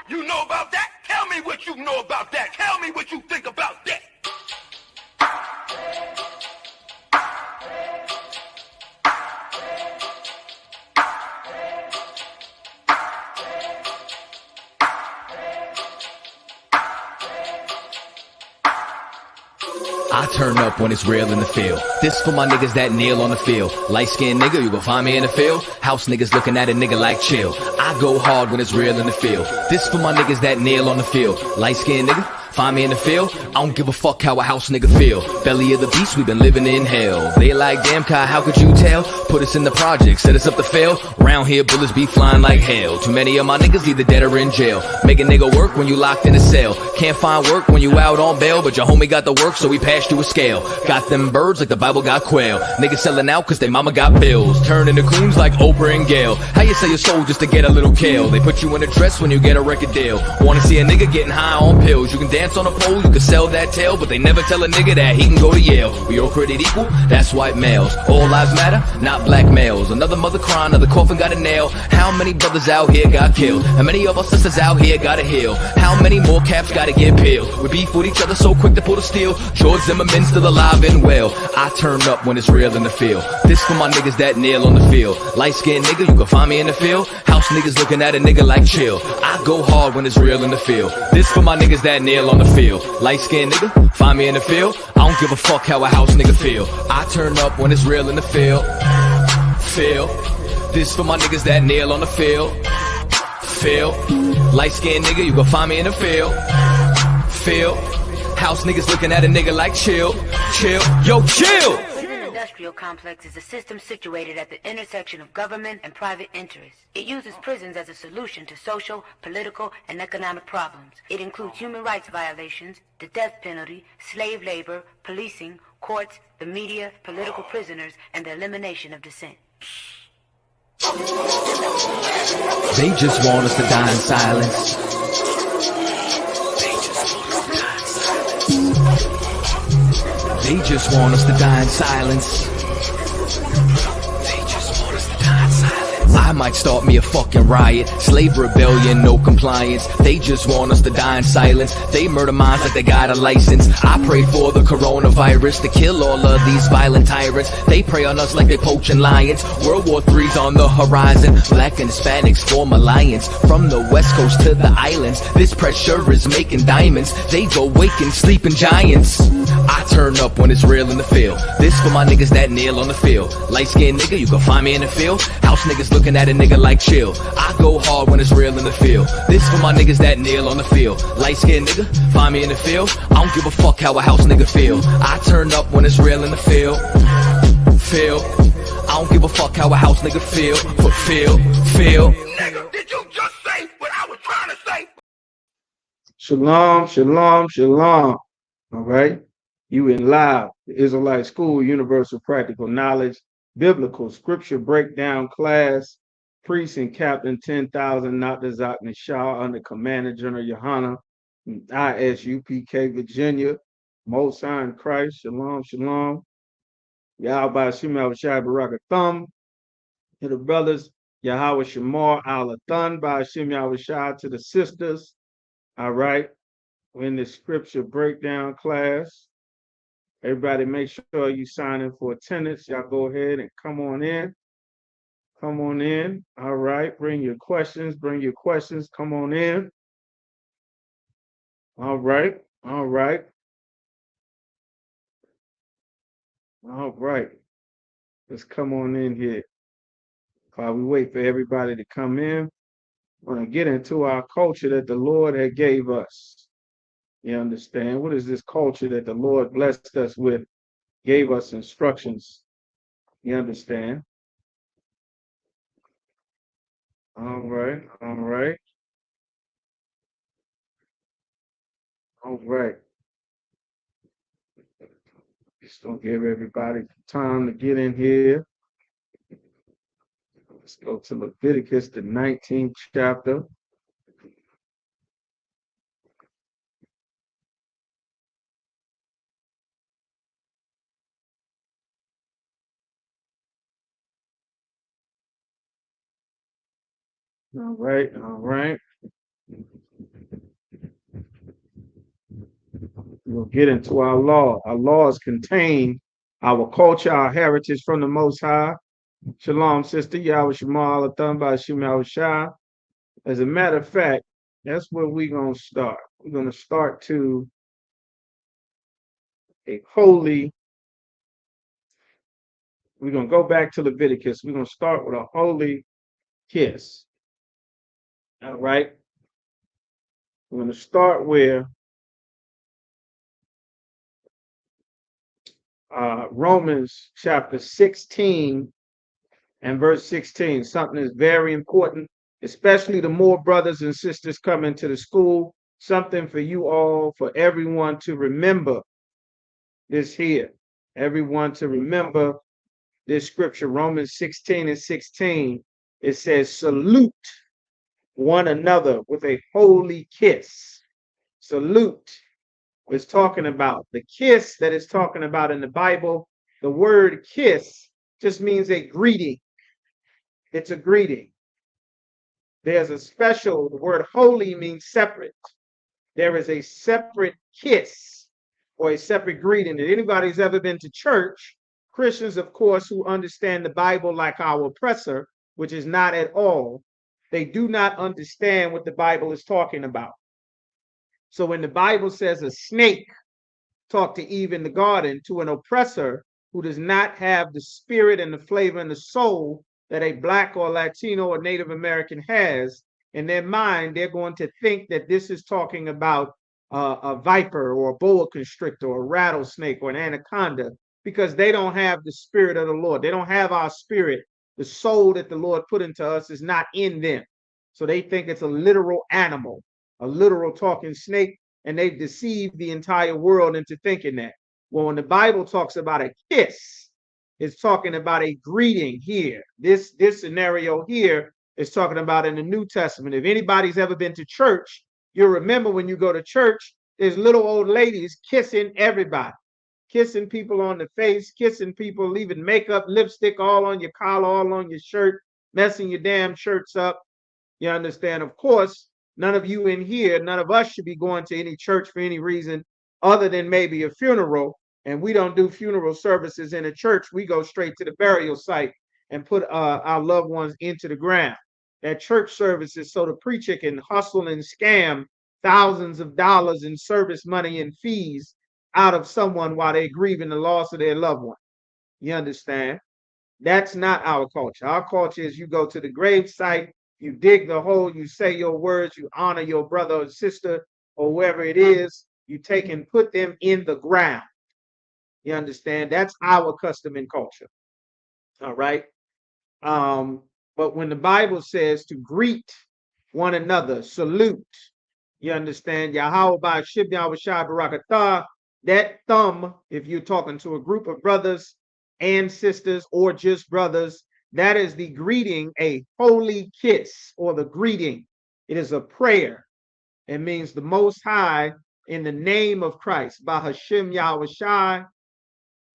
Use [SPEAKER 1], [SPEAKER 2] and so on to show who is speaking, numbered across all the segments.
[SPEAKER 1] You know about that? Tell me what you know about that. Tell me what you think about that.
[SPEAKER 2] I turn up when it's real in the field. This for my niggas that kneel on the field. Light-skinned nigga, you gon' find me in the field. House niggas looking at a nigga like chill. I go hard when it's real in the field. This for my niggas that kneel on the field. Light-skinned nigga, find me in the field. I don't give a fuck how a house nigga feel. Belly of the beast, we been living in hell. They like, damn Kai, how could you tell? Put us in the project, set us up to fail. Round here, bullets be flying like hell. Too many of my niggas either dead or in jail. Make a nigga work when you locked in a cell. Can't find work when you out on bail, but your homie got the work, so we passed you a scale. Got them birds like the Bible got quail. Niggas selling out cause they mama got bills. Turning to coons like Oprah and Gail. How you sell your soul just to get a little kale? They put you in a dress when you get a record deal. Wanna see a nigga getting high on pills? You can dance on a pole, you can sell that tail, but they never tell a nigga that he can go to Yale. We all created equal, that's white males. All lives matter, not black males. Another mother crying, another coffin got a nail. How many brothers out here got killed? How many of our sisters out here gotta heal? How many more caps gotta get peeled? We beef with each other so quick to pull the steel. George Zimmerman still alive and well. I turn up when it's real in the field. This for my niggas that kneel on the field. Light-skinned nigga, you can find me in the field. House niggas looking at a nigga like chill. I go hard when it's real in the field. This for my niggas that kneel on the field. Light-skinned nigga, find me in the field. I don't give a fuck how a house nigga feel. I turn up when it's real in the field. Feel. This for my niggas that kneel on the field. Feel. Light-skinned nigga, you can find me in the field. Feel. House niggas looking at a nigga like chill. Chill. Yo, chill!
[SPEAKER 3] Industrial complex is a system situated at the intersection of government and private interests. It uses prisons as a solution to social, political, and economic problems. It includes human rights violations, the death penalty, slave labor, policing, courts, the media, political prisoners, and the elimination of dissent.
[SPEAKER 2] They just want us to die in silence. They just want us to die in silence. They just want us to die in silence. I might start me a fucking riot. Slave rebellion, no compliance. They just want us to die in silence. They murder minds like they got a license. I pray for the coronavirus to kill all of these violent tyrants. They prey on us like they poaching lions. World War III's on the horizon. Black and Hispanics form alliance. From the west coast to the islands, this pressure is making diamonds. They go waking sleeping giants. I turn up when it's real in the field. This for my niggas that kneel on the field. Light-skinned nigga, you can find me in the field. House niggas looking at a nigga like chill. I go hard when it's real in the field. This for my niggas that kneel on the field. Light-skinned nigga, find me in the field. I don't give a fuck how a house nigga feel. I turn up when it's real in the field. Feel. I don't give a fuck how a house nigga feel. Feel.
[SPEAKER 1] Nigga, did you just say what I was trying to say?
[SPEAKER 4] Shalom, shalom, shalom. All right. You in live, the Israelite School, Universal Practical Knowledge, Biblical Scripture Breakdown class, Priest and Captain 10,000, not the Zakna Shah, under Commander General Yohana, Isupk, Virginia, Most High in Christ, shalom, shalom. Yahweh Shema Shai Baraka Thumb, to the brothers, Yahweh Shamar Alathan, by Hashem Yahweh Shai, to the sisters. All right. We're in the Scripture Breakdown class. Everybody make sure you sign in for attendance. Y'all go ahead and come on in. Come on in. All right. Bring your questions. Come on in. All right. All right. All right. Let's come on in here. While we wait for everybody to come in, we're going to get into our culture that the Lord had gave us. You understand? What is this culture that the Lord blessed us with, gave us instructions? You understand? All right, all right. All right. Just don't give everybody time to get in here. Let's go to Leviticus, the 19th chapter. All right, all right. We'll get into our law. Our laws contain our culture, our heritage from the Most High. Shalom, sister. Yahweh Shema Alatham by Shem Shah. As a matter of fact, that's where we're going to start. We're going to start to a holy. We're going to go back to Leviticus. We're going to start with a holy kiss. All right. We're going to start where Romans chapter 16 and verse 16. Something is very important, especially the more brothers and sisters come into the school. Something for you all, for everyone to remember this here. Everyone to remember this scripture, Romans 16 and 16. It says, salute one another with a holy kiss. Salute is talking about the kiss that is talking about in the Bible. The word kiss just means a greeting. It's a greeting. There's a special, the word holy means separate. There is a separate kiss or a separate greeting. If anybody's ever been to church, Christians, of course, who understand the Bible like our oppressor, which is not at all, they do not understand what the Bible is talking about. So when the Bible says a snake talked to Eve in the garden, to an oppressor who does not have the spirit and the flavor and the soul that a Black or Latino or Native American has, in their mind, they're going to think that this is talking about a viper or a boa constrictor or a rattlesnake or an anaconda, because they don't have the spirit of the Lord. They don't have our spirit. The soul that the Lord put into us is not in them. So they think it's a literal animal, a literal talking snake, and they've deceived the entire world into thinking that. Well, when the Bible talks about a kiss, it's talking about a greeting here. This scenario here is talking about in the New Testament. If anybody's ever been to church, you'll remember when you go to church, there's little old ladies kissing everybody, kissing people on the face, kissing people, leaving makeup, lipstick all on your collar, all on your shirt, messing your damn shirts up. You understand? Of course, none of you in here, none of us should be going to any church for any reason other than maybe a funeral. And we don't do funeral services in a church. We go straight to the burial site and put our loved ones into the ground. That church service is so the preacher can hustle and scam thousands of dollars in service money and fees out of someone while they're grieving the loss of their loved one. You understand? That's not our culture. Our culture is you go to the grave site, you dig the hole, you say your words, you honor your brother or sister or whoever it is, you take and put them in the ground. You understand? That's our custom and culture. All right. But when the Bible says to greet one another, salute, you understand? Yahweh by Shib Yahweh Shai Barakatah, that thumb, if you're talking to a group of brothers and sisters or just brothers, that is the greeting, a holy kiss or the greeting. It is a prayer. It means the Most High in the name of Christ. Bahashim Yahweh Shai,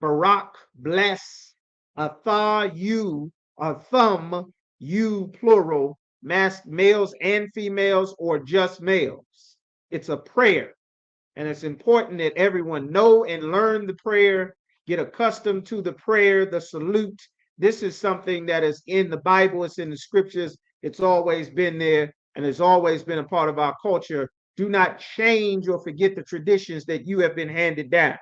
[SPEAKER 4] Barak, bless, Atha, you, a thumb, you, plural, males and females or just males. It's a prayer. And it's important that everyone know and learn the prayer, get accustomed to the prayer, the salute. This is something that is in the Bible, it's in the scriptures, it's always been there, and it's always been a part of our culture. Do not change or forget the traditions that you have been handed down.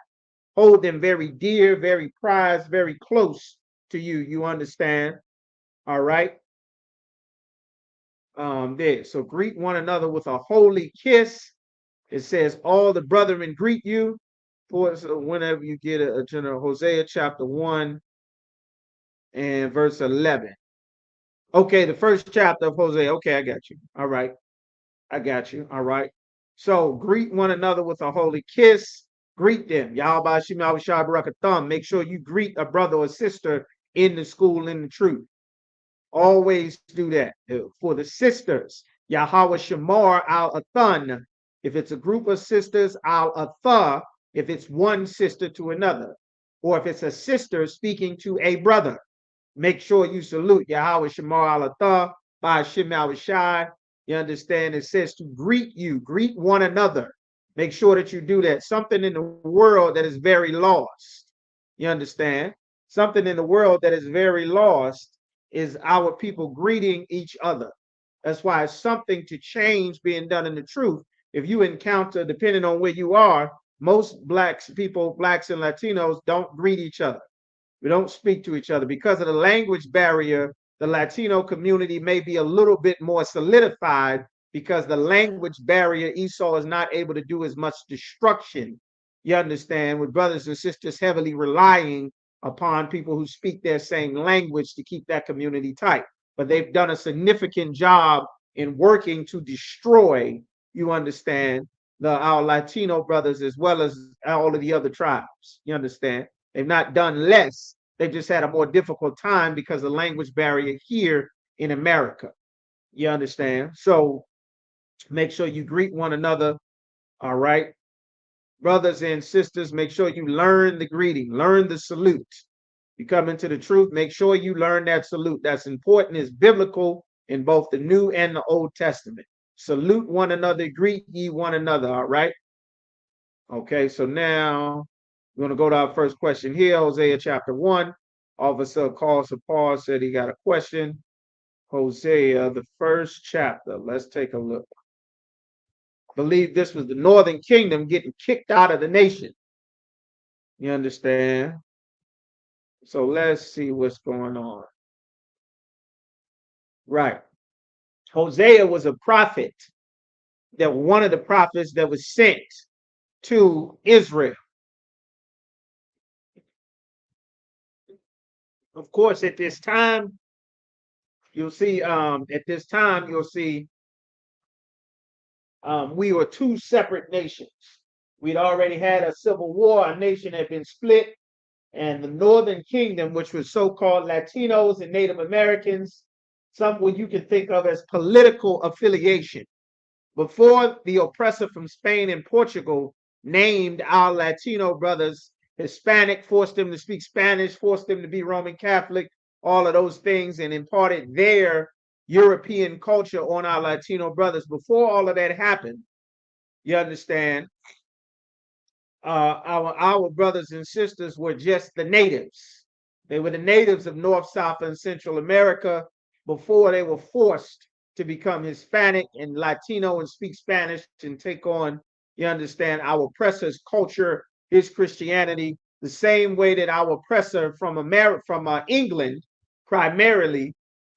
[SPEAKER 4] Hold them very dear, very prized, very close to you. You understand? All right. There. So greet one another with a holy kiss. It says, all the brethren greet you. For whenever you get a general Hosea chapter 1 and verse 11. Okay, the first chapter of Hosea. Okay, I got you. All right. I got you. All right. So greet one another with a holy kiss. Greet them. Yahweh Shem Yahweh Shai Barakatham. Make sure you greet a brother or sister in the school in the truth. Always do that. For the sisters, Yahweh Shamar al Athan. If it's a group of sisters, al Atha. If it's one sister to another, or if it's a sister speaking to a brother, make sure you salute Yahweh Shamar al Atha by Shem Yahweh Shai. You understand? It says to greet you, greet one another. Make sure that you do that. Something in the world that is very lost. You understand? Something in the world that is very lost is our people greeting each other. That's why it's something to change being done in the truth. If you encounter, depending on where you are, most blacks people, blacks and Latinos don't greet each other. We don't speak to each other because of the language barrier. The Latino community may be a little bit more solidified because the language barrier, Esau is not able to do as much destruction. You understand, with brothers and sisters heavily relying upon people who speak their same language to keep that community tight. But they've done a significant job in working to destroy, you understand, our Latino brothers as well as all of the other tribes. You understand? They've not done less. They've just had a more difficult time because of the language barrier here in America. You understand? So make sure you greet one another. All right. Brothers and sisters, make sure you learn the greeting, learn the salute. You come into the truth, make sure you learn that salute. That's important. It's biblical in both the New and the Old Testament. Salute one another, greet ye one another. All right. Okay, so now we're going to go to our first question here, Hosea chapter 1. Officer calls for Paul, said he got a question. Hosea, the first chapter. Let's take a look. I believe this was the northern kingdom getting kicked out of the nation. You understand? So let's see what's going on. Right. Hosea was a prophet, that one of the prophets that was sent to Israel. Of course, at this time, you'll see, we were two separate nations. We'd already had a civil war. Our nation had been split. And the Northern Kingdom, which was so-called Latinos and Native Americans, some what you can think of as political affiliation. Before the oppressor from Spain and Portugal named our Latino brothers Hispanic, forced them to speak Spanish, forced them to be Roman Catholic, all of those things, and imparted their European culture on our Latino brothers. Before all of that happened, you understand, our brothers and sisters were just the natives. They were the natives of North, South, and Central America before they were forced to become Hispanic and Latino and speak Spanish and take on, you understand, our oppressor's culture, his Christianity, the same way that our oppressor from England primarily,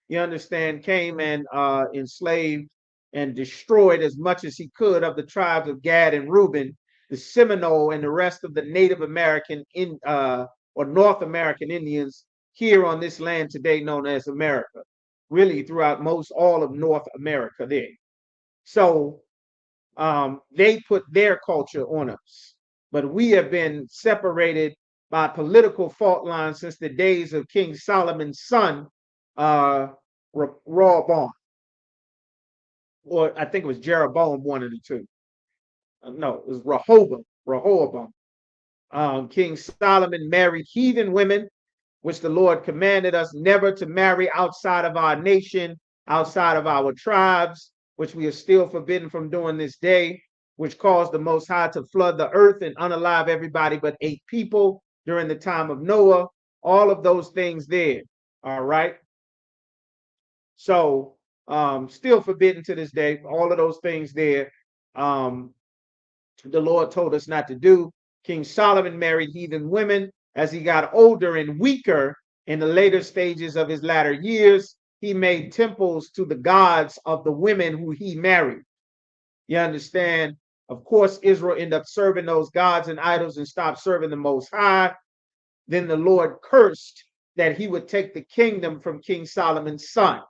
[SPEAKER 4] you understand, came and enslaved and destroyed as much as he could of the tribes of Gad and Reuben, the Seminole and the rest of the Native American or North American Indians here on this land today known as America, really throughout most all of North America there. So they put their culture on us, but we have been separated by political fault lines since the days of King Solomon's son, Rehoboam, or I think it was Jeroboam, one of the two. No, it was Rehoboam. King Solomon married heathen women, which the Lord commanded us never to marry outside of our nation, outside of our tribes, which we are still forbidden from doing this day, which caused the Most High to flood the earth and unalive everybody but 8 people during the time of Noah. All of those things there. All right. So still forbidden to this day. All of those things there. The Lord told us not to do. King Solomon married heathen women. As he got older and weaker in the later stages of his latter years, he made temples to the gods of the women who he married. You understand? Of course, Israel ended up serving those gods and idols and stopped serving the Most High. Then the Lord cursed that he would take the kingdom from King Solomon's son.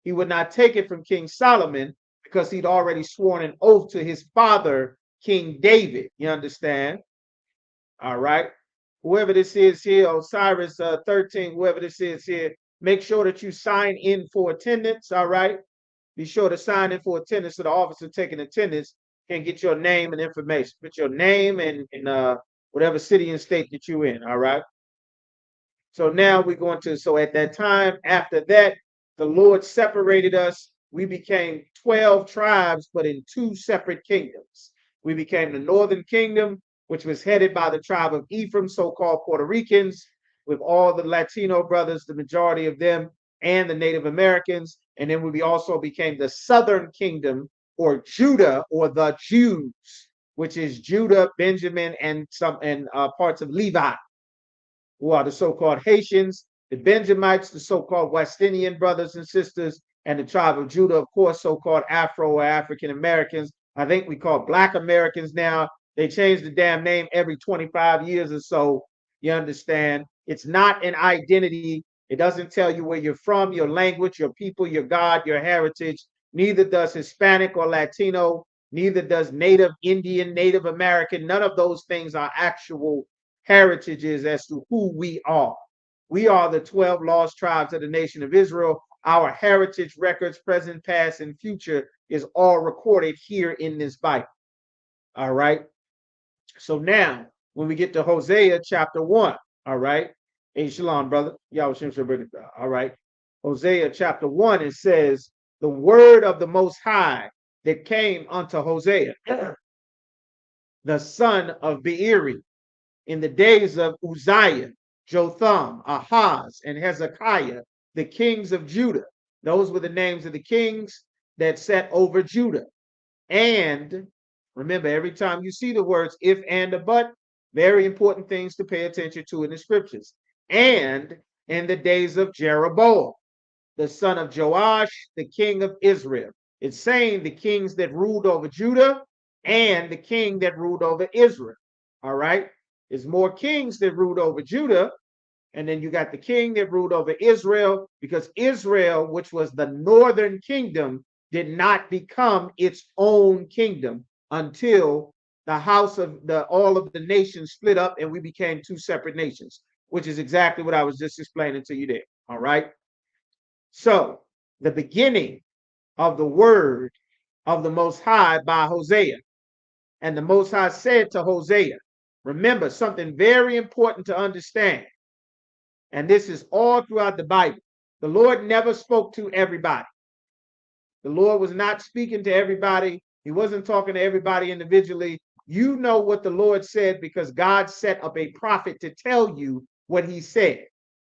[SPEAKER 4] He would not take it from King Solomon because he'd already sworn an oath to his father, King David. You understand? All right. Whoever this is here, Osiris 13, whoever this is here, make sure that you sign in for attendance. All right. Be sure to sign in for attendance so the officer taking attendance can get your name and information. Put your name and whatever city and state that you're in. All right. So now we're going to, so at that time, after that, the Lord separated us. We became 12 tribes, but in 2 separate kingdoms. We became the northern kingdom, which was headed by the tribe of Ephraim, so-called Puerto Ricans, with all the Latino brothers, the majority of them, and the Native Americans. And then we also became the southern kingdom, or Judah, or the Jews, which is Judah, Benjamin, and parts of Levi, who are the so-called Haitians, the Benjamites, the so-called West Indian brothers and sisters, and the tribe of Judah, of course, so-called Afro or African Americans. I think we call Black Americans now. They change the damn name every 25 years or so. You understand? It's not an identity. It doesn't tell you where you're from, your language, your people, your God, your heritage. Neither does Hispanic or Latino. Neither does Native Indian, Native American. None of those things are actual heritages as to who we are. We are the 12 lost tribes of the nation of Israel. Our heritage records, present, past, and future, is all recorded here in this Bible. All right. So now, when we get to Hosea chapter 1, all right. Hey, shalom, brother. All right. Hosea chapter 1, it says, the word of the Most High that came unto Hosea, the son of Beeri, in the days of Uzziah, Jotham, Ahaz, and Hezekiah, the kings of Judah. Those were the names of the kings that sat over Judah. And remember, every time you see the words if, and, or but, very important things to pay attention to in the scriptures. And in the days of Jeroboam, the son of Joash, the king of Israel. It's saying the kings that ruled over Judah and the king that ruled over Israel. All right. There's more kings that ruled over Judah. And then you got the king that ruled over Israel, because Israel, which was the northern kingdom, did not become its own kingdom until the house of all of the nations split up and we became two separate nations, which is exactly what I was just explaining to you there. All right. So the beginning of the word of the Most High by Hosea. And the Most High said to Hosea, remember something very important to understand. And this is all throughout the Bible. The Lord never spoke to everybody. The Lord was not speaking to everybody. He wasn't talking to everybody individually. You know what the Lord said because God set up a prophet to tell you what he said.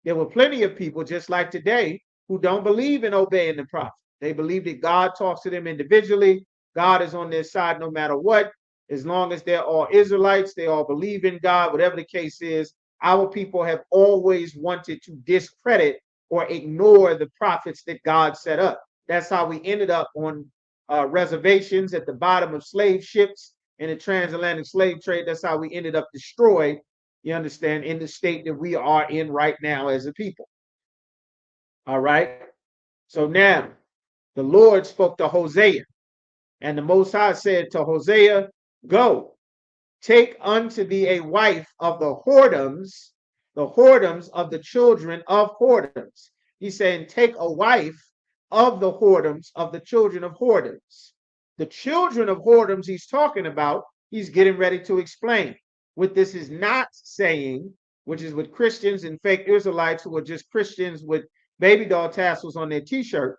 [SPEAKER 4] There were plenty of people, just like today, who don't believe in obeying the prophet. They believe that God talks to them individually. God is on their side no matter what. As long as they're all Israelites, they all believe in God, whatever the case is. Our people have always wanted to discredit or ignore the prophets that God set up. That's how we ended up on reservations at the bottom of slave ships in the transatlantic slave trade. That's how we ended up destroyed, you understand, in the state that we are in right now as a people. All right. So now the Lord spoke to Hosea, and the Most High said to Hosea, go, take unto thee a wife of the whoredoms of the children of whoredoms. He's saying, take a wife of the whoredoms of the children of whoredoms. The children of whoredoms he's talking about, he's getting ready to explain. What this is not saying, which is what Christians and fake Israelites who are just Christians with baby doll tassels on their t-shirt,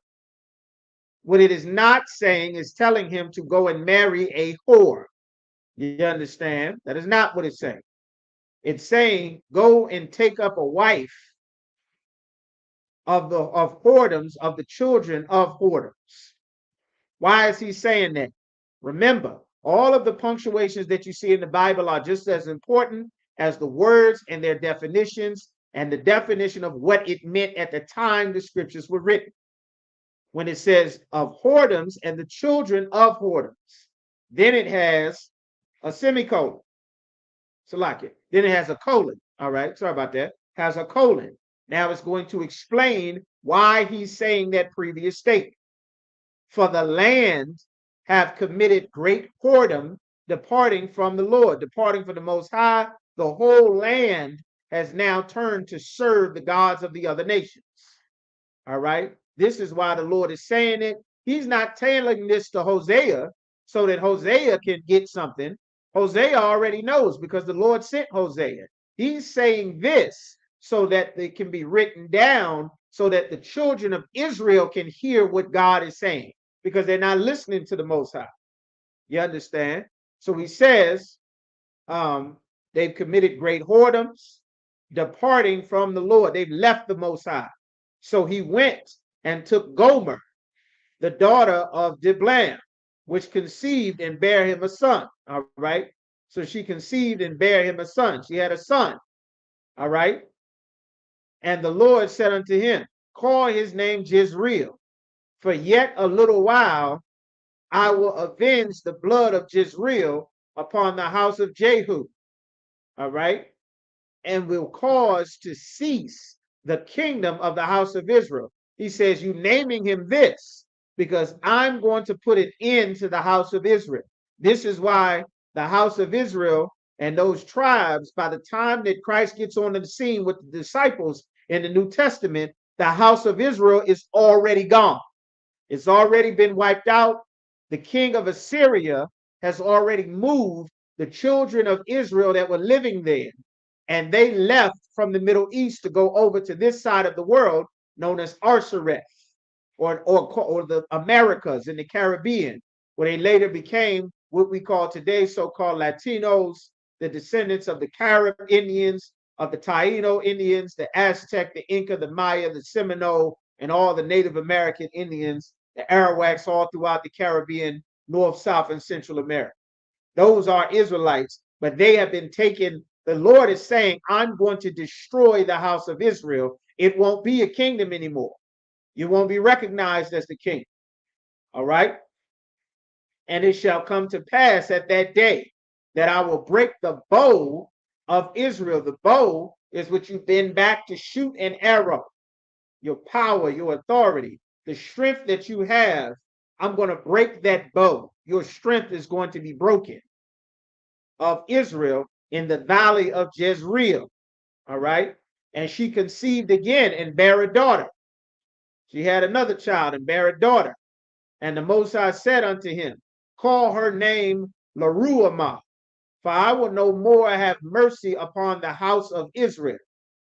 [SPEAKER 4] what it is not saying is telling him to go and marry a whore. You understand? That is not what it's saying. It's saying go and take up a wife of whoredoms of the children of whoredoms. Why is he saying that? Remember, all of the punctuations that you see in the Bible are just as important as the words and their definitions and the definition of what it meant at the time the scriptures were written. When it says of whoredoms and the children of whoredoms, then it has a semicolon. So like it. Then it has a colon. All right. Sorry about that. Has a colon. Now it's going to explain why he's saying that previous statement. For the land have committed great whoredom, departing from the Lord, departing from the Most High. The whole land has now turned to serve the gods of the other nations. All right. This is why the Lord is saying it. He's not telling this to Hosea so that Hosea can get something. Hosea already knows because the Lord sent Hosea. He's saying this so that it can be written down so that the children of Israel can hear what God is saying because they're not listening to the Most High. You understand? So he says, they've committed great whoredoms, departing from the Lord. They've left the Most High. So he went and took Gomer, the daughter of Diblam, which conceived and bare him a son. All right. So she conceived and bare him a son. She had a son. All right. And the Lord said unto him, call his name Jezreel, for yet a little while I will avenge the blood of Jezreel upon the house of Jehu. All right. And will cause to cease the kingdom of the house of Israel. He says, you naming him this because I'm going to put an end to the house of Israel. This is why the house of Israel and those tribes, by the time that Christ gets on the scene with the disciples in the New Testament, the house of Israel is already gone. It's already been wiped out. The king of Assyria has already moved the children of Israel that were living there, and they left from the Middle East to go over to this side of the world known as Arsareth, or the Americas in the Caribbean, where they later became what we call today so-called Latinos, the descendants of the Carib Indians, of the Taino Indians, the Aztec, the Inca, the Maya, the Seminole, and all the Native American Indians, the Arawaks all throughout the Caribbean, North, South, and Central America. Those are Israelites, but they have been taken. The Lord is saying, I'm going to destroy the house of Israel. It won't be a kingdom anymore. You won't be recognized as the king. All right. And it shall come to pass at that day that I will break the bow of Israel. The bow is what you bend back to shoot an arrow. Your power, your authority, the strength that you have. I'm going to break that bow. Your strength is going to be broken of Israel in the valley of Jezreel. All right. And she conceived again and bare a daughter. She had another child and bare a daughter. And the Most High said unto him, call her name Laruamah, for I will no more have mercy upon the house of Israel.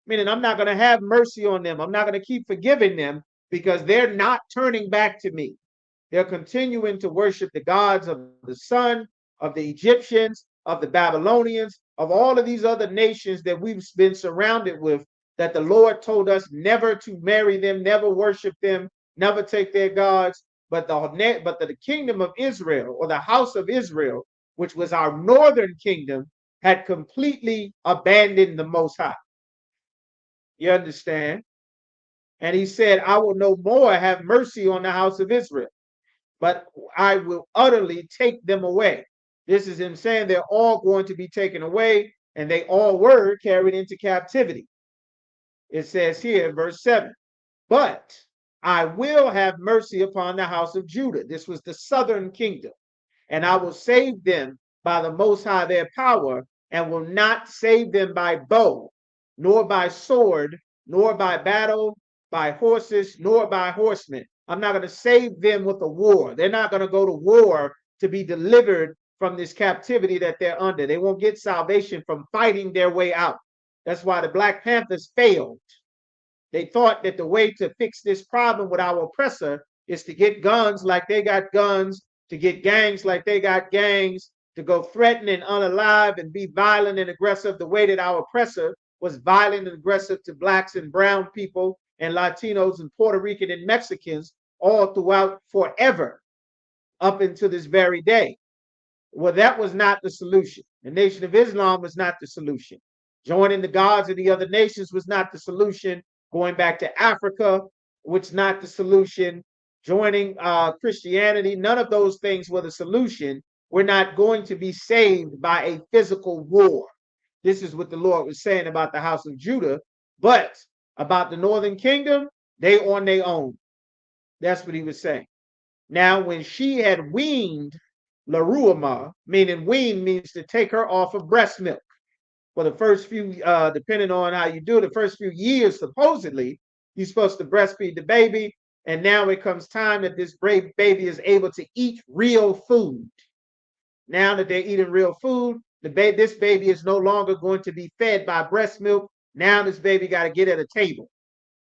[SPEAKER 4] Meaning, I'm not going to have mercy on them. I'm not going to keep forgiving them because they're not turning back to me. They're continuing to worship the gods of the sun, of the Egyptians, of the Babylonians, of all of these other nations that we've been surrounded with, that the Lord told us never to marry them, never worship them, never take their gods. But the kingdom of Israel, or the house of Israel, which was our northern kingdom, had completely abandoned the Most High. You understand? And he said, I will no more have mercy on the house of Israel, but I will utterly take them away. This is him saying they're all going to be taken away, and they all were carried into captivity. It says here, verse 7, but I will have mercy upon the house of Judah. This was the southern kingdom. And I will save them by the Most High their power, and will not save them by bow, nor by sword, nor by battle, by horses, nor by horsemen. I'm not going to save them with a war. They're not going to go to war to be delivered from this captivity that they're under. They won't get salvation from fighting their way out. That's why the Black Panthers failed. They thought that the way to fix this problem with our oppressor is to get guns like they got guns, to get gangs like they got gangs, to go threaten and unalive and be violent and aggressive the way that our oppressor was violent and aggressive to blacks and brown people and Latinos and Puerto Rican and Mexicans all throughout forever up until this very day. Well, that was not the solution. The Nation of Islam was not the solution. Joining the gods of the other nations was not the solution. Going back to Africa, which not the solution. Joining Christianity, none of those things were the solution. We're not going to be saved by a physical war. This is what the Lord was saying about the house of Judah. But about the northern kingdom, they on their own. That's what he was saying. Now, when she had weaned Laruamah, meaning wean means to take her off of breast milk. For the first few, depending on how you do it, the first few years, supposedly, you're supposed to breastfeed the baby. And now it comes time that this brave baby is able to eat real food. Now that they're eating real food, this baby is no longer going to be fed by breast milk. Now this baby got to get at a table.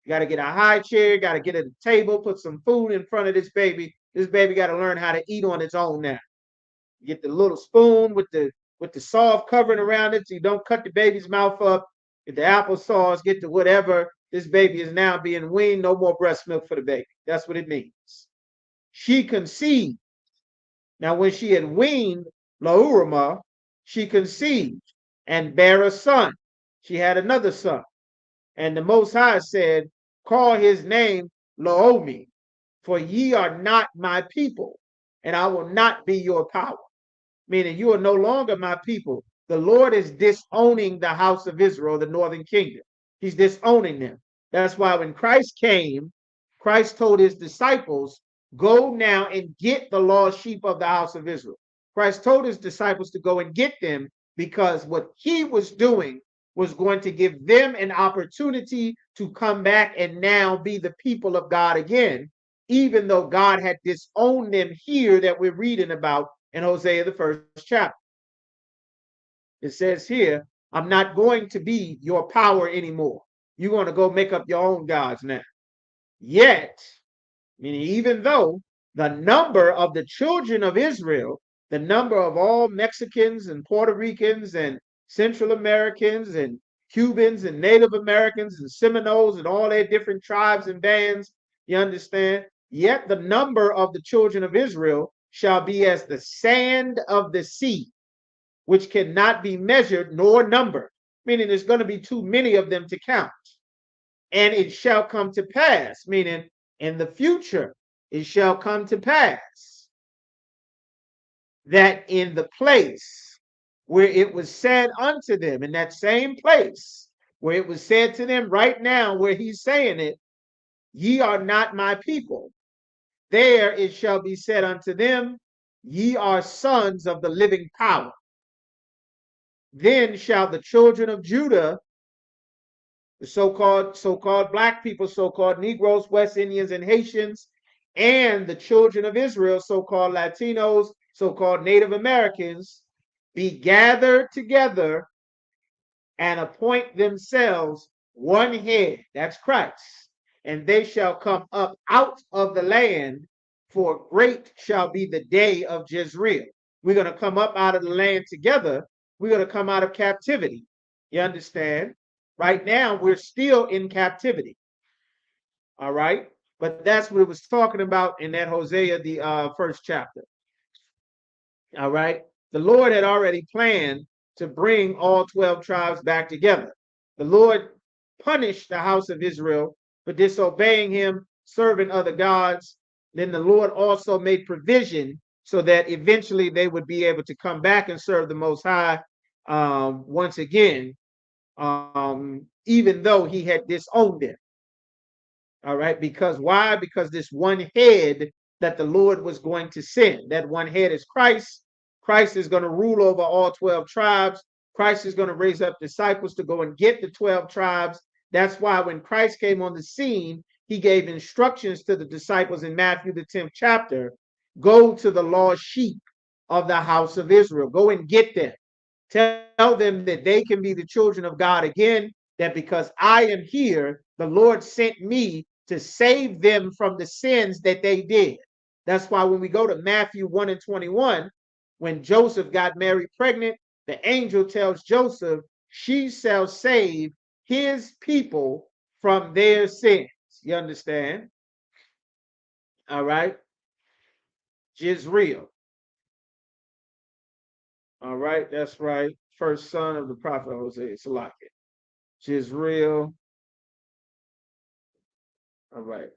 [SPEAKER 4] You got to get a high chair, got to get at a table, put some food in front of this baby. This baby got to learn how to eat on its own now. You get the little spoon with the soft covering around it, so you don't cut the baby's mouth up. Get the applesauce, get the whatever. This baby is now being weaned. No more breast milk for the baby. That's what it means. She conceived. Now, when she had weaned Laurima, she conceived and bare a son. She had another son. And the Most High said, call his name Loomi, for ye are not my people, and I will not be your power. Meaning you are no longer my people. The Lord is disowning the house of Israel, the northern kingdom. He's disowning them. That's why when Christ came, Christ told his disciples, go now and get the lost sheep of the house of Israel. Christ told his disciples to go and get them because what he was doing was going to give them an opportunity to come back and now be the people of God again, even though God had disowned them here that we're reading about in Hosea, the first chapter. It says here, I'm not going to be your power anymore. You're going to go make up your own gods now. Yet, meaning even though the number of the children of Israel, the number of all Mexicans and Puerto Ricans and Central Americans and Cubans and Native Americans and Seminoles and all their different tribes and bands, you understand? Yet the number of the children of Israel shall be as the sand of the sea, which cannot be measured nor numbered, meaning there's going to be too many of them to count. And it shall come to pass, meaning in the future, it shall come to pass that in the place where it was said unto them, in that same place where it was said to them right now, where he's saying it, ye are not my people, there it shall be said unto them, ye are sons of the living power. Then shall the children of Judah, the so-called black people, so-called Negroes, West Indians, and Haitians, and the children of Israel, so-called Latinos, so-called Native Americans, be gathered together and appoint themselves one head. That's Christ. And they shall come up out of the land, for great shall be the day of Jezreel. We're going to come up out of the land together. We're going to come out of captivity. You understand? Right now, we're still in captivity. All right? But that's what it was talking about in that Hosea, the first chapter. All right? The Lord had already planned to bring all 12 tribes back together. The Lord punished the house of Israel for disobeying him, serving other gods. Then the Lord also made provision so that eventually they would be able to come back and serve the Most High once again, even though he had disowned them. All right, because why? Because this one head that the Lord was going to send, that one head is Christ. Christ is going to rule over all 12 tribes. Christ is going to raise up disciples to go and get the 12 tribes. That's why when Christ came on the scene, he gave instructions to the disciples in Matthew, the 10th chapter. Go to the lost sheep of the house of Israel. Go and get them. Tell them that they can be the children of God again, that because I am here, the Lord sent me to save them from the sins that they did. That's why when we go to Matthew 1 and 21, when Joseph got Mary pregnant, the angel tells Joseph, she shall save his people from their sins. You understand? All right. Jezreel. All right, that's right. First son of the prophet Hosea, Salakia. Jezreel. All right.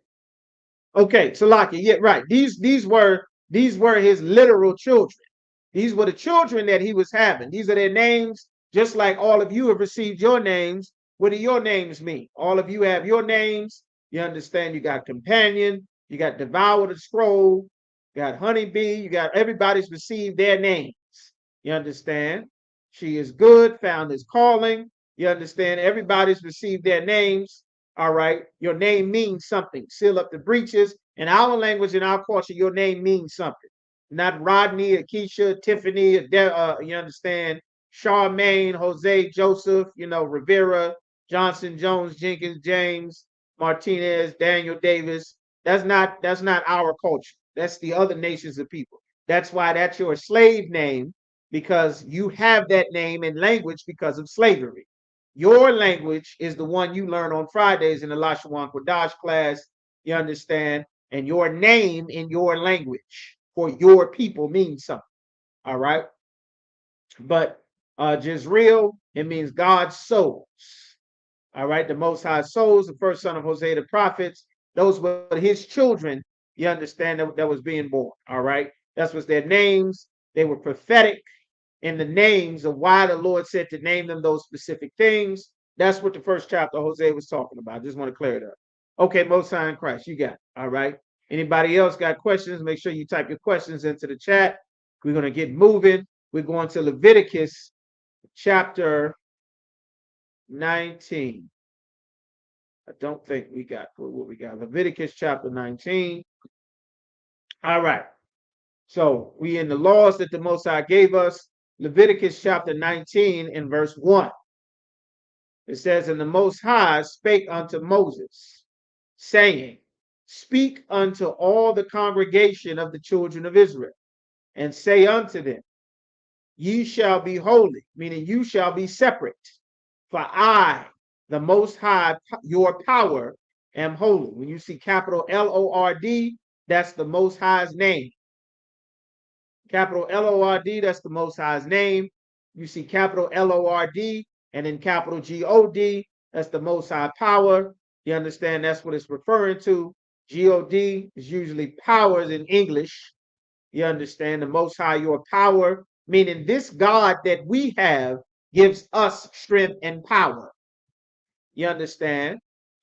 [SPEAKER 4] Okay, Salakia. Yeah, right. These were his literal children. These were the children that he was having. These are their names, just like all of you have received your names. What do your names mean? All of you have your names. You understand? You got companion. You got devour the scroll. You got honeybee. You got everybody's received their names. You understand? She is good, found his calling. You understand? Everybody's received their names. All right. Your name means something. Seal up the breaches. In our language, in our culture, your name means something. Not Rodney, Akeisha, Tiffany, you understand? Charmaine, Jose, Joseph, Rivera, Johnson, Jones, Jenkins, James, Martinez, Daniel Davis. That's not our culture. That's the other nations of people. That's why that's your slave name, because you have that name in language because of slavery. Your language is the one you learn on Fridays in the Lashawan Kodash class. You understand? And your name in your language for your people means something. All right. But Jezreel, it means God's souls. All right. The Most High souls, the first son of Hosea the prophets, those were his children. You understand that was being born. All right. That was their names. They were prophetic in the names of why the Lord said to name them those specific things. That's what the first chapter of Hosea was talking about. I just want to clear it up. Okay, Most High in Christ, you got it. All right. Anybody else got questions? Make sure you type your questions into the chat. We're going to get moving. We're going to Leviticus chapter 19. I don't think we got what we got. Leviticus chapter 19. All right. So we in the laws that the Most High gave us. Leviticus chapter 19 and verse 1. It says, and the Most High spake unto Moses, saying, speak unto all the congregation of the children of Israel, and say unto them, ye shall be holy, meaning you shall be separate. For I, the Most High, your power, am holy. When you see capital Lord, that's the Most High's name. Capital Lord, that's the Most High's name. You see capital Lord and then capital God, that's the Most High power. You understand that's what it's referring to. God is usually powers in English. You understand the Most High, your power, meaning this God that we have gives us strength and power. You understand?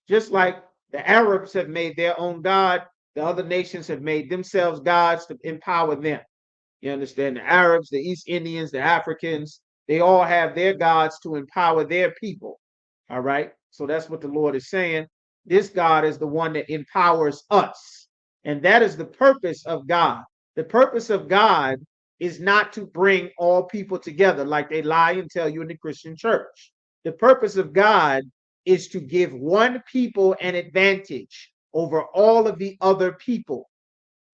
[SPEAKER 4] Just like the Arabs have made their own God, the other nations have made themselves gods to empower them. You understand? The Arabs, the East Indians, the Africans, they all have their gods to empower their people. All right. So that's what the Lord is saying. This God is the one that empowers us. And that is the purpose of God. The purpose of God is not to bring all people together like they lie and tell you in the Christian church. The purpose of God is to give one people an advantage over all of the other people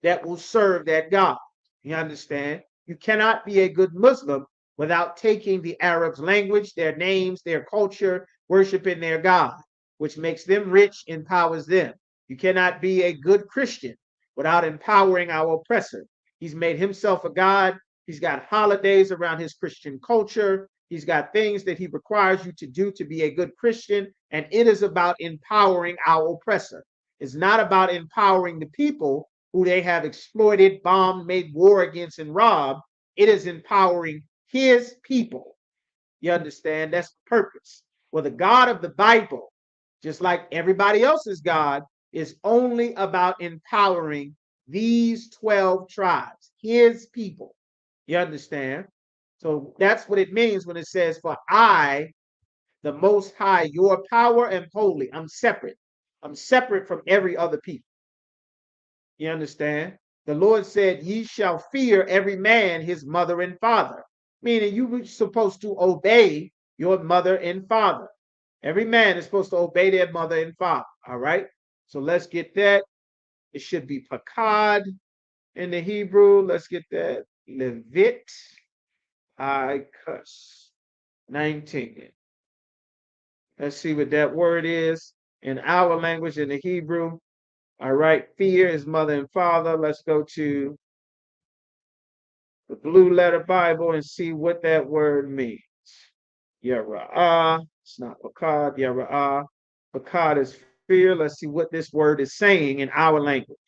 [SPEAKER 4] that will serve that God. You understand? You cannot be a good Muslim without taking the Arabs' language, their names, their culture, worshiping their God, which makes them rich, empowers them. You cannot be a good Christian without empowering our oppressor. He's made himself a God. He's got holidays around his Christian culture. He's got things that he requires you to do to be a good Christian. And it is about empowering our oppressor. It's not about empowering the people who they have exploited, bombed, made war against, and robbed. It is empowering his people. You understand? That's the purpose. Well, the God of the Bible, just like everybody else's God, is only about empowering these 12 tribes, his people. You understand? So that's what it means when it says, for I, the Most High, your power am holy. I'm separate. I'm separate from every other people. You understand? The Lord said, ye shall fear every man his mother and father. Meaning you were supposed to obey your mother and father. Every man is supposed to obey their mother and father. All right. So let's get that. It should be pakad in the Hebrew. Let's get that. Levit Ikus 19. Let's see what that word is in our language in the Hebrew. All right. Fear is mother and father. Let's go to the Blue Letter Bible and see what that word means. Yara'ah. It's not pakad. Yara'ah. Pakad is fear. Let's see what this word is saying in our language.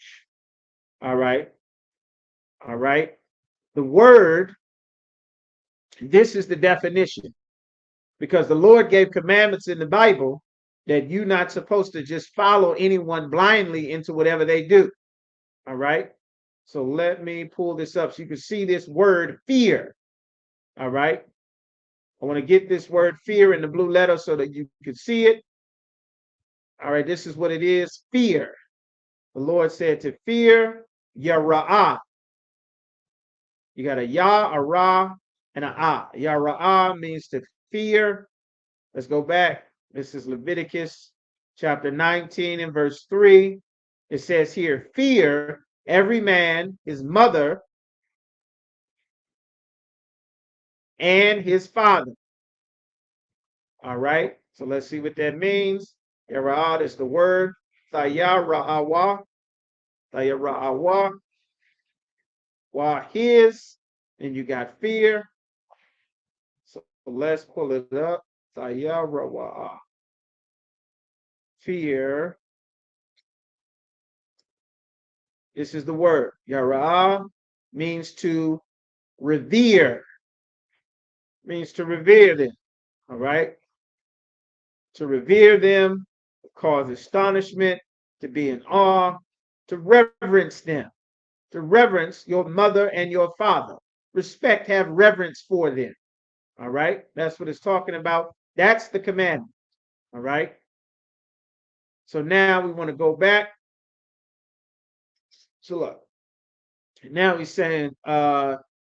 [SPEAKER 4] All right. All right. The word, this is the definition. Because the Lord gave commandments in the Bible that you're not supposed to just follow anyone blindly into whatever they do. All right. So let me pull this up so you can see this word fear. All right. I want to get this word fear in the blue letter so that you can see it. All right. This is what it is. Fear. The Lord said to fear, Yara'ah. You got a Ya, a Ra, and a Ah. Yara'ah means to fear. Let's go back. This is Leviticus chapter 19 and verse 3. It says here, fear every man his mother and his father. All right. So let's see what that means. Yara'ah is the word. Tayara'awa. Tayara'awa. Wa his. And you got fear. So let's pull it up. Tayara'awa. Fear. This is the word. Yara'ah means to revere. Means to revere them. All right. To revere them, to cause astonishment, to be in awe, to reverence them, to reverence your mother and your father. Respect, have reverence for them. All right. That's what it's talking about. That's the commandment. All right. So now we want to go back. So look, now he's saying,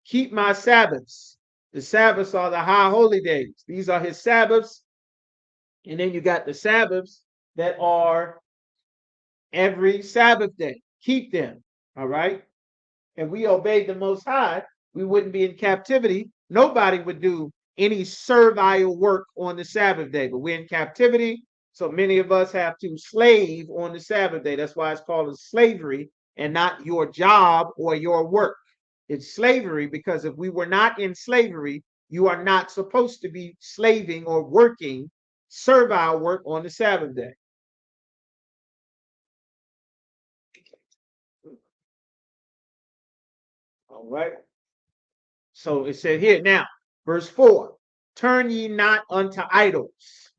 [SPEAKER 4] keep my Sabbaths. The Sabbaths are the high holy days. These are his Sabbaths. And then you got the Sabbaths that are every Sabbath day. Keep them. All right. And we obeyed the Most High, we wouldn't be in captivity. Nobody would do any servile work on the Sabbath day, but we're in captivity. So many of us have to slave on the Sabbath day. That's why it's called slavery and not your job or your work. It's slavery because if we were not in slavery, you are not supposed to be slaving or working servile work on the Sabbath day. All right. So it said here now, verse 4, turn ye not unto idols,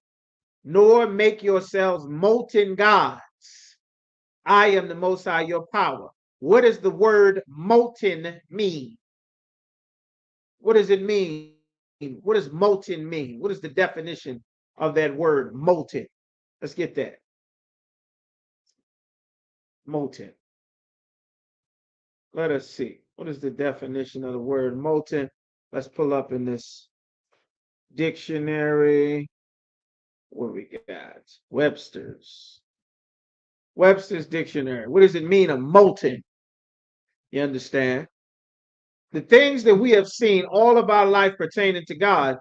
[SPEAKER 4] nor make yourselves molten gods. I am the Most High, your power. What does the word molten mean? What does it mean? What does molten mean? What is the definition of that word molten? Let's get that. Molten. Let us see. What is the definition of the word molten? Let's pull up in this dictionary. What we got? Webster's dictionary. What does it mean, a molten? You understand? The things that we have seen all of our life pertaining to God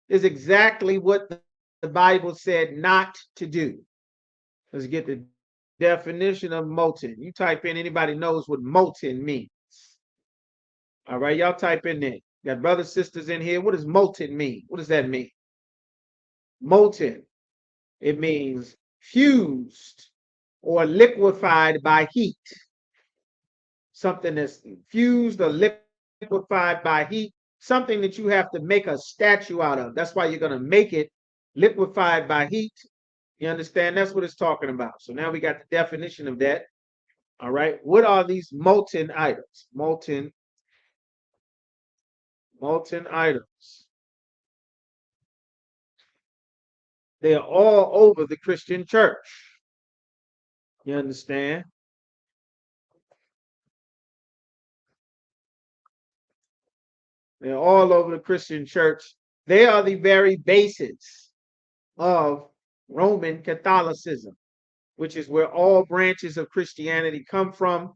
[SPEAKER 4] is exactly what the Bible said not to do. Let's get the definition of molten. You type in, anybody knows what molten means. All right, y'all type in there. Got brothers, sisters in here. What does molten mean? What does that mean? Molten. It means fused or liquefied by heat. Something that's fused or liquefied by heat. Something that you have to make a statue out of. That's why you're going to make it liquefied by heat. You understand? That's what it's talking about. So now we got the definition of that. All right. What are these molten items? Molten items. They are all over the Christian church. You understand? They're all over the Christian church. They are the very basis of Roman Catholicism, which is where all branches of Christianity come from.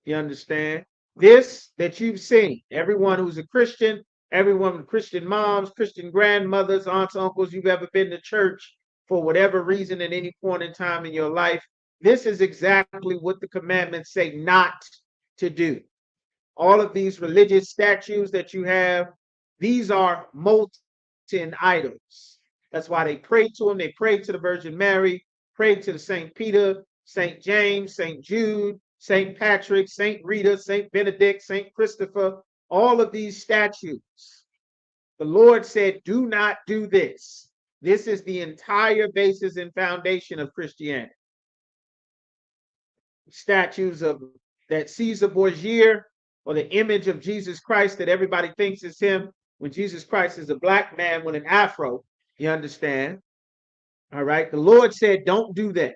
[SPEAKER 4] You understand? This that you've seen, everyone who's a Christian, everyone with Christian moms, Christian grandmothers, aunts, uncles, you've ever been to church for whatever reason at any point in time in your life, this is exactly what the commandments say not to do. All of these religious statues that you have, these are molten idols. That's why they pray to them. They pray to the Virgin Mary, pray to the St. Peter, St. James, St. Jude, St. Patrick, St. Rita, St. Benedict, St. Christopher, all of these statues. The Lord said, do not do this. This is the entire basis and foundation of Christianity. Statues of that Caesar Borgia, or the image of Jesus Christ that everybody thinks is him, when Jesus Christ is a black man with an afro. You understand? All right. The Lord said, don't do that.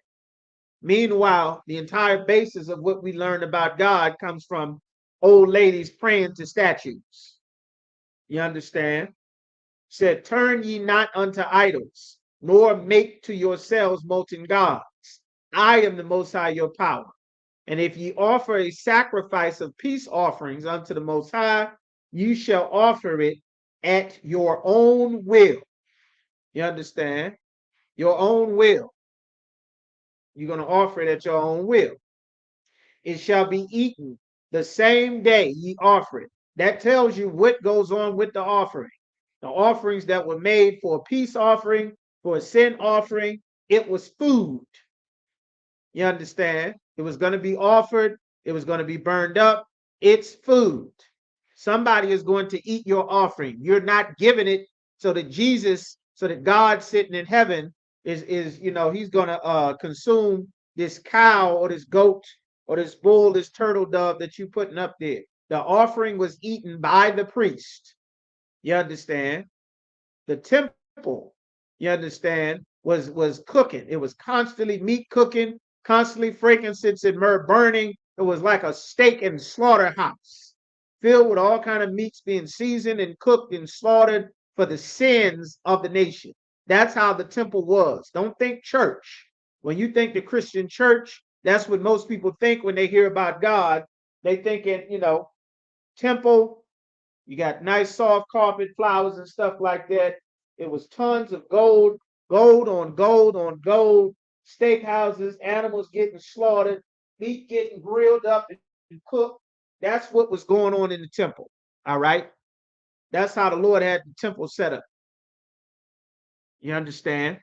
[SPEAKER 4] Meanwhile, the entire basis of what we learn about God comes from old ladies praying to statues. You understand? Said, turn ye not unto idols, nor make to yourselves molten gods. I am the Most High, your power. And if ye offer a sacrifice of peace offerings unto the Most High, you shall offer it at your own will. You understand? Your own will. You're going to offer it at your own will. It shall be eaten the same day ye offer it. That tells you what goes on with the offering. The offerings that were made for a peace offering, for a sin offering, it was food. You understand? It was going to be offered. It was going to be burned up. It's food. Somebody is going to eat your offering. You're not giving it so that Jesus, so that God sitting in heaven is he's going to consume this cow or this goat or this bull, this turtle dove that you putting up there. The offering was eaten by the priest. You understand? The temple, you understand, was cooking. It was constantly meat cooking, constantly frankincense and myrrh burning. It was like a steak and slaughterhouse filled with all kind of meats being seasoned and cooked and slaughtered for the sins of the nation. That's how the temple was. Don't think church. When you think the Christian church, that's what most people think when they hear about God. They thinking, temple, you got nice soft carpet, flowers and stuff like that. It was tons of gold, gold on gold on gold, steakhouses, animals getting slaughtered, meat getting grilled up and cooked. That's what was going on in the temple. All right. That's how the Lord had the temple set up. You understand?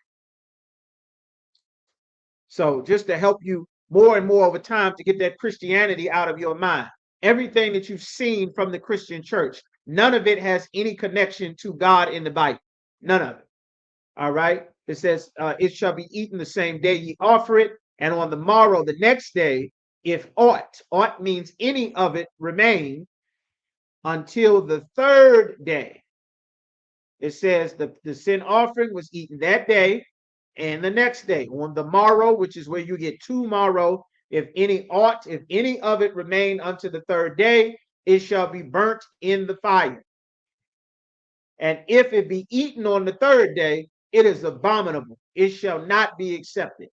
[SPEAKER 4] So just to help you more and more over time to get that Christianity out of your mind. Everything that you've seen from the Christian church, none of it has any connection to God in the Bible. None of it. All right. It says, it shall be eaten the same day ye offer it, and on the morrow, the next day, if aught means any of it remain until the third day. It says the sin offering was eaten that day and the next day. On the morrow, which is where you get tomorrow, if any of it remain unto the third day, it shall be burnt in the fire. And if it be eaten on the third day, it is abominable. It shall not be accepted.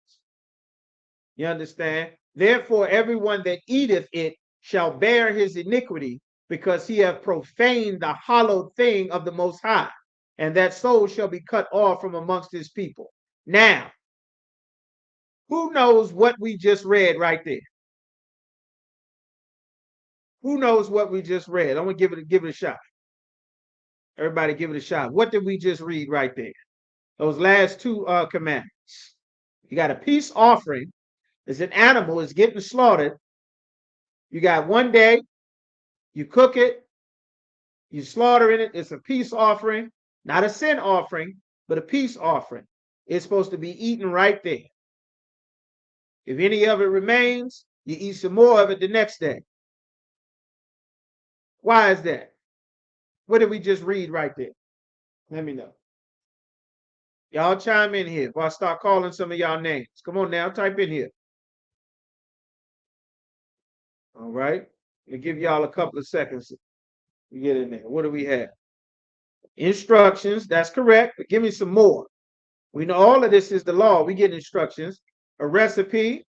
[SPEAKER 4] You understand? Therefore, everyone that eateth it shall bear his iniquity, because he hath profaned the hallowed thing of the Most High, and that soul shall be cut off from amongst his people. Now, who knows what we just read right there? Who knows what we just read? I'm gonna give it a shot. Everybody give it a shot. What did we just read right there? Those last two commandments. You got a peace offering. There's an animal is getting slaughtered. You got one day, you cook it, you slaughter it. It's a peace offering, not a sin offering, but a peace offering. It's supposed to be eaten right there. If any of it remains, you eat some more of it the next day. Why is that? What did we just read right there? Let me know. Y'all chime in here before I start calling some of y'all names. Come on now, type in here. All right. I'll give y'all a couple of seconds to get in there. What do we have? Instructions. That's correct. But give me some more. We know all of this is the law. We get instructions. A recipe.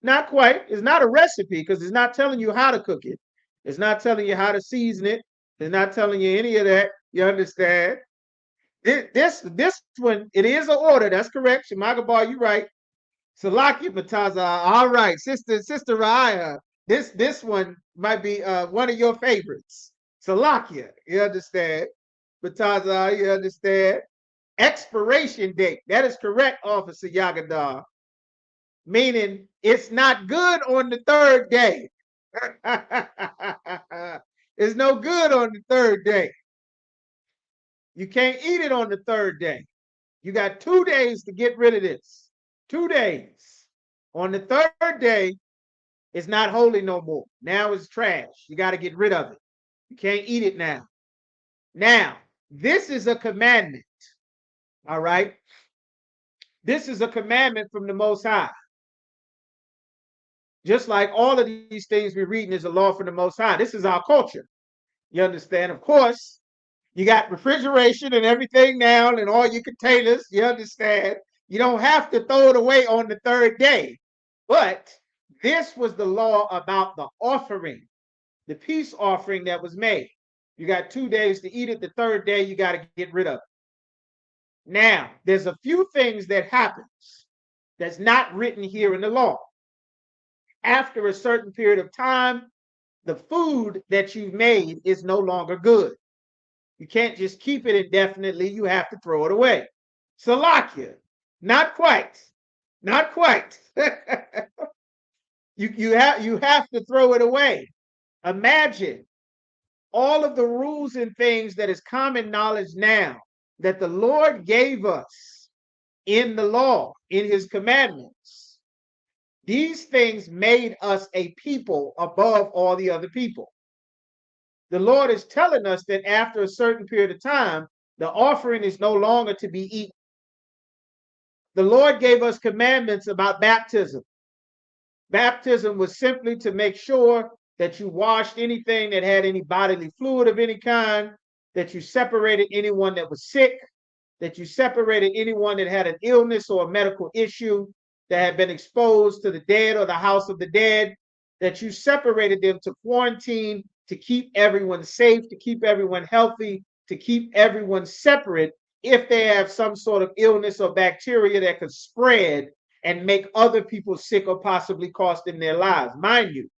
[SPEAKER 4] Not quite. It's not a recipe because it's not telling you how to cook it. It's not telling you how to season it. It's not telling you any of that. You understand? This one, it is an order. That's correct. Shemagabar, you right. Salaki Mataza. All right, Sister Raya. This one might be one of your favorites. Salakia, you understand? Mataza, you understand? Expiration date. That is correct, Officer Yagadar. Meaning it's not good on the third day. It's no good on the third day. You can't eat it on the third day. You got 2 days to get rid of this. 2 days. On the third day, it's not holy no more. Now it's trash. You got to get rid of it. You can't eat it now. Now, this is a commandment. All right? This is a commandment from the Most High. Just like all of these things we're reading is a law from the Most High. This is our culture. You understand? Of course, you got refrigeration and everything now and all your containers. You understand? You don't have to throw it away on the third day. But this was the law about the offering, the peace offering that was made. You got 2 days to eat it. The third day, you got to get rid of it. Now, there's a few things that happens that's not written here in the law. After a certain period of time, the food that you've made is no longer good. You can't just keep it indefinitely. You have to throw it away. Salakia, not quite, not quite. you have to throw it away. Imagine all of the rules and things that is common knowledge now that the Lord gave us in the law, in his commandments. These things made us a people above all the other people. The Lord is telling us that after a certain period of time, the offering is no longer to be eaten. The Lord gave us commandments about baptism. Baptism was simply to make sure that you washed anything that had any bodily fluid of any kind, that you separated anyone that was sick, that you separated anyone that had an illness or a medical issue, that had been exposed to the dead or the house of the dead, that you separated them to quarantine, to keep everyone safe, to keep everyone healthy, to keep everyone separate if they have some sort of illness or bacteria that could spread and make other people sick or possibly cost them their lives. Mind you,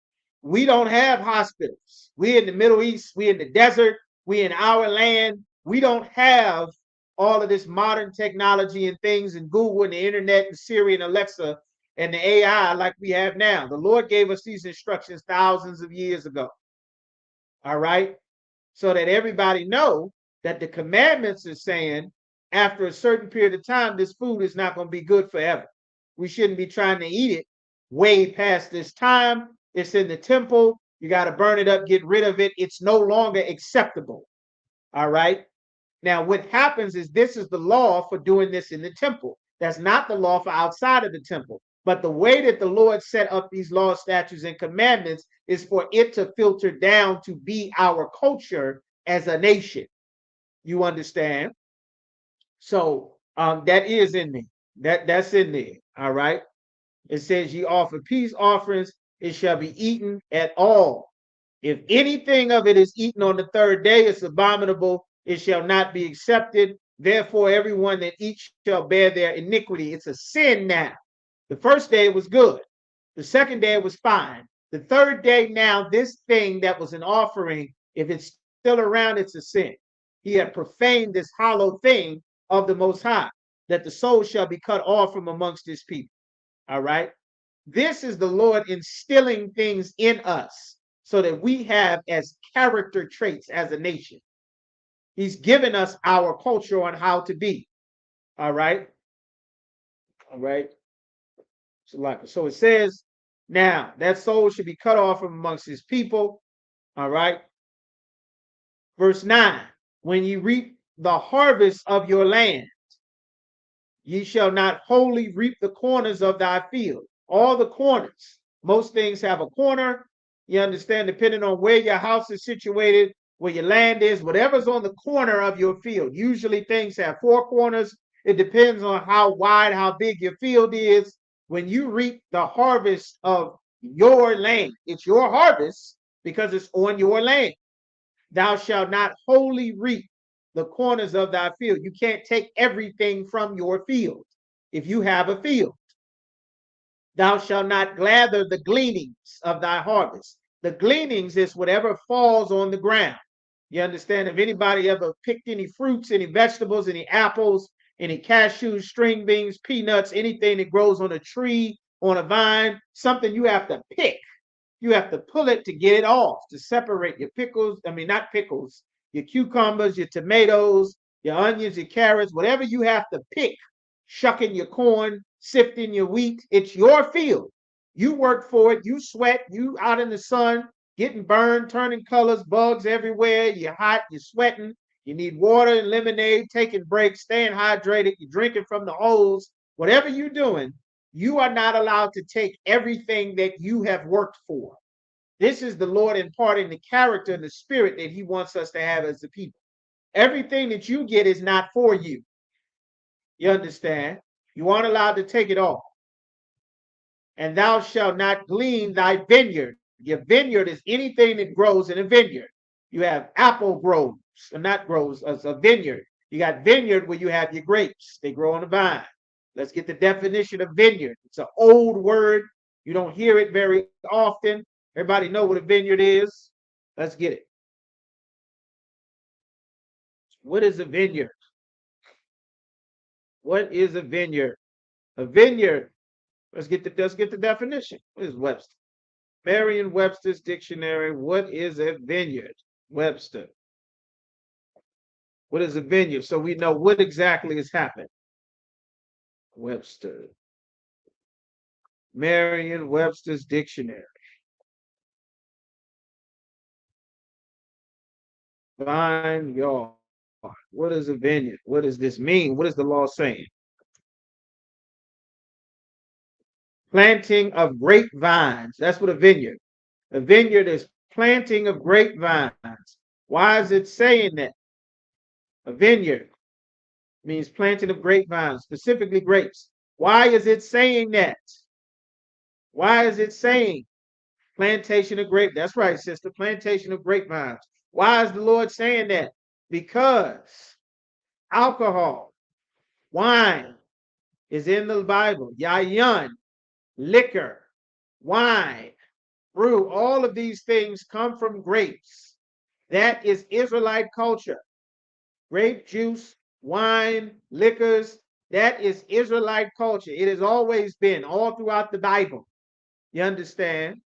[SPEAKER 4] we don't have hospitals. We're in the Middle East, we're in the desert, we're in our land. We don't have all of this modern technology and things and Google and the internet and Siri and Alexa and the AI like we have now. The Lord gave us these instructions thousands of years ago. All right? So that everybody know that the commandments are saying after a certain period of time, this food is not going to be good forever. We shouldn't be trying to eat it way past this time. It's in the temple. You got to burn it up, get rid of it. It's no longer acceptable. All right? Now, what happens is this is the law for doing this in the temple. That's not the law for outside of the temple. But the way that the Lord set up these laws, statutes, and commandments is for it to filter down to be our culture as a nation. You understand? So that is in there. That's in there. All right. It says, ye offer peace offerings, it shall be eaten at all. If anything of it is eaten on the third day, it's abominable, it shall not be accepted. Therefore, everyone that eats shall bear their iniquity. It's a sin now. The first day was good. The second day was fine. The third day now, this thing that was an offering, if it's still around, it's a sin. He had profaned this hollow thing of the Most High, that the soul shall be cut off from amongst his people. All right. This is the Lord instilling things in us so that we have as character traits as a nation. He's given us our culture on how to be. All right. All right. So it says, now that soul should be cut off from amongst his people. All right. Verse 9, when you reap the harvest of your land, ye shall not wholly reap the corners of thy field. All the corners. Most things have a corner. You understand, depending on where your house is situated, where your land is, whatever's on the corner of your field. Usually things have 4 corners. It depends on how wide, how big your field is. When you reap the harvest of your land, it's your harvest because it's on your land. Thou shalt not wholly reap the corners of thy field. You can't take everything from your field if you have a field. Thou shalt not gather the gleanings of thy harvest. The gleanings is whatever falls on the ground. You understand? If anybody ever picked any fruits, any vegetables, any apples, any cashews, string beans, peanuts, anything that grows on a tree, on a vine, something you have to pick. You have to pull it to get it off, to separate your pickles. I mean, not pickles, your cucumbers, your tomatoes, your onions, your carrots, whatever you have to pick, shucking your corn, sifting your wheat. It's your field. You work for it. You sweat. You out in the sun, getting burned, turning colors, bugs everywhere. You're hot. You're sweating. You need water and lemonade, taking breaks, staying hydrated. You're drinking from the hose. Whatever you're doing, you are not allowed to take everything that you have worked for. This is the Lord imparting the character and the spirit that he wants us to have as the people. Everything that you get is not for you. You understand? You aren't allowed to take it all. And thou shalt not glean thy vineyard. Your vineyard is anything that grows in a vineyard. You have apple groves, or not groves, a vineyard. You got vineyard where you have your grapes. They grow on the vine. Let's get the definition of vineyard. It's an old word. You don't hear it very often. Everybody know what a vineyard is. Let's get it. What is a vineyard? What is a vineyard? A vineyard. Let's get the definition. What is Webster? Merriam-Webster's dictionary. What is a vineyard? Webster. What is a vineyard? So we know what exactly has happened. Webster. Merriam-Webster's dictionary. Vineyard. What is a vineyard? What does this mean? What is the law saying? Planting of grapevines. That's what a vineyard. A vineyard is planting of grapevines. Why is it saying that? A vineyard means planting of grapevines, specifically grapes. Why is it saying that? Why is it saying plantation of grape? That's right, sister. Plantation of grapevines. Why is the Lord saying that? Because alcohol, wine is in the Bible. Yayin, liquor, wine, brew, all of these things come from grapes. That is Israelite culture. Grape juice, wine, liquors, that is Israelite culture. It has always been all throughout the Bible. You understand?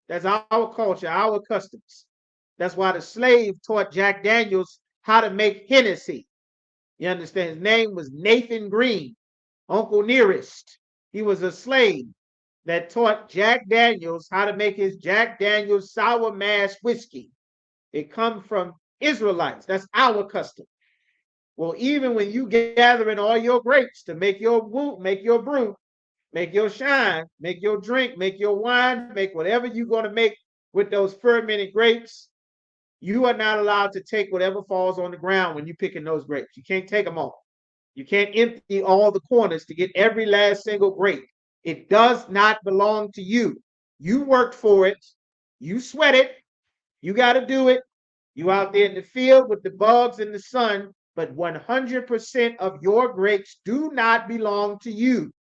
[SPEAKER 4] That's our culture, our customs. That's why the slave taught Jack Daniels how to make Hennessy. You understand? His name was Nathan Green, Uncle Nearest. He was a slave that taught Jack Daniels how to make his Jack Daniels sour mash whiskey. It comes from Israelites. That's our custom. Well, even when you gathering all your grapes to make your brew, make your shine, make your drink, make your wine, make whatever you're going to make with those fermented grapes, you are not allowed to take whatever falls on the ground when you're picking those grapes. You can't take them all. You can't empty all the corners to get every last single grape. It does not belong to you. You worked for it. You sweat it. You got to do it. You out there in the field with the bugs in the sun, but 100% of your grapes do not belong to you.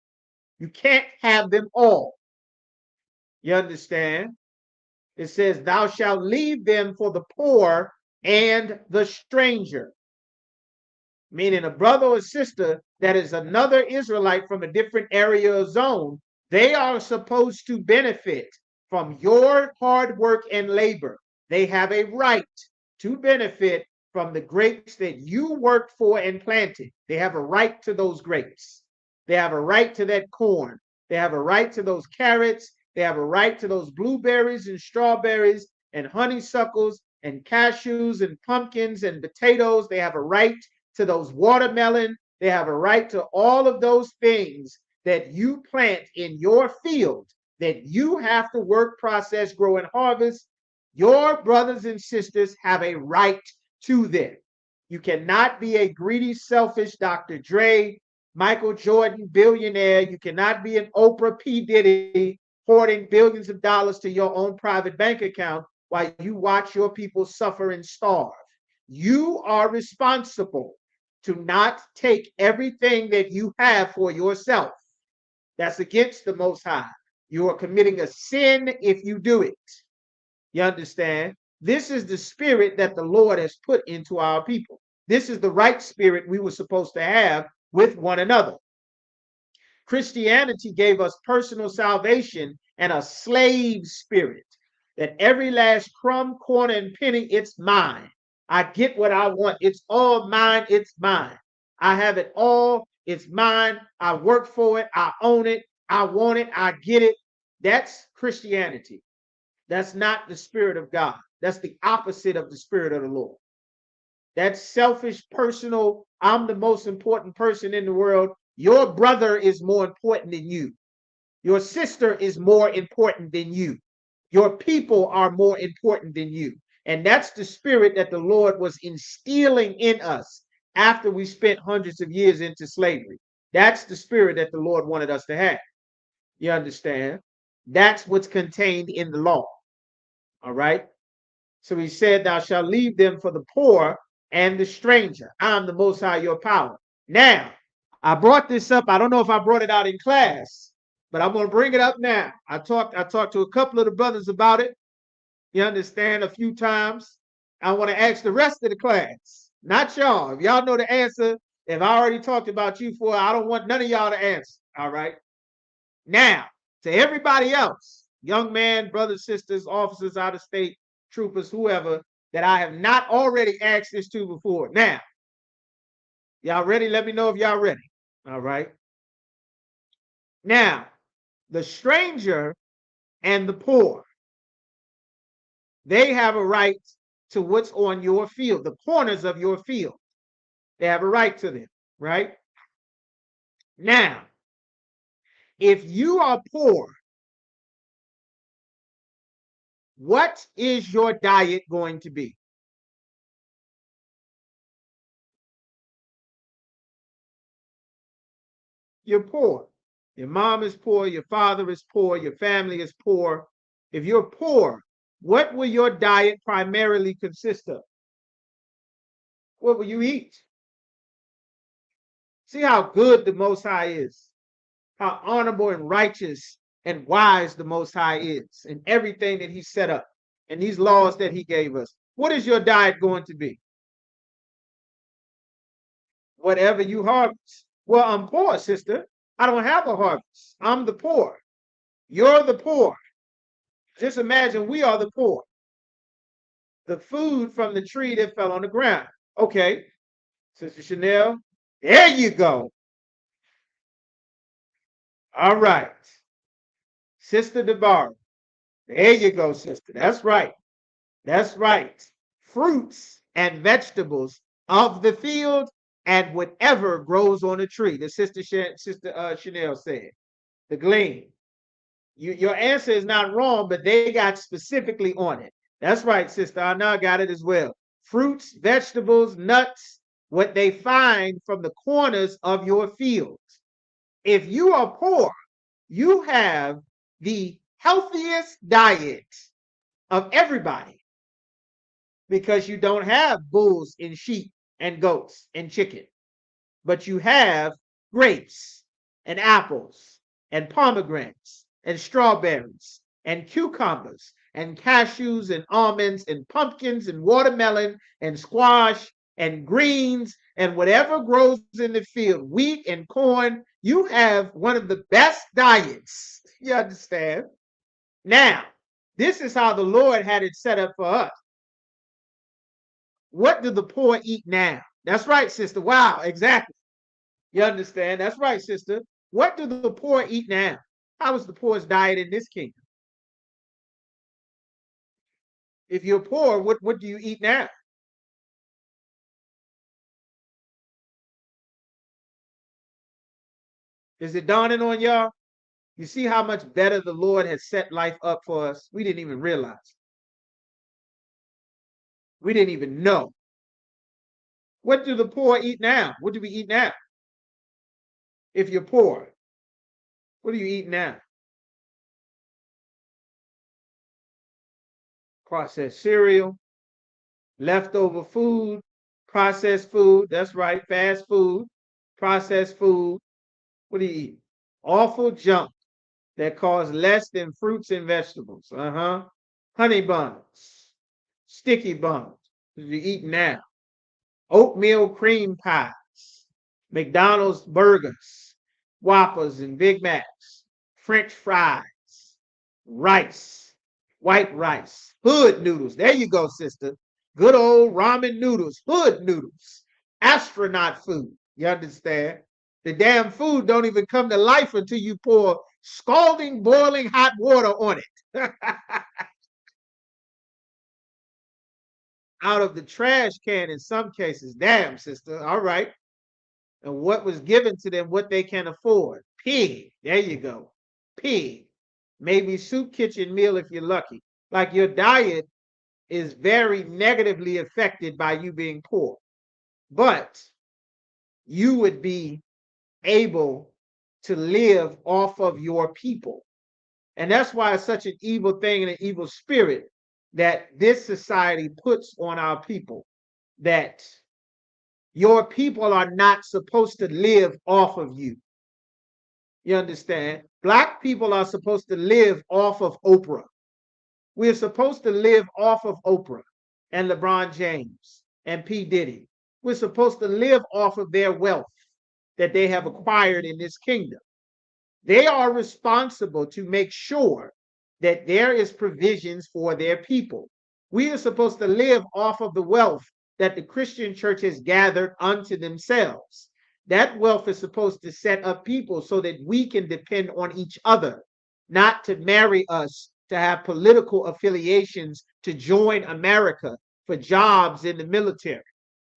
[SPEAKER 4] You can't have them all. You understand? It says, thou shalt leave them for the poor and the stranger. Meaning a brother or sister that is another Israelite from a different area or zone, they are supposed to benefit from your hard work and labor. They have a right to benefit from the grapes that you worked for and planted. They have a right to those grapes. They have a right to that corn. They have a right to those carrots. They have a right to those blueberries and strawberries and honeysuckles and cashews and pumpkins and potatoes. They have a right to those watermelon. They have a right to all of those things that you plant in your field that you have to work, process, grow, and harvest. Your brothers and sisters have a right to them. You cannot be a greedy, selfish Dr. Dre, Michael Jordan, billionaire. You cannot be an Oprah P. Diddy hoarding billions of dollars to your own private bank account while you watch your people suffer and starve. You are responsible to not take everything that you have for yourself. That's against the Most High. You are committing a sin if you do it. You understand? This is the spirit that the Lord has put into our people. This is the right spirit we were supposed to have with one another. Christianity gave us personal salvation and a slave spirit, that every last crumb, corner, and penny, it's mine. I get what I want. It's all mine. It's mine. I have it all. It's mine. I work for it. I own it. I want it. I get it. That's Christianity. That's not the spirit of God. That's the opposite of the spirit of the Lord. That's selfish, personal. I'm the most important person in the world. Your brother is more important than you. Your sister is more important than you. Your people are more important than you. And that's the spirit that the Lord was instilling in us after we spent hundreds of years into slavery. That's the spirit that the Lord wanted us to have. You understand? That's what's contained in the law. All right. So he said, thou shalt leave them for the poor and the stranger. I'm the Most High, your power. Now, I brought this up. I don't know if I brought it out in class, but I'm going to bring it up now. I talked to a couple of the brothers about it. You understand, a few times. I want to ask the rest of the class, not y'all. If y'all know the answer, if I already talked about you for, I don't want none of y'all to answer. All right. Now, to everybody else, young man, brothers, sisters, officers out of state, troopers, whoever, that I have not already asked this to before. Now, y'all ready? Let me know if y'all ready. All right. Now, the stranger and the poor, they have a right to what's on your field, the corners of your field. They have a right to them, right? Now, if you are poor, what is your diet going to be? You're poor. Your mom is poor, your father is poor, your family is poor. If you're poor, what will your diet primarily consist of? What will you eat? See how good the Most High is, how honorable and righteous and wise the Most High is in everything that he set up and these laws that he gave us. What is your diet going to be? Whatever you harvest. Well, I'm poor, sister. I don't have a harvest. I'm the poor. You're the poor. Just imagine we are the poor. The food from the tree that fell on the ground. Okay, Sister Chanel, there you go. All right. Sister Deborah, there you go, sister. That's right. That's right. Fruits and vegetables of the field and whatever grows on a tree. The sister Chanel said. The glean. Your answer is not wrong, but they got specifically on it. That's right, sister. I now got it as well. Fruits, vegetables, nuts, what they find from the corners of your fields. If you are poor, you have the healthiest diet of everybody because you don't have bulls and sheep and goats and chicken, but you have grapes and apples and pomegranates and strawberries and cucumbers and cashews and almonds and pumpkins and watermelon and squash and greens and whatever grows in the field, wheat and corn. You have one of the best diets. You understand? Now, this is how the Lord had it set up for us. What do the poor eat now? That's right, sister. Wow, exactly. You understand? That's right, sister. What do the poor eat now? How is the poor's diet in this kingdom? If you're poor, what do you eat now? Is it dawning on y'all? You see how much better the Lord has set life up for us? We didn't even realize. We didn't even know. What do the poor eat now? What do we eat now? If you're poor, what do you eat now? Processed cereal, leftover food, processed food. That's right, fast food, processed food. What do you eat? Awful junk that costs less than fruits and vegetables. Honey buns, sticky buns. What you eat now? Oatmeal cream pies, McDonald's burgers, Whoppers and Big Macs, French fries, rice, white rice, hood noodles. There you go, sister. Good old ramen noodles, hood noodles, astronaut food. You understand? The damn food don't even come to life until you pour scalding, boiling hot water on it. Out of the trash can in some cases. Damn, sister. All right. And what was given to them, what they can afford. Pig. There you go. Pig. Maybe soup kitchen meal if you're lucky. Like your diet is very negatively affected by you being poor. But you would be able to live off of your people. And that's why it's such an evil thing and an evil spirit that this society puts on our people, that your people are not supposed to live off of you. You understand? Black people are supposed to live off of Oprah. We're supposed to live off of Oprah and LeBron James and P. Diddy. We're supposed to live off of their wealth that they have acquired in this kingdom. They are responsible to make sure that there is provisions for their people. We are supposed to live off of the wealth that the Christian church has gathered unto themselves. That wealth is supposed to set up people so that we can depend on each other, not to marry us, to have political affiliations, to join America for jobs in the military,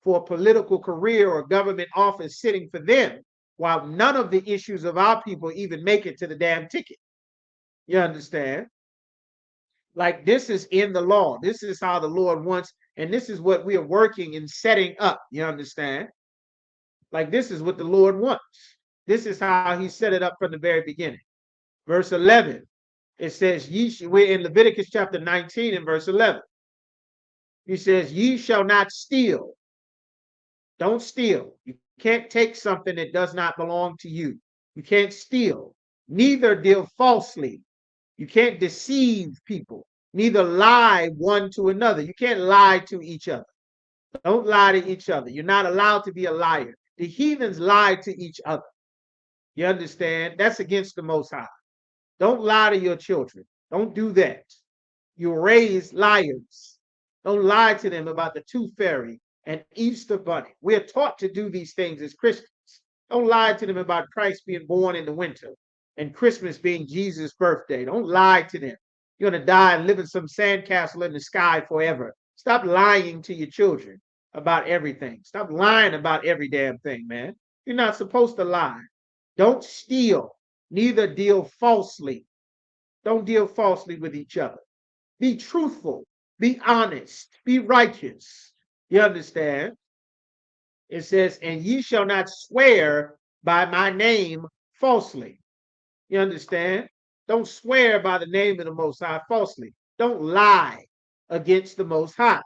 [SPEAKER 4] for a political career or government office sitting for them, while none of the issues of our people even make it to the damn ticket. You understand? Like, this is in the law. This is how the Lord wants, and this is what we are working and setting up. You understand? Like, this is what the Lord wants. This is how he set it up from the very beginning. Verse 11, it says, we're in Leviticus chapter 19 and verse 11. He says, ye shall not steal. Don't steal. You can't take something that does not belong to you. You can't steal. Neither deal falsely. You can't deceive people. Neither lie one to another. You can't lie to each other. Don't lie to each other. You're not allowed to be a liar. The heathens lie to each other. You understand? That's against the Most High. Don't lie to your children. Don't do that. You raise liars. Don't lie to them about the tooth fairy and Easter bunny. We're taught to do these things as Christians. Don't lie to them about Christ being born in the winter and Christmas being Jesus' birthday. Don't lie to them. You're going to die and live in some sandcastle in the sky forever. Stop lying to your children about everything. Stop lying about every damn thing, man. You're not supposed to lie. Don't steal, neither deal falsely. Don't deal falsely with each other. Be truthful, be honest, be righteous. You understand? It says, and ye shall not swear by my name falsely. You understand? Don't swear by the name of the Most High falsely. Don't lie against the Most High.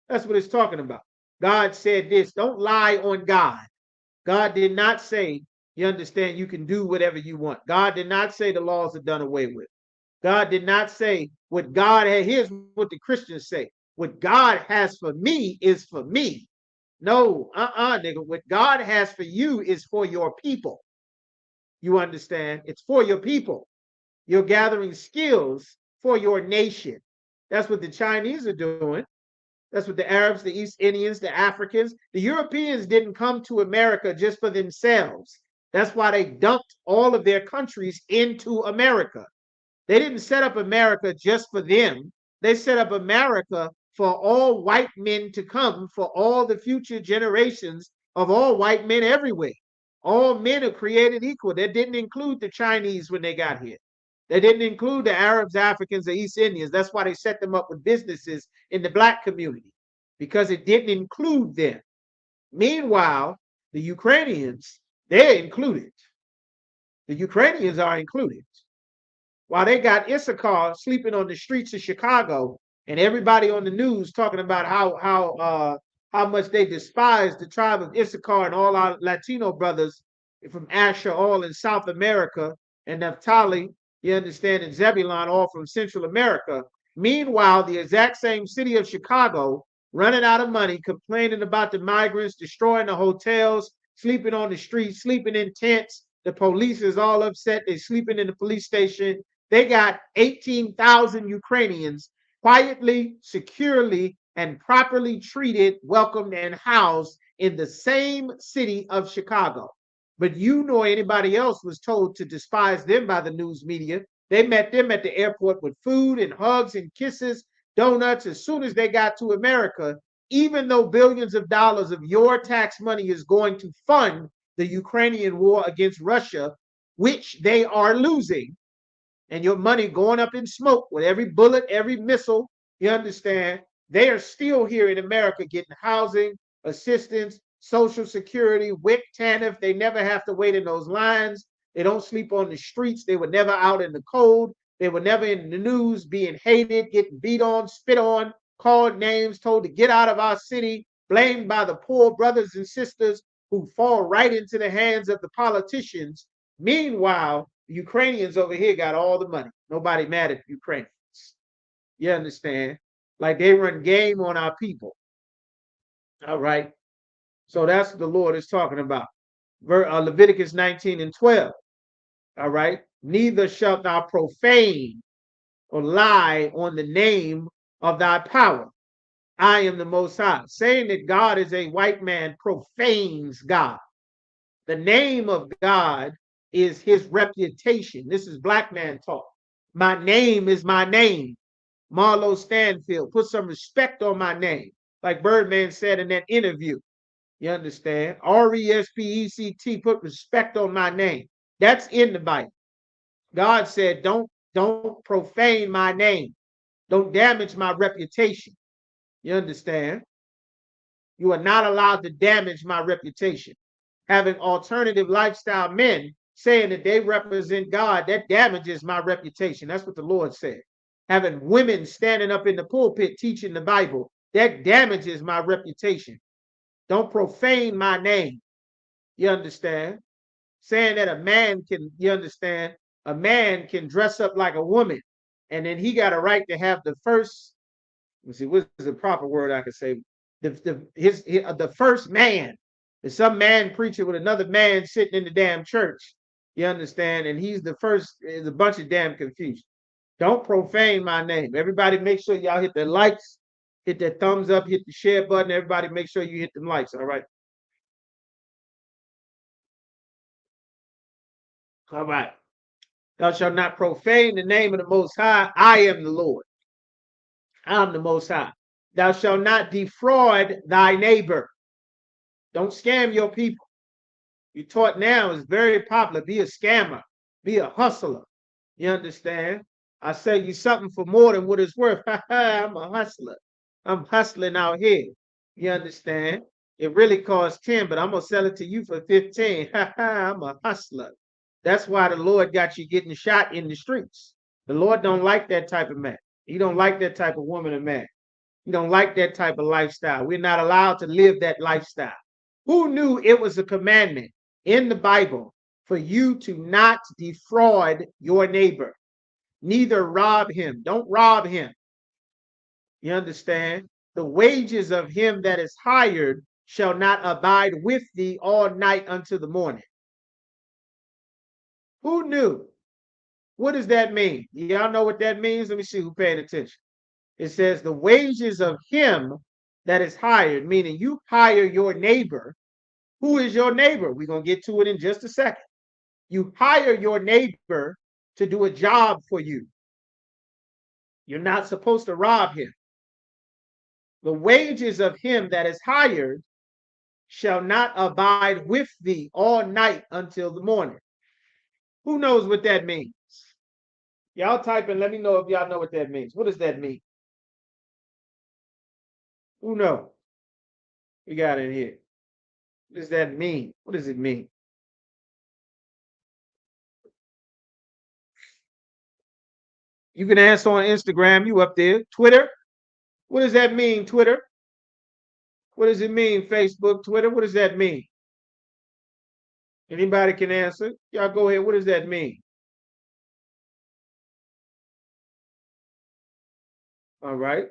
[SPEAKER 4] That's what it's talking about. God said this, don't lie on God. God did not say, you understand, you can do whatever you want. God did not say the laws are done away with. God did not say what God had. Here's what the Christians say. What God has for me is for me. No, nigga. What God has for you is for your people. You understand? It's for your people. You're gathering skills for your nation. That's what the Chinese are doing. That's what the Arabs, the East Indians, the Africans, the Europeans didn't come to America just for themselves. That's why they dumped all of their countries into America. They didn't set up America just for them. They set up America for all white men to come, for all the future generations of all white men everywhere. All men are created equal. That didn't include the Chinese when they got here. They didn't include the Arabs, Africans, the East Indians. That's why they set them up with businesses in the black community, because it didn't include them. Meanwhile, the Ukrainians, they're included. The Ukrainians are included. While they got Isupk sleeping on the streets of Chicago, and everybody on the news talking about how much they despise the tribe of Issachar and all our Latino brothers from Asher, all in South America, and Naphtali, you understand, and Zebulon, all from Central America. Meanwhile, the exact same city of Chicago, running out of money, complaining about the migrants, destroying the hotels, sleeping on the streets, sleeping in tents. The police is all upset. They're sleeping in the police station. They got 18,000 Ukrainians quietly, securely, and properly treated, welcomed, and housed in the same city of Chicago. But you nor anybody else was told to despise them by the news media. They met them at the airport with food and hugs and kisses, donuts, as soon as they got to America, even though billions of dollars of your tax money is going to fund the Ukrainian war against Russia, which they are losing, and your money going up in smoke with every bullet, every missile, you understand, they are still here in America getting housing, assistance, Social Security, WIC, TANF. They never have to wait in those lines. They don't sleep on the streets. They were never out in the cold. They were never in the news being hated, getting beat on, spit on, called names, told to get out of our city, blamed by the poor brothers and sisters who fall right into the hands of the politicians. Meanwhile, the Ukrainians over here got all the money. Nobody mad at the Ukrainians. You understand? Like they run game on our people. All right. So that's what the Lord is talking about. Leviticus 19 and 12. All right. Neither shalt thou profane or lie on the name of thy power. I am the Most High. Saying that God is a white man profanes God. The name of God is his reputation. This is black man talk. My name is my name. Marlo Stanfield, put some respect on my name. Like Birdman said in that interview. You understand? RESPECT, put respect on my name. That's in the Bible. God said, don't profane my name. Don't damage my reputation. You understand? You are not allowed to damage my reputation. Having alternative lifestyle men saying that they represent God, that damages my reputation. That's what the Lord said. Having women standing up in the pulpit teaching the Bible, that damages my reputation. Don't profane my name. You understand? Saying that a man can, you understand, a man can dress up like a woman, and then he got a right to have the first, let's see, what's the proper word I could say? The first man. There's some man preaching with another man sitting in the damn church. You understand? And he's the first. There's a bunch of damn confusion. Don't profane my name. Everybody make sure y'all hit the likes, hit that thumbs up, hit the share button. Everybody make sure you hit them likes, all right? All right. Thou shalt not profane the name of the Most High. I am the Lord. I'm the Most High. Thou shalt not defraud thy neighbor. Don't scam your people. You're taught now is very popular. Be a scammer. Be a hustler. You understand? I sell you something for more than what it's worth. I'm a hustler. I'm hustling out here. You understand? It really costs 10, but I'm gonna sell it to you for 15. I'm a hustler. That's why the Lord got you getting shot in the streets. The Lord don't like that type of man. He don't like that type of woman or man. He don't like that type of lifestyle. We're not allowed to live that lifestyle. Who knew it was a commandment in the Bible for you to not defraud your neighbor? Neither rob him. Don't rob him. You understand? The wages of him that is hired shall not abide with thee all night until the morning. Who knew? What does that mean? Y'all know what that means? Let me see who paid attention. It says the wages of him that is hired, meaning you hire your neighbor. Who is your neighbor? We're going to get to it in just a second. You hire your neighbor to do a job for you. You're not supposed to rob him. The wages of him that is hired shall not abide with thee all night until the morning. Who knows what that means? Y'all type in, let me know if y'all know what that means. What does that mean? Who knows? We got it here. What does that mean? What does it mean? You can answer on Instagram. You up there. Twitter. What does that mean, Twitter? What does it mean, Facebook, Twitter? What does that mean? Anybody can answer. Y'all go ahead. What does that mean? All right.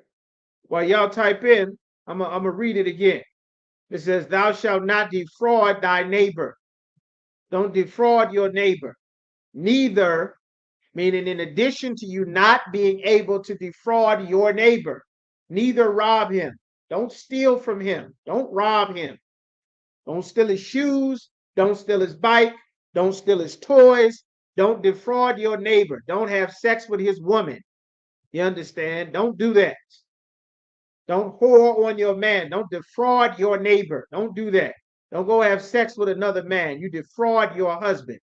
[SPEAKER 4] While y'all type in, I'm going to read it again. It says, thou shalt not defraud thy neighbor. Don't defraud your neighbor. Neither, meaning in addition to you not being able to defraud your neighbor, neither rob him. Don't steal from him. Don't rob him. Don't steal his shoes. Don't steal his bike. Don't steal his toys. Don't defraud your neighbor. Don't have sex with his woman. You understand? Don't do that. Don't whore on your man. Don't defraud your neighbor. Don't do that. Don't go have sex with another man. You defraud your husband,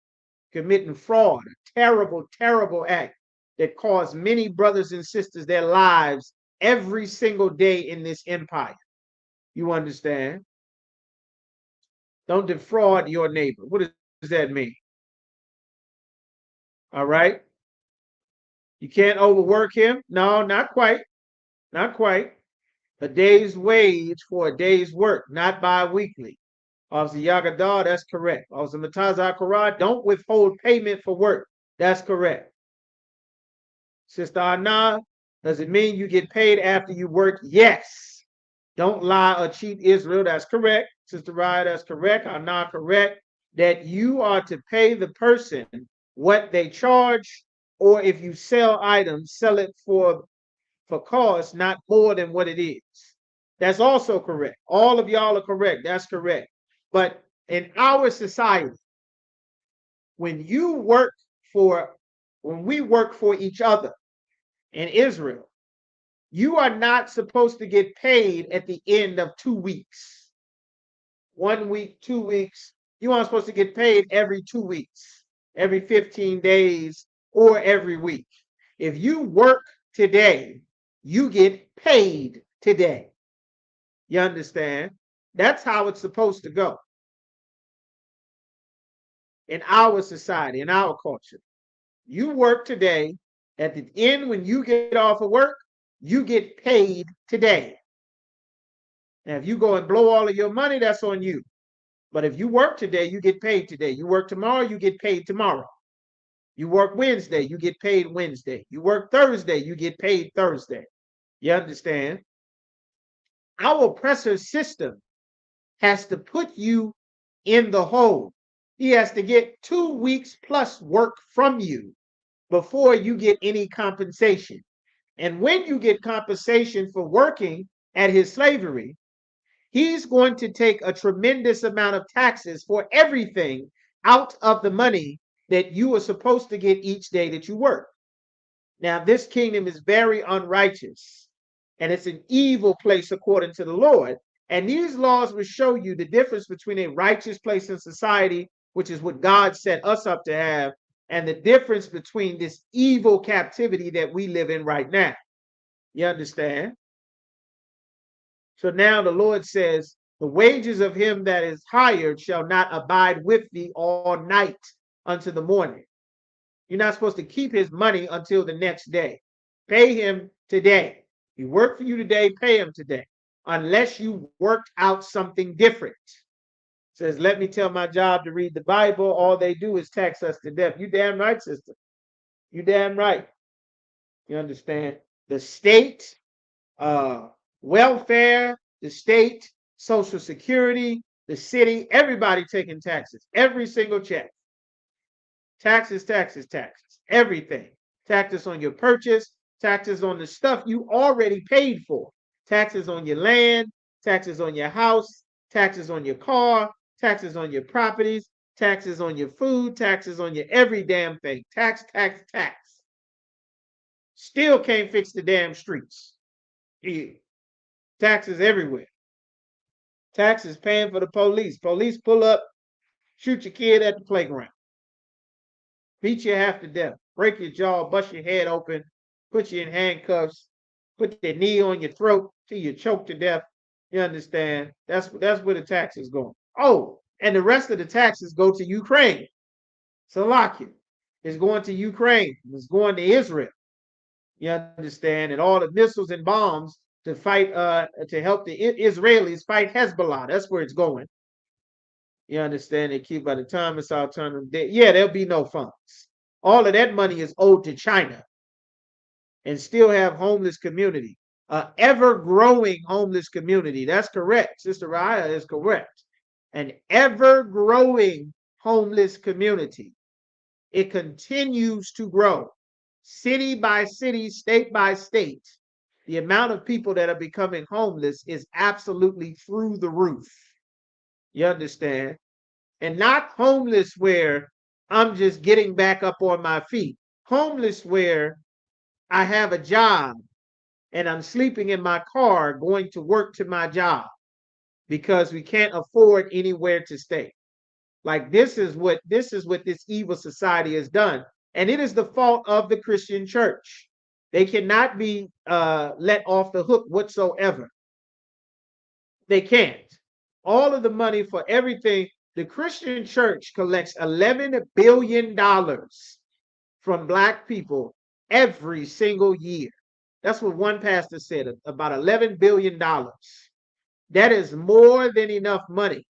[SPEAKER 4] committing fraud, a terrible, terrible act that costs many brothers and sisters their lives every single day in this empire. You understand? Don't defraud your neighbor. What does that mean? All right. You can't overwork him. No, not quite. Not quite. A day's wage for a day's work, not bi-weekly. Officer Yagadar, that's correct. Officer Mataza Akara, don't withhold payment for work. That's correct. Sister Anna, does it mean you get paid after you work? Yes. Don't lie or cheat Israel. That's correct. Sister Raya, that's correct. Anna, correct. That you are to pay the person what they charge, or if you sell items, sell it for cost, not more than what it is. That's also correct. All of y'all are correct. That's correct. But in our society, when we work for each other in Israel, you are not supposed to get paid at the end of 2 weeks. 1 week, 2 weeks. You aren't supposed to get paid every 2 weeks, every 15 days, or every week. If you work today, you get paid today. You understand? That's how it's supposed to go in our society, in our culture. You work today. At the end, when you get off of work, you get paid today. Now, if you go and blow all of your money, that's on you. But if you work today, you get paid today. You work tomorrow, you get paid tomorrow. You work Wednesday, you get paid Wednesday. You work Thursday, you get paid Thursday. You understand? Our oppressor system has to put you in the hole. He has to get 2 weeks plus work from you before you get any compensation. And when you get compensation for working at his slavery, he's going to take a tremendous amount of taxes for everything out of the money that you are supposed to get each day that you work. Now, this kingdom is very unrighteous, and it's an evil place according to the Lord. And these laws will show you the difference between a righteous place in society, which is what God set us up to have, and the difference between this evil captivity that we live in right now. You understand? So now the Lord says, the wages of him that is hired shall not abide with thee all night unto the morning. You're not supposed to keep his money until the next day. Pay him today. He worked for you today, pay him today. Unless you worked out something different. It says, let me tell my job to read the Bible. All they do is tax us to death. You damn right, sister. You damn right. You understand? The state, welfare, the state, Social Security, the city, everybody taking taxes. Every single check. Taxes, taxes, taxes. Everything. Taxes on your purchase, taxes on the stuff you already paid for. Taxes on your land, taxes on your house, taxes on your car, taxes on your properties, taxes on your food, taxes on your every damn thing. Tax, tax, tax. Still can't fix the damn streets. Yeah. Taxes everywhere. Taxes paying for the police. Police pull up, shoot your kid at the playground. Beat you half to death. Break your jaw, bust your head open, put you in handcuffs, put their knee on your throat till you choke to death. You understand? That's where the taxes go. Oh, and the rest of the taxes go to Ukraine. Salakia is going to Ukraine. It's going to Israel. You understand? And all the missiles and bombs to fight, to help the Israelis fight Hezbollah. That's where it's going. You understand? They keep by the time it's alternative day. Yeah, there'll be no funds. All of that money is owed to China, and still have homeless community, ever-growing homeless community. That's correct. Sister Raya is correct. An ever-growing homeless community. It continues to grow. City by city, state by state. The amount of people that are becoming homeless is absolutely through the roof. You understand? And not homeless where I'm just getting back up on my feet. Homeless where I have a job and I'm sleeping in my car going to work to my job because we can't afford anywhere to stay. Like this is what this evil society has done. And it is the fault of the Christian church. They cannot be let off the hook whatsoever. They can't. All of the money for everything, the Christian church collects $11 billion from Black people every single year. That's what one pastor said, about $11 billion. That is more than enough money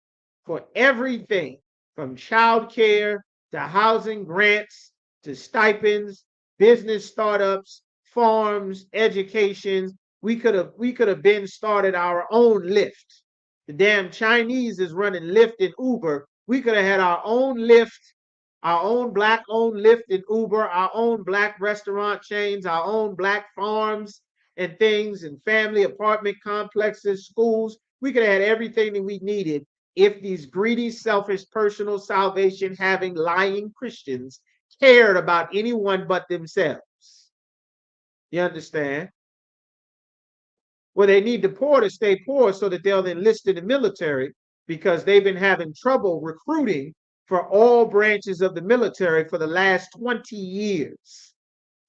[SPEAKER 4] for everything from child care to housing grants to stipends, business startups, farms, educations. We could have been started our own Lyft. The damn Chinese is running Lyft and Uber. We could have had our own Lyft, our own black owned Lyft and Uber, our own black restaurant chains, our own black farms and things, and family apartment complexes, schools. We could have had everything that we needed if these greedy, selfish, personal salvation having, lying Christians cared about anyone but themselves. You understand? Well, they need the poor to stay poor so that they'll enlist in the military, because they've been having trouble recruiting for all branches of the military for the last 20 years.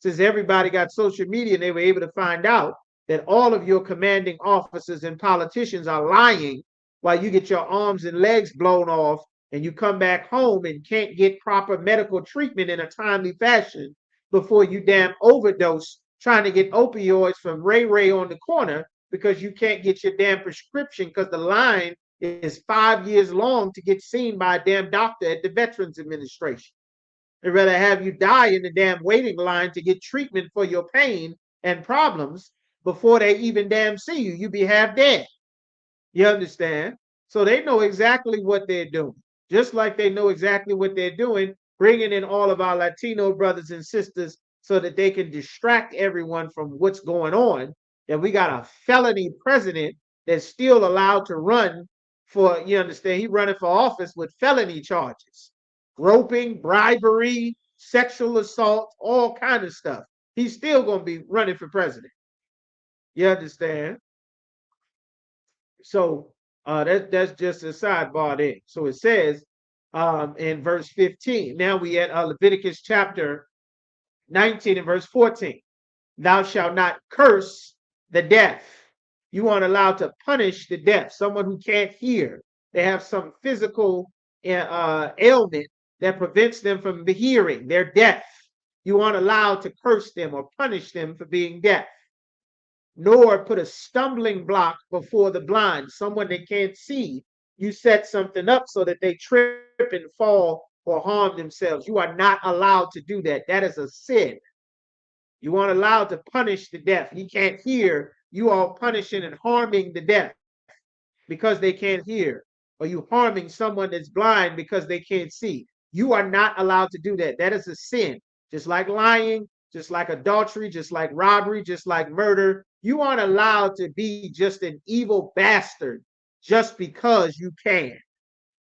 [SPEAKER 4] Since everybody got social media, they were able to find out that all of your commanding officers and politicians are lying while you get your arms and legs blown off and you come back home and can't get proper medical treatment in a timely fashion before you damn overdose trying to get opioids from Ray Ray on the corner, because you can't get your damn prescription because the line is 5 years long to get seen by a damn doctor at the Veterans Administration. They'd rather have you die in the damn waiting line to get treatment for your pain and problems before they even damn see you. You be half dead. You understand? So they know exactly what they're doing, just like they know exactly what they're doing, bringing in all of our Latino brothers and sisters so that they can distract everyone from what's going on. That we got a felony president that's still allowed to run for, you understand, he's running for office with felony charges, groping, bribery, sexual assault, all kind of stuff. He's still going to be running for president. You understand? So that's just a sidebar there. So it says in verse 15. Now we at Leviticus chapter 19 and verse 14. Thou shalt not curse the deaf. You aren't allowed to punish the deaf, someone who can't hear. They have some physical ailment that prevents them from hearing. They're deaf. You aren't allowed to curse them or punish them for being deaf. Nor put a stumbling block before the blind, someone that can't see. You set something up so that they trip and fall or harm themselves. You are not allowed to do that. That is a sin. You aren't allowed to punish the deaf. He can't hear. You are punishing and harming the deaf because they can't hear, or you harming someone that's blind because they can't see. You are not allowed to do that. That is a sin. Just like lying, just like adultery, just like robbery, just like murder. You aren't allowed to be just an evil bastard just because you can.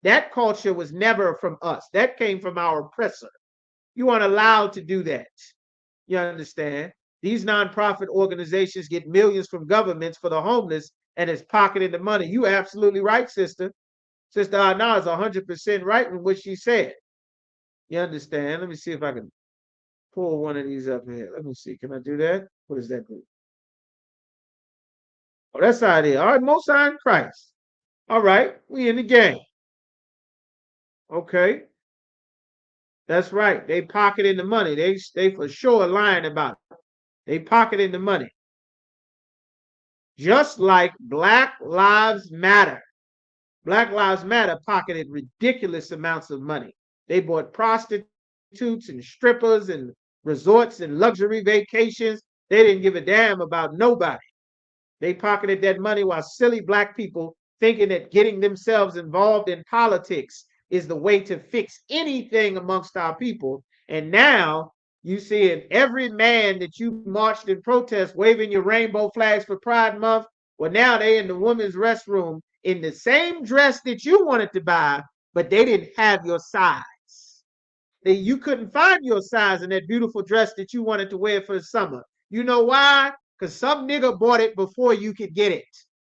[SPEAKER 4] That culture was never from us. That came from our oppressor. You aren't allowed to do that. You understand? These nonprofit organizations get millions from governments for the homeless and it's pocketing the money. You absolutely right, sister. Sister Anna is 100% right in what she said. You understand? Let me see if I can pull one of these up here. Let me see. Can I do that? What does that do? Oh, that's how it is. All right, Most High in Christ. All right, we in the game. Okay. That's right. They pocketing the money. They for sure lying about it. They pocketing the money. Just like Black Lives Matter. Black Lives Matter pocketed ridiculous amounts of money. They bought prostitutes and strippers and resorts and luxury vacations. They didn't give a damn about nobody. They pocketed that money while silly black people thinking that getting themselves involved in politics is the way to fix anything amongst our people. And now you see in every man that you marched in protest waving your rainbow flags for Pride Month, well, now they in the women's restroom in the same dress that you wanted to buy, but they didn't have your size. You couldn't find your size in that beautiful dress that you wanted to wear for the summer. You know why? Because some nigga bought it before you could get it.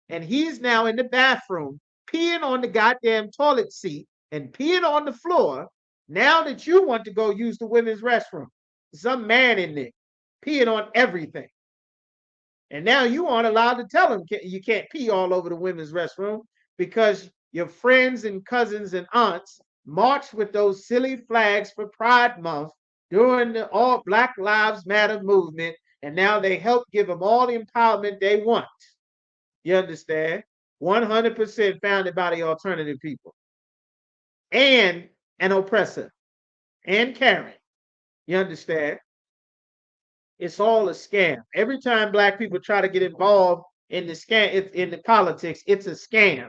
[SPEAKER 4] And he's now in the bathroom peeing on the goddamn toilet seat and peeing on the floor now that you want to go use the women's restroom. Some man in there peeing on everything. And now you aren't allowed to tell him you can't pee all over the women's restroom because your friends and cousins and aunts marched with those silly flags for Pride Month during the all Black Lives Matter movement, and now they help give them all the empowerment they want. You understand? 100% founded by the alternative people and an oppressor and Karen. You understand? It's all a scam. Every time black people try to get involved in the scam, in the politics, it's a scam.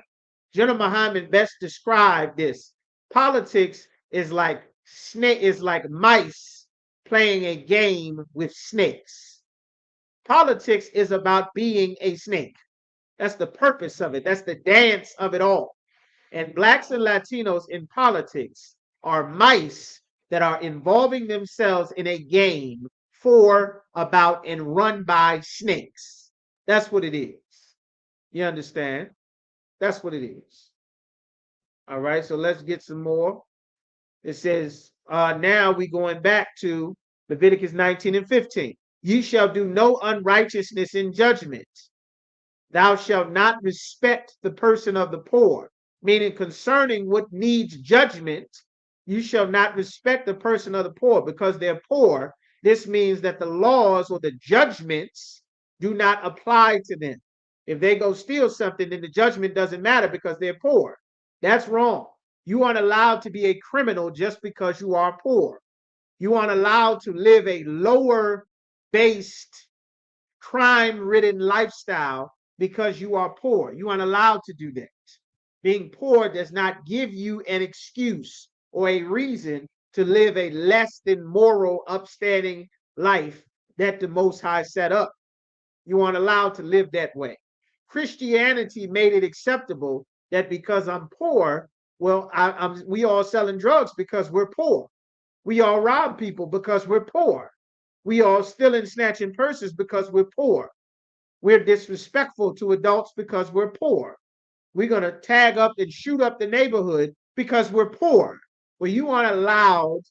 [SPEAKER 4] General Muhammad best described this. Politics is like mice playing a game with snakes. Politics is about being a snake. That's the purpose of it. That's the dance of it all. And blacks and Latinos in politics are mice that are involving themselves in a game for, about, and run by snakes. That's what it is. You understand? That's what it is. All right, so let's get some more. It says, now we going back to Leviticus 19 and 15. Ye shall do no unrighteousness in judgment. Thou shalt not respect the person of the poor, meaning concerning what needs judgment, you shall not respect the person of the poor because they're poor. This means that the laws or the judgments do not apply to them. If they go steal something, then the judgment doesn't matter because they're poor. That's wrong. You aren't allowed to be a criminal just because you are poor. You aren't allowed to live a lower based, crime ridden lifestyle because you are poor. You aren't allowed to do that. Being poor does not give you an excuse or a reason to live a less than moral, upstanding life that the Most High set up. You aren't allowed to live that way. Christianity made it acceptable that because I'm poor, well, we all selling drugs because we're poor. We all rob people because we're poor. We all stealing, snatching purses because we're poor. We're disrespectful to adults because we're poor. We're going to tag up and shoot up the neighborhood because we're poor. Well, you aren't allowed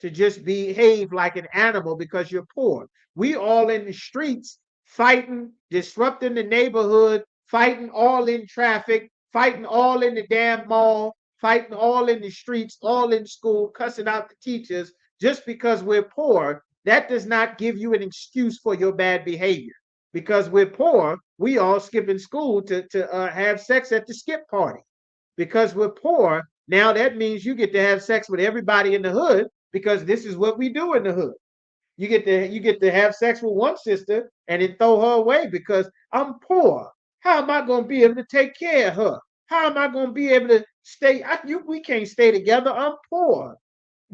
[SPEAKER 4] to just behave like an animal because you're poor. We all in the streets fighting, disrupting the neighborhood, fighting all in traffic, fighting all in the damn mall, fighting all in the streets, all in school, cussing out the teachers just because we're poor. That does not give you an excuse for your bad behavior. Because we're poor, we all skipping school to have sex at the skip party. Because we're poor, now that means you get to have sex with everybody in the hood because this is what we do in the hood. You get to have sex with one sister and then throw her away because I'm poor. How am I going to be able to take care of her? How am I going to be able to stay? We can't stay together. I'm poor.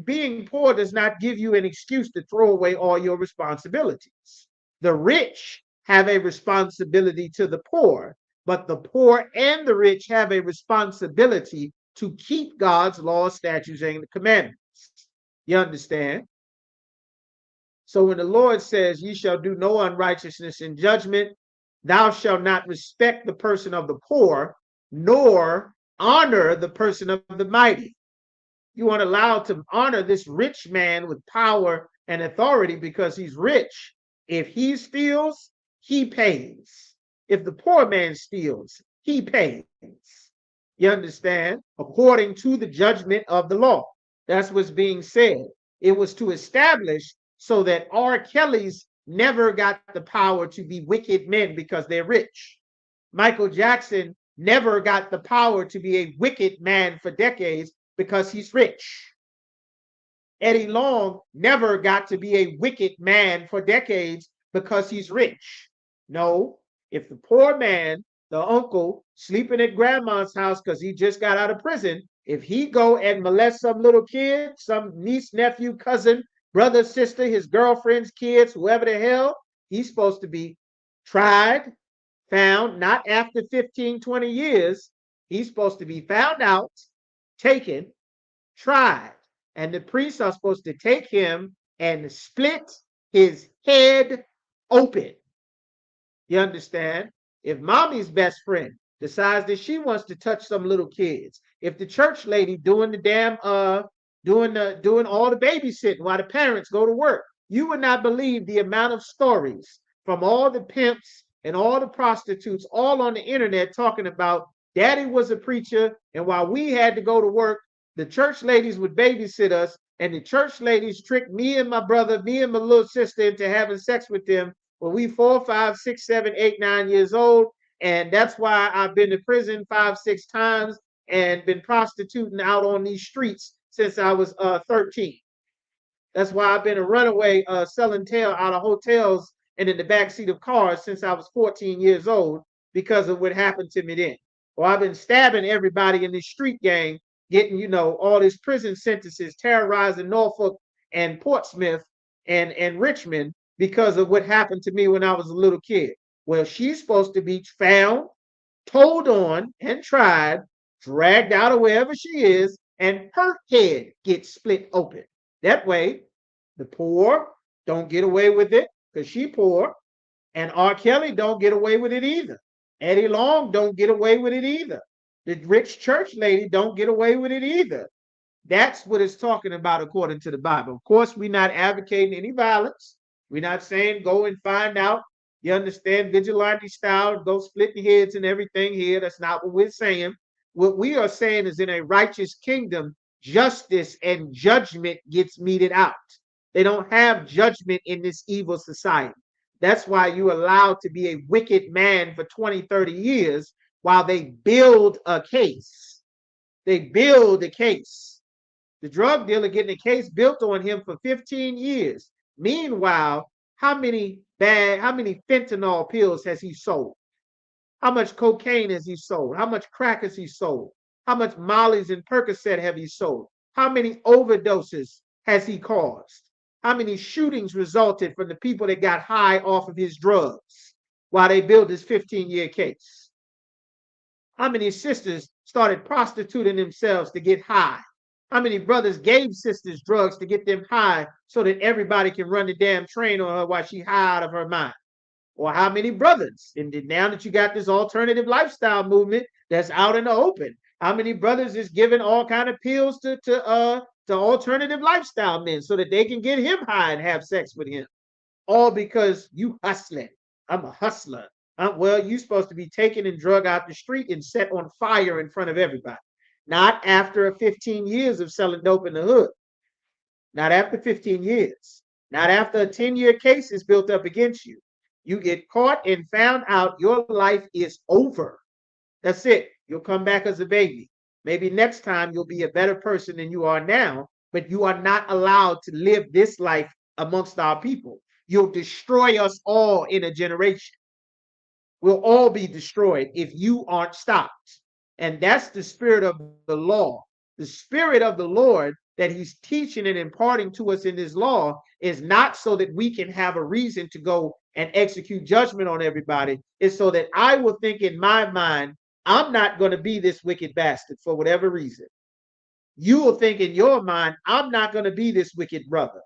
[SPEAKER 4] Being poor does not give you an excuse to throw away all your responsibilities. The rich have a responsibility to the poor, but the poor and the rich have a responsibility to keep God's laws, statutes, and commandments. You understand? So when the Lord says, ye shall do no unrighteousness in judgment, thou shalt not respect the person of the poor, nor honor the person of the mighty. You aren't allowed to honor this rich man with power and authority because he's rich. If he steals, he pays. If the poor man steals, he pays. You understand? According to the judgment of the law. That's what's being said. It was to establish so that R. Kelly's never got the power to be wicked men because they're rich. Michael Jackson never got the power to be a wicked man for decades because he's rich. Eddie Long never got to be a wicked man for decades because he's rich. No, if the poor man, the uncle, sleeping at grandma's house because he just got out of prison, if he go and molest some little kid, some niece, nephew, cousin, brother, sister, his girlfriend's kids, whoever the hell, he's supposed to be tried, found, not after 15, 20 years. He's supposed to be found out, taken, tried, and the priests are supposed to take him and split his head open. You understand? If mommy's best friend decides that she wants to touch some little kids, if the church lady doing the damn doing all the babysitting while the parents go to work, you would not believe the amount of stories from all the pimps and all the prostitutes all on the internet talking about daddy was a preacher, and while we had to go to work, the church ladies would babysit us And the church ladies tricked me and my brother, me and my little sister into having sex with them when we 4, 5, 6, 7, 8, 9 years old. And that's why I've been to prison 5, 6 times and been prostituting out on these streets since I was 13. That's why I've been a runaway selling tail out of hotels and in the backseat of cars since I was 14 years old because of what happened to me then. Or I've been stabbing everybody in this street gang, getting, all these prison sentences, terrorizing Norfolk and Portsmouth and Richmond because of what happened to me when I was a little kid. Well, she's supposed to be found, told on, and tried, dragged out of wherever she is, and her head gets split open. That way, the poor don't get away with it because she poor, and R. Kelly don't get away with it either. Eddie Long don't get away with it either. The rich church lady don't get away with it either. That's what it's talking about according to the Bible. Of course, we're not advocating any violence. We're not saying go and find out. You understand, vigilante style, go splitting heads and everything here. That's not what we're saying. What we are saying is in a righteous kingdom, justice and judgment gets meted out. They don't have judgment in this evil society. That's why you're allowed to be a wicked man for 20, 30 years while they build a case. They build a case. The drug dealer getting a case built on him for 15 years. Meanwhile, how many fentanyl pills has he sold? How much cocaine has he sold? How much crack has he sold? How much Molly's and Percocet have he sold? How many overdoses has he caused? How many shootings resulted from the people that got high off of his drugs while they built this 15-year case? How many sisters started prostituting themselves to get high? How many brothers gave sisters drugs to get them high so that everybody can run the damn train on her while she high out of her mind? Or how many brothers? And now that you got this alternative lifestyle movement that's out in the open, how many brothers is giving all kind of pills to alternative lifestyle men so that they can get him high and have sex with him? All because you hustling. I'm a hustler. Well, you're supposed to be taken and drug out the street and set on fire in front of everybody. Not after 15 years of selling dope in the hood. Not after 15 years. Not after a 10-year case is built up against you. You get caught and found out, your life is over. That's it. You'll come back as a baby. Maybe next time you'll be a better person than you are now, but you are not allowed to live this life amongst our people. You'll destroy us all in a generation. We'll all be destroyed if you aren't stopped. And that's the spirit of the law. The spirit of the Lord that he's teaching and imparting to us in this law is not so that we can have a reason to go and execute judgment on everybody. It's so that I will think in my mind, I'm not going to be this wicked bastard for whatever reason. You will think in your mind, I'm not going to be this wicked brother.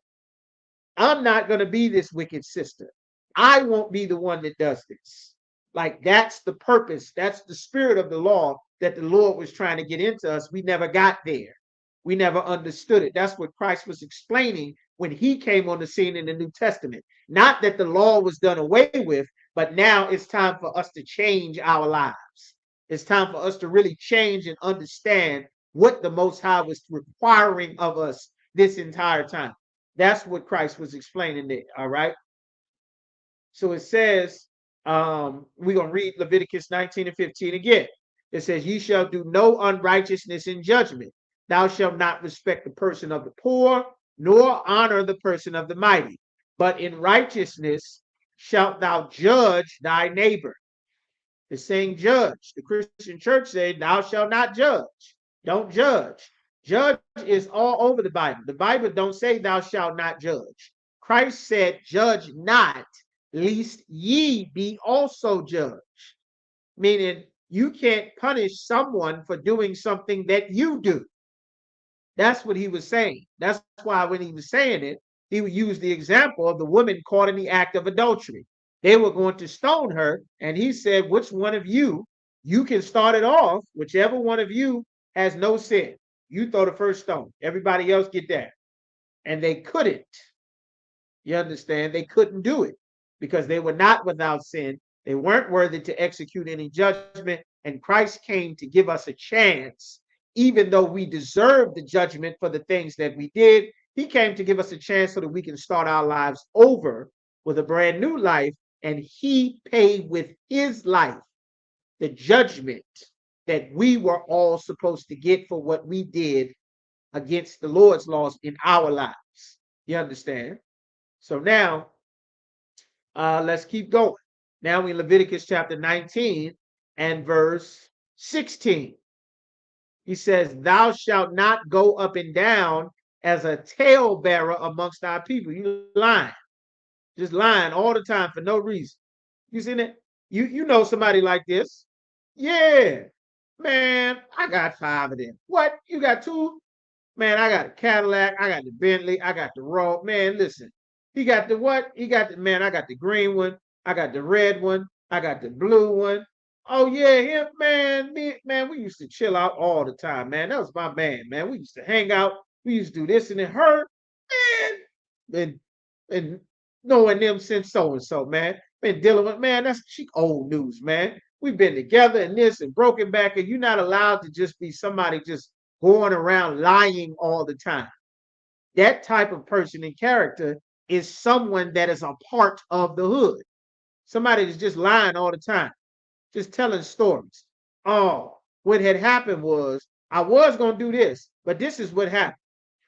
[SPEAKER 4] I'm not going to be this wicked sister. I won't be the one that does this. Like, that's the purpose. That's the spirit of the law that the Lord was trying to get into us. We never got there. We never understood it. That's what Christ was explaining when he came on the scene in the New Testament. Not that the law was done away with, but now it's time for us to change our lives. It's time for us to really change and understand what the Most High was requiring of us this entire time. That's what Christ was explaining there, all right? So it says, we're going to read Leviticus 19 and 15 again. It says, ye shall do no unrighteousness in judgment. Thou shalt not respect the person of the poor, nor honor the person of the mighty. But in righteousness shalt thou judge thy neighbor. It's saying judge. The Christian church said, thou shalt not judge. Don't judge. Judge is all over the Bible. The Bible don't say thou shalt not judge. Christ said, judge not, lest ye be also judged. Meaning, you can't punish someone for doing something that you do. That's what he was saying. That's why when he was saying it, he would use the example of the woman caught in the act of adultery. They were going to stone her, and he said, which one of you can start it off, whichever one of you has no sin. You throw the first stone. Everybody else get that. And they couldn't. You understand? They couldn't do it because they were not without sin. They weren't worthy to execute any judgment, and Christ came to give us a chance. Even though we deserve the judgment for the things that we did, He came to give us a chance so that we can start our lives over with a brand new life. And he paid with his life the judgment that we were all supposed to get for what we did against the Lord's laws in our lives. You understand? So now, let's keep going. Now in Leviticus chapter 19 and verse 16. He says, thou shalt not go up and down as a talebearer amongst our people. You lying. Just lying all the time for no reason. You seen it? You know somebody like this. Yeah. Man, I got 5 of them. What? You got 2? Man, I got a Cadillac. I got the Bentley. I got the Roll. Man, listen. He got the what? He got the, man, I got the green one. I got the red one. I got the blue one. Oh, yeah, him, man. Man, we used to chill out all the time, man. That was my man. We used to hang out. We used to do this and then her, man. And knowing them since so-and-so, man. Been dealing with, man, that's she old news, man. We've been together and this and broken back, and you're not allowed to just be somebody just going around lying all the time. That type of person in character is someone that is a part of the hood. Somebody that's just lying all the time, just telling stories. Oh, what had happened was I was going to do this, but this is what happened.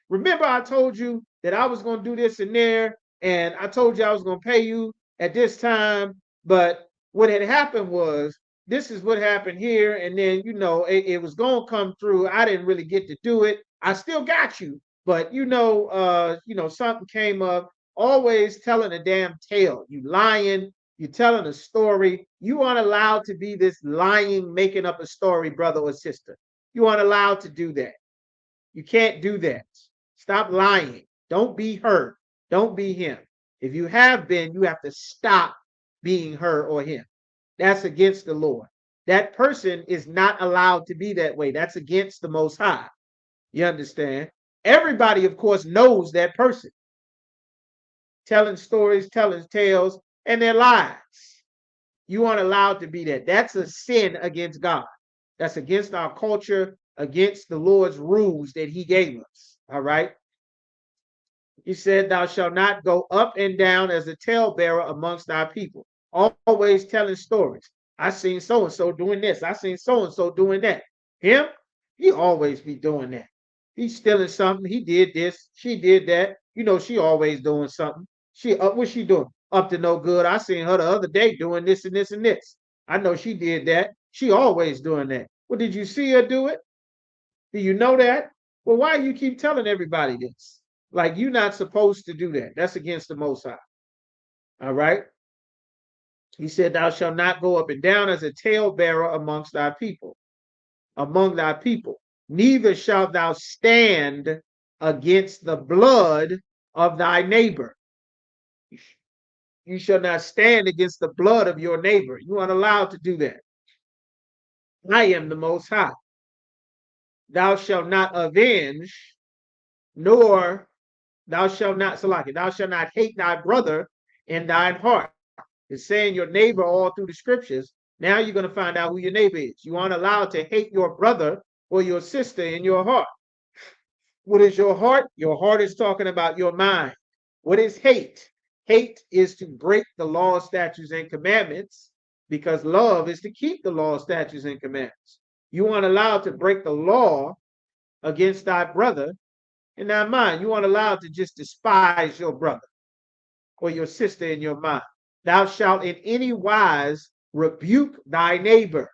[SPEAKER 4] Remember, I told you that I was going to do this and there, and I told you I was going to pay you at this time, but what had happened was this is what happened here, and then it was going to come through. I didn't really get to do it. I still got you, but something came up. Always telling a damn tale. You lying. You're telling a story. You aren't allowed to be this lying, making up a story, brother or sister. You aren't allowed to do that. You can't do that. Stop lying. Don't be her. Don't be him. If you have been, you have to stop being her or him. That's against the Lord. That person is not allowed to be that way. That's against the Most High. You understand? Everybody, of course, knows that person. Telling stories, telling tales, and their lies. You aren't allowed to be that. That's a sin against God. That's against our culture, against the Lord's rules that he gave us. All right? He said, thou shalt not go up and down as a talebearer amongst our people. Always telling stories. I seen so-and-so doing this. I seen so-and-so doing that. Him, he always be doing that. He's stealing something. He did this. She did that. She always doing something. What's she doing? Up to no good. I seen her the other day doing this and this and this. I know she did that. She always doing that. Well, did you see her do it? Do you know that? Well, why do you keep telling everybody this? Like, you're not supposed to do that. That's against the Most High. All right? He said, thou shalt not go up and down as a talebearer amongst thy people, among thy people. Neither shalt thou stand against the blood of thy neighbor. You shall not stand against the blood of your neighbor. You aren't allowed to do that. I am the Most High. Thou shalt not avenge, nor thou shalt not, thou shalt not hate thy brother in thine heart. It's saying your neighbor all through the scriptures. Now you're going to find out who your neighbor is. You aren't allowed to hate your brother or your sister in your heart. What is your heart? Your heart is talking about your mind. What is hate? Hate is to break the law, statutes, and commandments, because love is to keep the law, statutes, and commandments. You aren't allowed to break the law against thy brother in thy mind. You aren't allowed to just despise your brother or your sister in your mind. Thou shalt in any wise rebuke thy neighbor.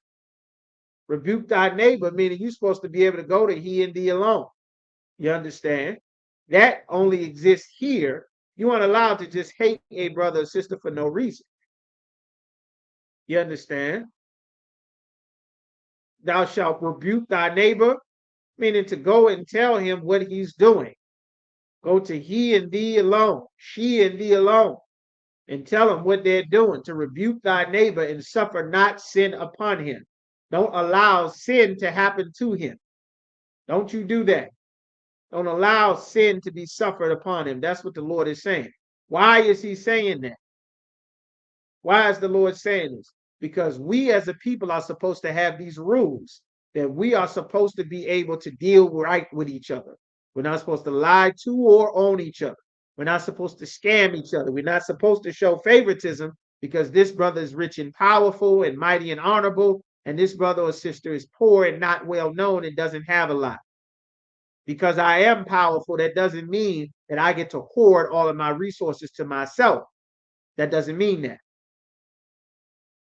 [SPEAKER 4] Rebuke thy neighbor, meaning you're supposed to be able to go to he and thee alone. You understand? That only exists here. You aren't allowed to just hate a brother or sister for no reason. You understand? Thou shalt rebuke thy neighbor, meaning to go and tell him what he's doing. Go to he and thee alone, she and thee alone, and tell them what they're doing. To rebuke thy neighbor and suffer not sin upon him. Don't allow sin to happen to him. Don't you do that. Don't allow sin to be suffered upon him. That's what the Lord is saying. Why is he saying that? Why is the Lord saying this? Because we as a people are supposed to have these rules that we are supposed to be able to deal right with each other. We're not supposed to lie to or on each other. We're not supposed to scam each other. We're not supposed to show favoritism because this brother is rich and powerful and mighty and honorable, and this brother or sister is poor and not well known and doesn't have a lot. Because I am powerful, that doesn't mean that I get to hoard all of my resources to myself. That doesn't mean that.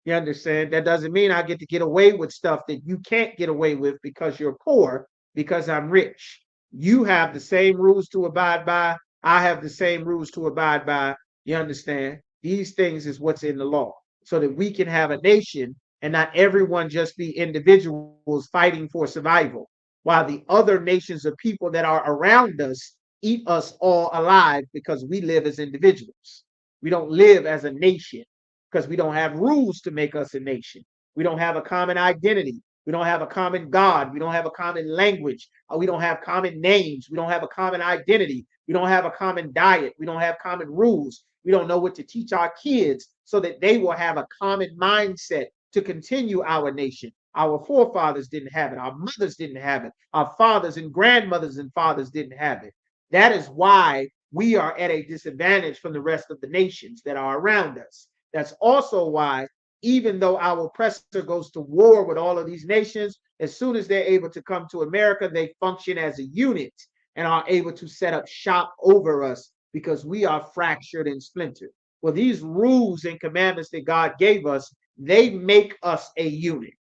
[SPEAKER 4] You understand? That doesn't mean I get to get away with stuff that you can't get away with because you're poor, because I'm rich. You have the same rules to abide by. I have the same rules to abide by. You understand? These things is what's in the law so that we can have a nation and not everyone just be individuals fighting for survival, while the other nations of people that are around us eat us all alive because we live as individuals. We don't live as a nation because we don't have rules to make us a nation. We don't have a common identity. We don't have a common God. We don't have a common language. We don't have common names. We don't have a common identity. We don't have a common diet. We don't have common rules. We don't know what to teach our kids so that they will have a common mindset to continue our nation. Our forefathers didn't have it. Our mothers didn't have it. Our fathers and grandmothers and fathers didn't have it. That is why we are at a disadvantage from the rest of the nations that are around us. That's also why, even though our oppressor goes to war with all of these nations, as soon as they're able to come to America, they function as a unit and are able to set up shop over us because we are fractured and splintered. Well, these rules and commandments that God gave us, they make us a unit.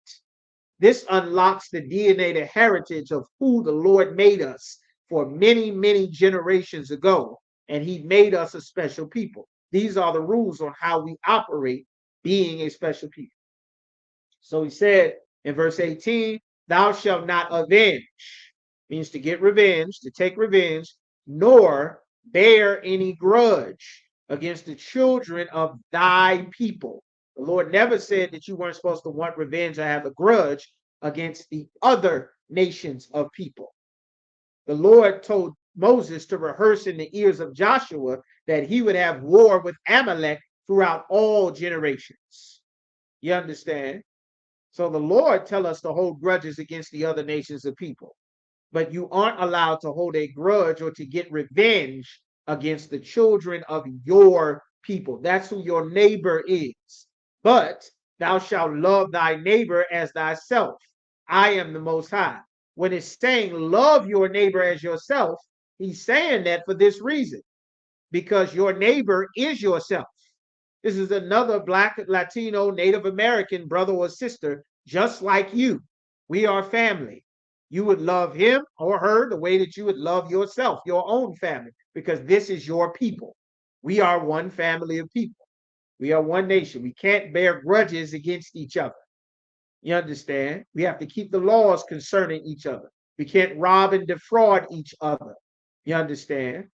[SPEAKER 4] This unlocks the DNA, the heritage of who the Lord made us for many, many generations ago. And he made us a special people. These are the rules on how we operate being a special people. So he said in verse 18, thou shalt not avenge, means to get revenge, to take revenge, nor bear any grudge against the children of thy people. The Lord never said that you weren't supposed to want revenge or have a grudge against the other nations of people. The Lord told Moses to rehearse in the ears of Joshua that he would have war with Amalek throughout all generations. You understand? So the Lord tell us to hold grudges against the other nations of people, but you aren't allowed to hold a grudge or to get revenge against the children of your people. That's who your neighbor is. But thou shalt love thy neighbor as thyself. I am the Most High. When it's saying love your neighbor as yourself, he's saying that for this reason, because your neighbor is yourself. This is another Black, Latino, Native American brother or sister, just like you. We are family. You would love him or her the way that you would love yourself, your own family, because this is your people. We are one family of people. We are one nation. We can't bear grudges against each other. You understand? We have to keep the laws concerning each other. We can't rob and defraud each other. You understand?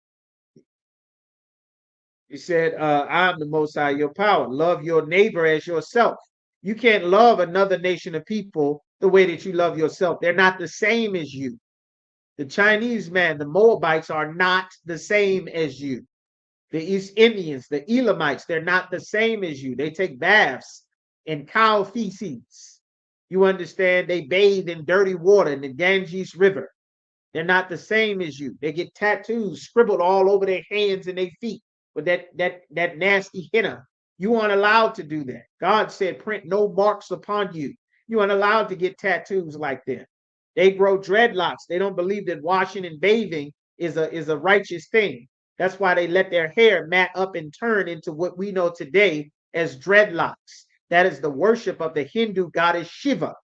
[SPEAKER 4] He said, I'm the Most High, your power. Love your neighbor as yourself. You can't love another nation of people the way that you love yourself. They're not the same as you. The Chinese man, the Moabites are not the same as you. The East Indians, the Elamites, they're not the same as you. They take baths in cow feces. You understand? They bathe in dirty water in the Ganges River. They're not the same as you. They get tattoos scribbled all over their hands and their feet with that nasty henna. You aren't allowed to do that. God said, print no marks upon you. You aren't allowed to get tattoos like that. They grow dreadlocks. They don't believe that washing and bathing is a righteous thing. That's why they let their hair mat up and turn into what we know today as dreadlocks. That is the worship of the Hindu goddess Shiva.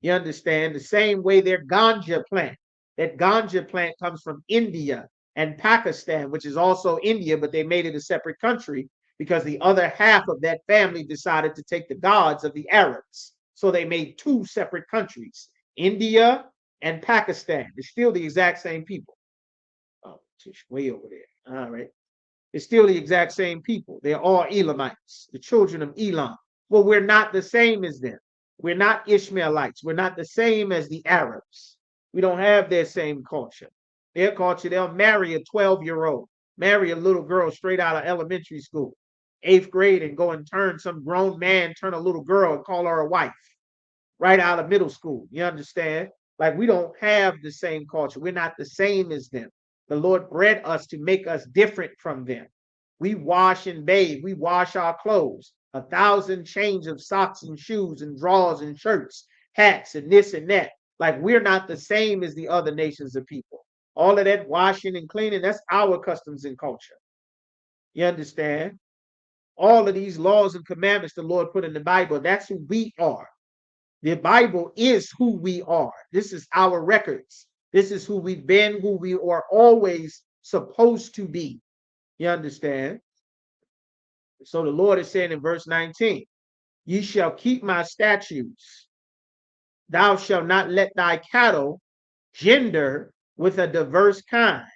[SPEAKER 4] You understand? The same way their ganja plant. That ganja plant comes from India and Pakistan, which is also India, but they made it a separate country because the other half of that family decided to take the gods of the Arabs. So they made two separate countries, India and Pakistan. It's still the exact same people. Oh, it's way over there. All right. It's still the exact same people. They're all Elamites, the children of Elam. Well, we're not the same as them. We're not Ishmaelites. We're not the same as the Arabs. We don't have their same culture. Their culture, they'll marry a 12-year-old, marry a little girl straight out of elementary school, 8th grade, and go and turn some grown man, turn a little girl and call her a wife right out of middle school. You understand? Like, we don't have the same culture. We're not the same as them. The Lord bred us to make us different from them. We wash and bathe. We wash our clothes. 1,000 change of socks and shoes and drawers and shirts, hats and this and that. Like we're not the same as the other nations of people. All of that washing and cleaning, that's our customs and culture. You understand? All of these laws and commandments the Lord put in the Bible, that's who we are. The Bible is who we are. This is our records. This is who we've been, who we are always supposed to be. You understand? So the Lord is saying in verse 19, ye shall keep my statutes. Thou shalt not let thy cattle gender with a diverse kind.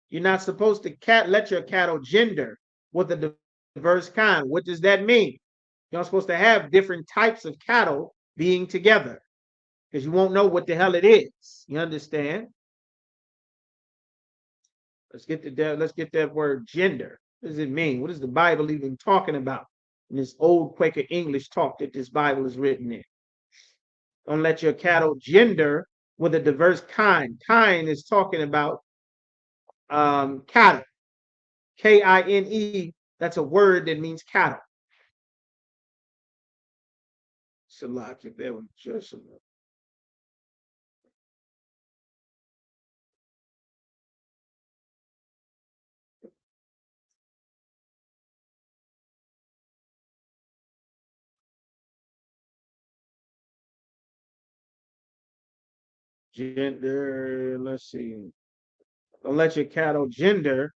[SPEAKER 4] You're not supposed to let your cattle gender with a diverse kind. What does that mean? You're not supposed to have different types of cattle being together because you won't know what the hell it is. You understand? Let's get that word gender. What does it mean? What is the Bible even talking about in this old Quaker English talk that this Bible is written in? Don't let your cattle gender with a diverse kind. Kind is talking about cattle. Kine. That's a word that means cattle. Salak, if that was just enough. Gender, let's see. Don't let your cattle gender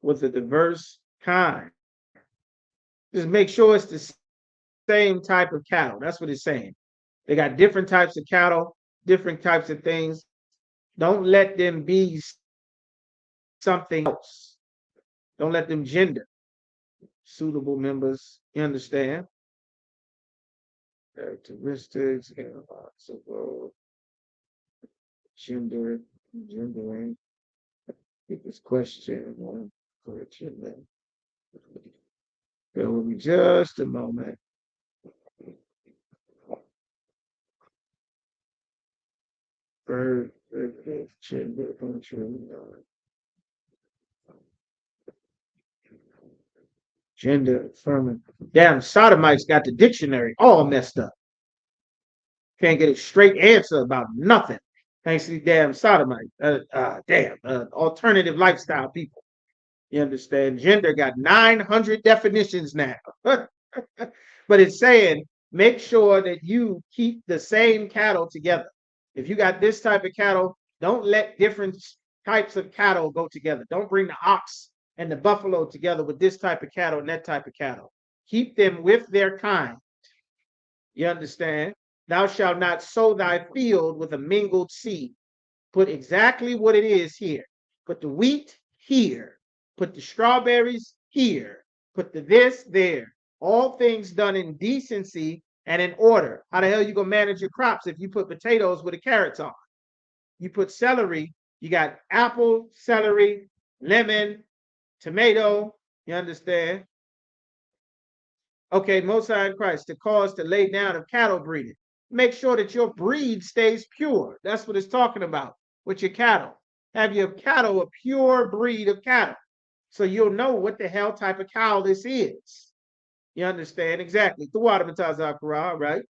[SPEAKER 4] with a diverse kind. Just make sure it's the same type of cattle. That's what it's saying. They got different types of cattle, different types of things. Don't let them be something else. Don't let them gender. Suitable members, you understand? Characteristics, gendering. Get this question for gender. Bear with me just a moment. Gender, gender affirming. Damn, sodomites got the dictionary all messed up. Can't get a straight answer about nothing. Thanks to these damn sodomites. Alternative lifestyle people. You understand? Gender got 900 definitions now. But it's saying make sure that you keep the same cattle together. If you got this type of cattle, don't let different types of cattle go together. Don't bring the ox and the buffalo together with this type of cattle and that type of cattle. Keep them with their kind. You understand? Thou shalt not sow thy field with a mingled seed. Put exactly what it is here. Put the wheat here. Put the strawberries here. Put the this there. All things done in decency and in order. How the hell you gonna manage your crops if you put potatoes with the carrots on? You put celery, you got apple, celery, lemon, tomato, you understand? Okay, Most High in Christ, the cause to lay down of cattle breeding. Make sure that your breed stays pure. That's what it's talking about with your cattle. Have your cattle a pure breed of cattle so you'll know what the hell type of cow this is. You understand? Exactly. Throughout the Matazakara, right?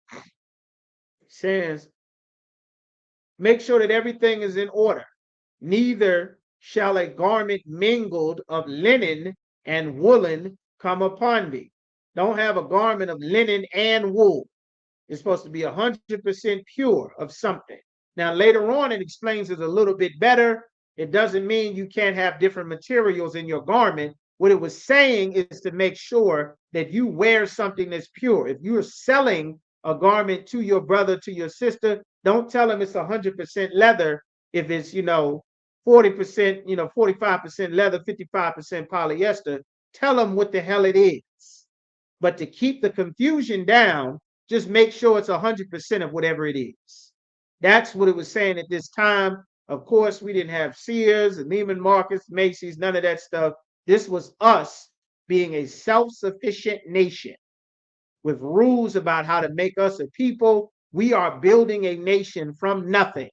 [SPEAKER 4] Says, make sure that everything is in order. Neither shall a garment mingled of linen and woolen come upon thee. Don't have a garment of linen and wool. It's supposed to be 100% pure of something. Now, later on, it explains it a little bit better. It doesn't mean you can't have different materials in your garment. What it was saying is to make sure that you wear something that's pure. If you're selling a garment to your brother, to your sister, don't tell them it's 100% leather if it's, 40%, 45% leather, 55% polyester. Tell them what the hell it is. But to keep the confusion down, just make sure it's 100% of whatever it is. That's what it was saying at this time. Of course, we didn't have Sears and Neiman Marcus, Macy's, none of that stuff. This was us being a self-sufficient nation with rules about how to make us a people. We are building a nation from nothing.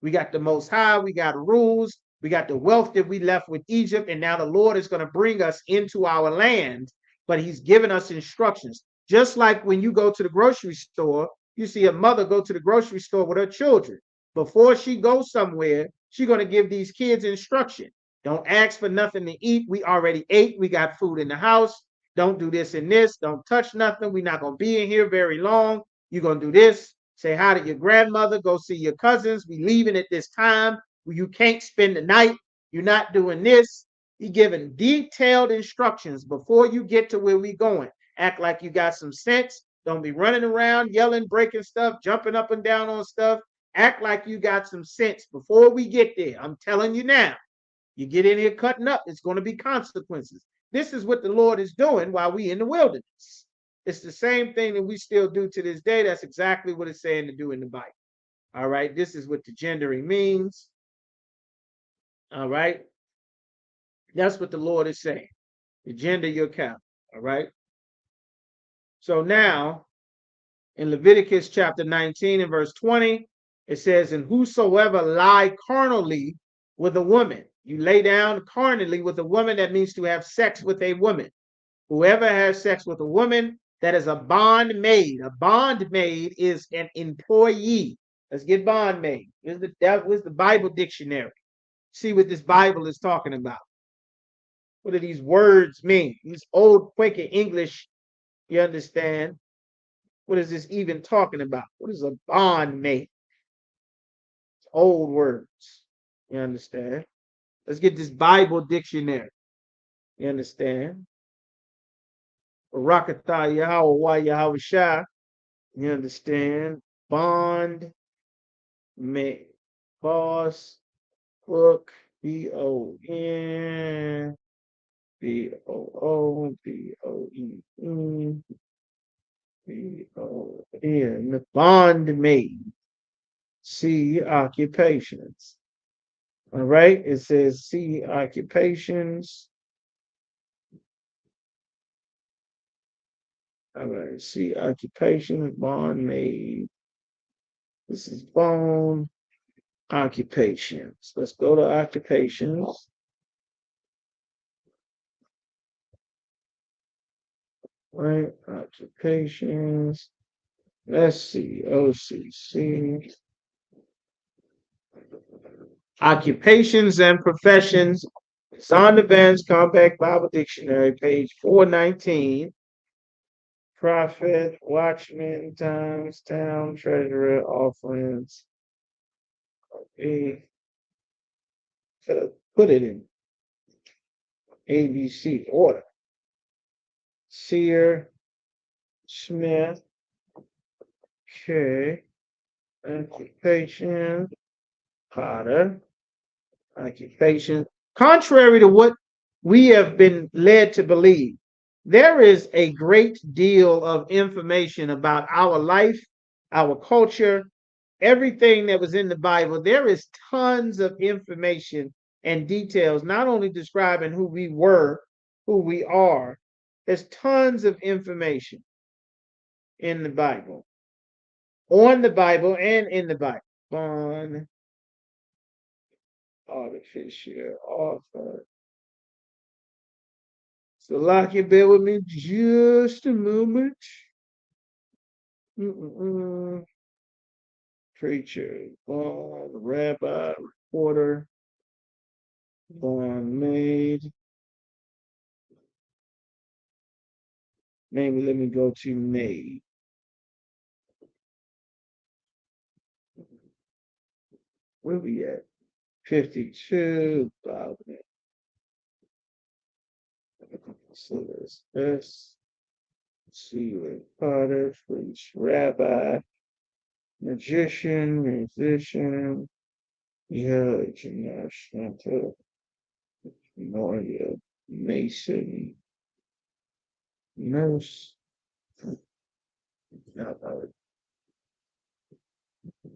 [SPEAKER 4] We got the Most High, we got rules, we got the wealth that we left with Egypt, and now the Lord is going to bring us into our land, but he's given us instructions. Just like when you go to the grocery store, you see a mother go to the grocery store with her children. Before she goes somewhere, she's going to give these kids instruction. Don't ask for nothing to eat. We already ate. We got food in the house. Don't do this and this. Don't touch nothing. We're not going to be in here very long. You're going to do this. Say hi to your grandmother. Go see your cousins. We leaving at this time. You can't spend the night. You're not doing this. You're giving detailed instructions before you get to where we going. Act like you got some sense. Don't be running around, yelling, breaking stuff, jumping up and down on stuff. Act like you got some sense before we get there. I'm telling you now. You get in here cutting up, it's going to be consequences. This is what the Lord is doing while we in the wilderness. It's the same thing that we still do to this day. That's exactly what it's saying to do in the Bible. All right. This is what the gendering means. All right. That's what the Lord is saying. You gender your cow. All right. So now in Leviticus chapter 19 and verse 20, it says, and whosoever lie carnally with a woman, you lay down carnally with a woman, that means to have sex with a woman. Whoever has sex with a woman, that is a bondmaid. A bondmaid is an employee. Let's get bondmaid. Where's the Bible dictionary? See what this Bible is talking about. What do these words mean? These old Quaker English, you understand? What is this even talking about? What is a bondmaid? It's old words. You understand? Let's get this Bible dictionary. You understand? Barakatah Yahweh Yahweh Shah. You understand? Bond, boss, book, BON, BOOBOEN, BON, bondmaid. See occupations. All right, it says see occupations. All right, see occupations, bondmaid. This is bone occupations. Let's go to occupations. Right, occupations. Let's see, OCC. Occupations and professions. It's on the Bench Compact Bible Dictionary, page 419. Prophet, watchman, times, town, treasurer, offerings. Okay. Put it in ABC order. Seer, Smith. Okay. Occupation, Potter. Occupation. Contrary to what we have been led to believe, there is a great deal of information about our life, our culture, everything that was in the Bible. There is tons of information and details, not only describing who we were, who we are. There's tons of information in the Bible, on the Bible and in the Bible. On artificial author. So, Lockie, bear with me just a moment. Preacher, bond, rabbi, reporter, bond maid. Maybe let me go to maid. Where we at? 52. So there's this. See, Potter, priest, rabbi, magician, musician, gymnast, mason, nurse.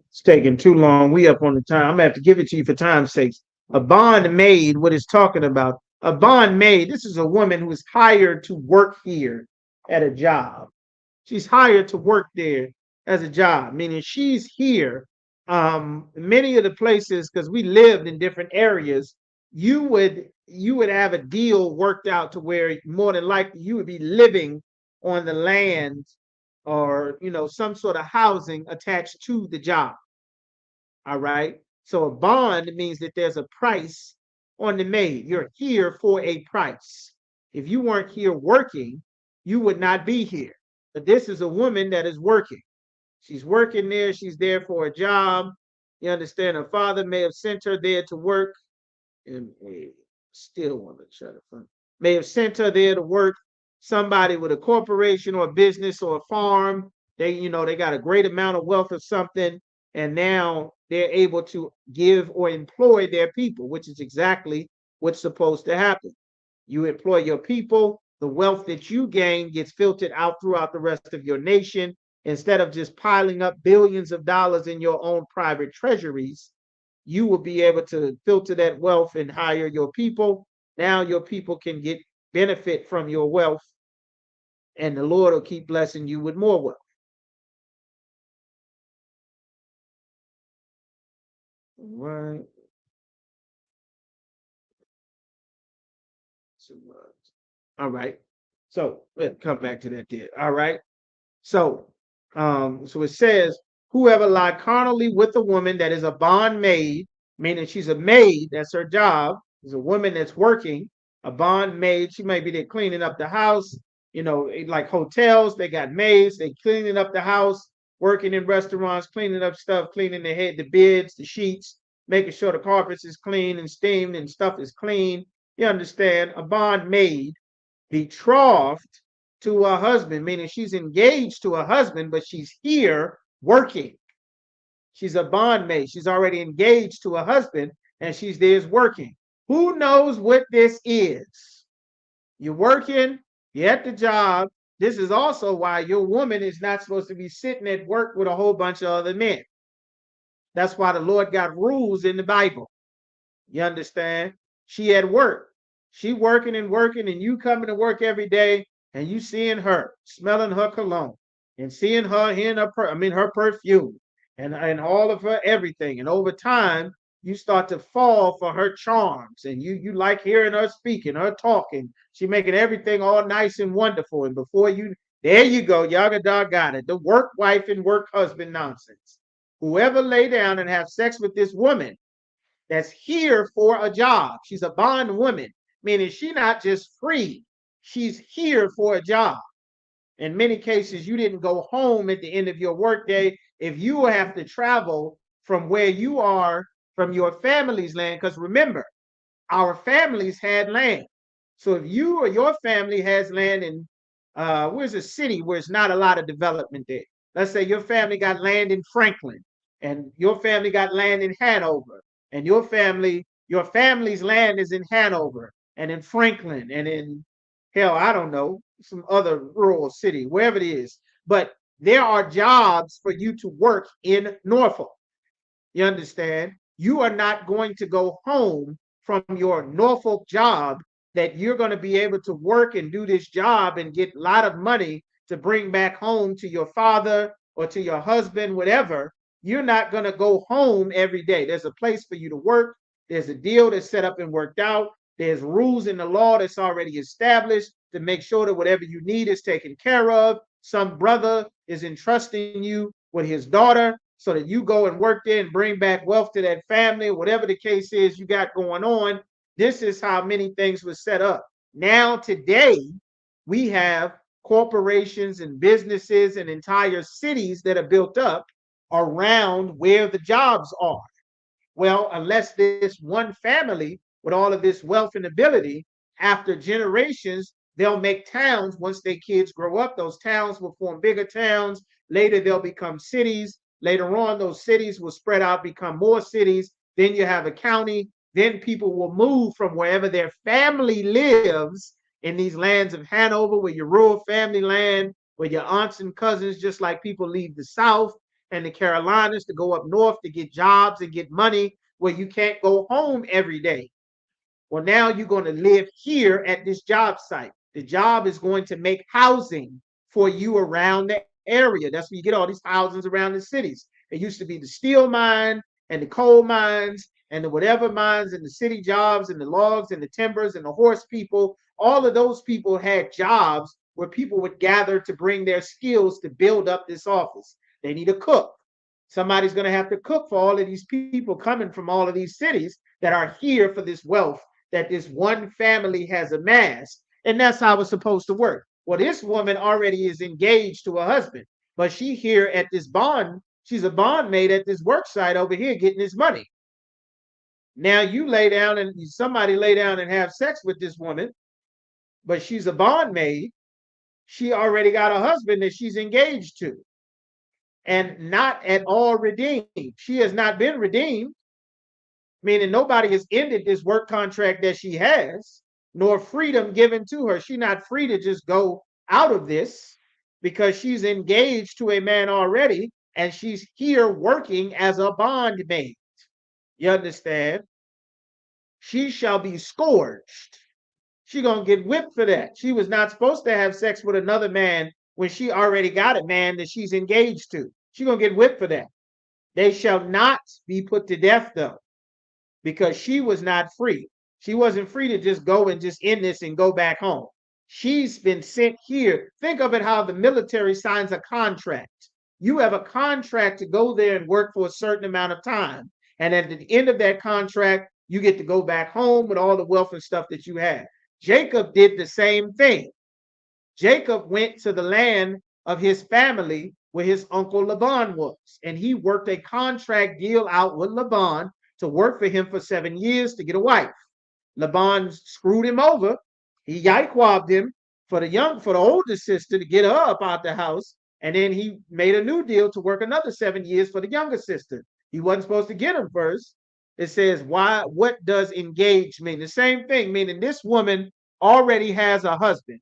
[SPEAKER 4] It's taking too long. We up on the time. I'm gonna have to give it to you for time's sake. A bondmaid, what it's talking about. A bondmaid, this is a woman who is hired to work here at a job. She's hired to work there as a job, meaning she's here many of the places, because we lived in different areas, you would have a deal worked out to where more than likely you would be living on the land, or some sort of housing attached to the job. All right. So a bond means that there's a price on the maid. You're here for a price. If you weren't here working, you would not be here. But this is a woman that is working. She's working there. She's there for a job. You understand? Her father may have sent her there to work, and still want to try to find. May have sent her there to work. Somebody with a corporation or a business or a farm. They got a great amount of wealth or something, and now they're able to give or employ their people, which is exactly what's supposed to happen. You employ your people, the wealth that you gain gets filtered out throughout the rest of your nation. Instead of just piling up billions of dollars in your own private treasuries, you will be able to filter that wealth and hire your people. Now your people can get benefit from your wealth, and the Lord will keep blessing you with more wealth. Right. All right. So let's come back to that there. All right. So it says, whoever lie carnally with a woman that is a bondmaid, meaning she's a maid, that's her job, is a woman that's working, a bondmaid. She might be there cleaning up the house, like hotels, they got maids, they cleaning up the house, working in restaurants, cleaning up stuff, cleaning the beds, the sheets, making sure the carpets is clean and steamed and stuff is clean. You understand? A bondmaid betrothed to a husband, meaning she's engaged to a husband, but she's here working. She's a bondmaid. She's already engaged to a husband, and she's there working. Who knows what this is? You're working, you're at the job. This is also why your woman is not supposed to be sitting at work with a whole bunch of other men. That's why the Lord got rules in the Bible. You understand? She at work. She working, and you coming to work every day, and you seeing her, smelling her cologne, and seeing her, hearing her perfume, and all of her everything. And over time, you start to fall for her charms, and you like hearing her speaking, her talking. She making everything all nice and wonderful. And there you go, Yaga got it. The work wife and work husband nonsense. Whoever lay down and have sex with this woman that's here for a job. She's a bond woman, meaning she's not just free. She's here for a job. In many cases, you didn't go home at the end of your workday. If you have to travel from where you are, from your family's land, because remember, our families had land. So if you or your family has land in, where's a city where it's not a lot of development there? Let's say your family got land in Franklin, and your family got land in Hanover, and your family's land is in Hanover and in Franklin and in, hell, I don't know, some other rural city, wherever it is. But there are jobs for you to work in Norfolk. You understand? You are not going to go home from your Norfolk job, that you're going to be able to work and do this job and get a lot of money to bring back home to your father or to your husband, whatever. You're not going to go home every day. There's a place for you to work. There's a deal that's set up and worked out. There's rules in the law that's already established to make sure that whatever you need is taken care of. Some brother is entrusting you with his daughter so that you go and work there and bring back wealth to that family, whatever the case is you got going on. This is how many things were set up. Now, today, we have corporations and businesses and entire cities that are built up around where the jobs are. Well, unless this one family with all of this wealth and ability, after generations, they'll make towns. Once their kids grow up, those towns will form bigger towns. Later, they'll become cities. Later on, those cities will spread out, become more cities. Then you have a county. Then people will move from wherever their family lives in these lands of Hanover, where your rural family land, where your aunts and cousins, just like people leave the South and the Carolinas to go up north to get jobs and get money, where you can't go home every day. Well, now you're going to live here at this job site. The job is going to make housing for you around the area. That's where you get all these houses around the cities. It used to be the steel mine and the coal mines and the whatever mines and the city jobs and the logs and the timbers and the horse people. All of those people had jobs where people would gather to bring their skills to build up this office. They need a cook. Somebody's going to have to cook for all of these people coming from all of these cities that are here for this wealth that this one family has amassed. And that's how it's supposed to work. Well, this woman already is engaged to a husband, but she here at this bond, she's a bondmaid at this work site over here getting this money. Now you lay down and somebody lay down and have sex with this woman, but she's a bondmaid. She already got a husband that she's engaged to and not at all redeemed. She has not been redeemed, meaning nobody has ended this work contract that she has, nor freedom given to her. She's not free to just go out of this because she's engaged to a man already and she's here working as a bondmaid. You understand? She shall be scourged. She gonna get whipped for that. She was not supposed to have sex with another man when she already got a man that she's engaged to. She gonna get whipped for that. They shall not be put to death though, because she was not free. She wasn't free to just go and just end this and go back home. She's been sent here. Think of it how the military signs a contract. You have a contract to go there and work for a certain amount of time. And at the end of that contract, you get to go back home with all the wealth and stuff that you have. Jacob did the same thing. Jacob went to the land of his family where his uncle Laban was, and he worked a contract deal out with Laban to work for him for 7 years to get a wife. Laban screwed him over. He yikewabbed him for the older sister to get her up out the house, and then he made a new deal to work another 7 years for the younger sister. He wasn't supposed to get him first. It says, why? What does engage mean? The same thing, meaning this woman already has a husband.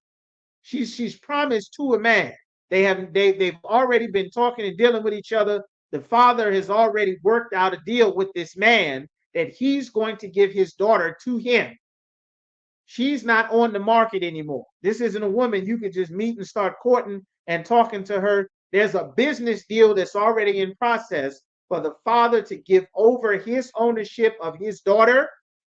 [SPEAKER 4] She's promised to a man. They've already been talking and dealing with each other. The father has already worked out a deal with this man that he's going to give his daughter to him. She's not on the market anymore. This isn't a woman you could just meet and start courting and talking to her. There's a business deal that's already in process for the father to give over his ownership of his daughter,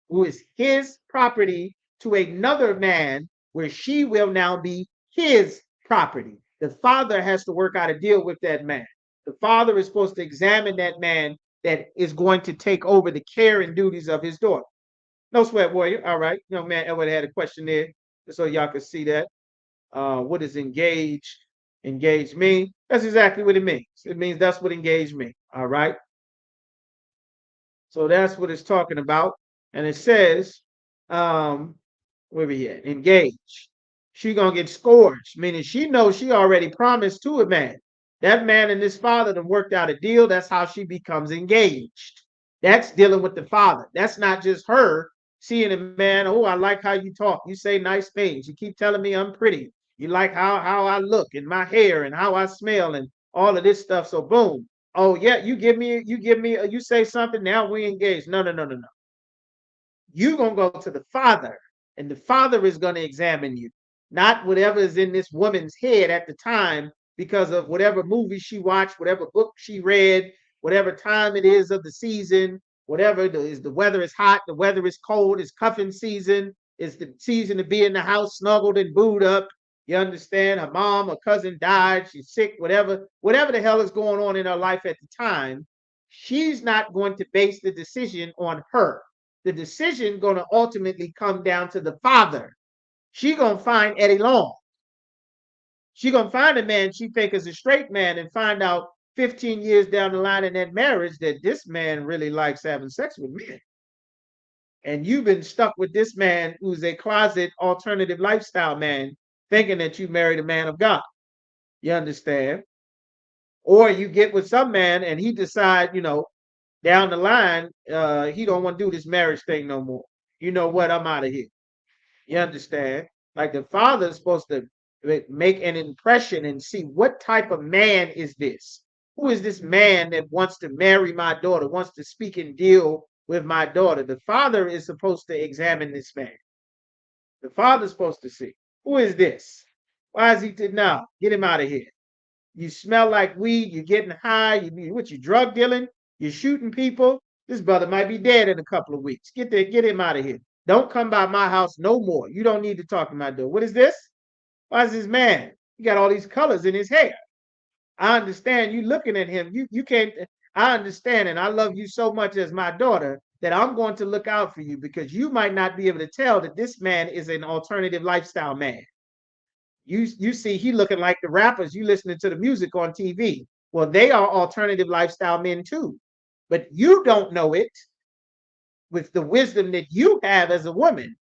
[SPEAKER 4] who is his property, to another man where she will now be his property. The father has to work out a deal with that man. The father is supposed to examine that man that is going to take over the care and duties of his daughter. No sweat, warrior. All right. Young man Edward had a question there so y'all could see that. What does engage? Engage mean? That's exactly what it means. It means that's what engage means. All right. So that's what it's talking about. And it says, where we at? Engage. She gonna get scourged, meaning she knows she already promised to a man. That man and his father have worked out a deal. That's how she becomes engaged. That's dealing with the father. That's not just her seeing a man. Oh, I like how you talk. You say nice things. You keep telling me I'm pretty. You like how I look and my hair and how I smell and all of this stuff. So boom. Oh yeah, you say something. Now we engage. No. You're gonna go to the father, and the father is gonna examine you, not whatever is in this woman's head at the time because of whatever movie she watched, whatever book she read, whatever time it is of the season, whatever it is. The weather is hot, the weather is cold, it's cuffing season, it's the season to be in the house snuggled and booed up. You understand? Her mom or cousin died, she's sick, whatever the hell is going on in her life at the time. She's not going to base the decision on her. The decision going to ultimately come down to the father. She gonna find Eddie Long. She gonna find a man she think is a straight man and find out 15 years down the line in that marriage that this man really likes having sex with men. And you've been stuck with this man who's a closet alternative lifestyle man, thinking that you married a man of God. You understand? Or you get with some man and he decide, down the line, he don't want to do this marriage thing no more. You know what? I'm out of here. You understand? Like the father is supposed to make an impression and see what type of man is this? Who is this man that wants to marry my daughter, wants to speak and deal with my daughter? The father is supposed to examine this man. The father's supposed to see, who is this? Why is he now? Get him out of here. You smell like weed. You're getting high. You drug dealing? You're shooting people. This brother might be dead in a couple of weeks. Get him out of here. Don't come by my house no more. You don't need to talk to my door. What is this? Why is this man? He got all these colors in his hair. I understand you looking at him. You can't. I understand, and I love you so much as my daughter that I'm going to look out for you because you might not be able to tell that this man is an alternative lifestyle man. You see, he looking like the rappers you listening to the music on TV. Well, they are alternative lifestyle men too, but you don't know it with the wisdom that you have as a woman.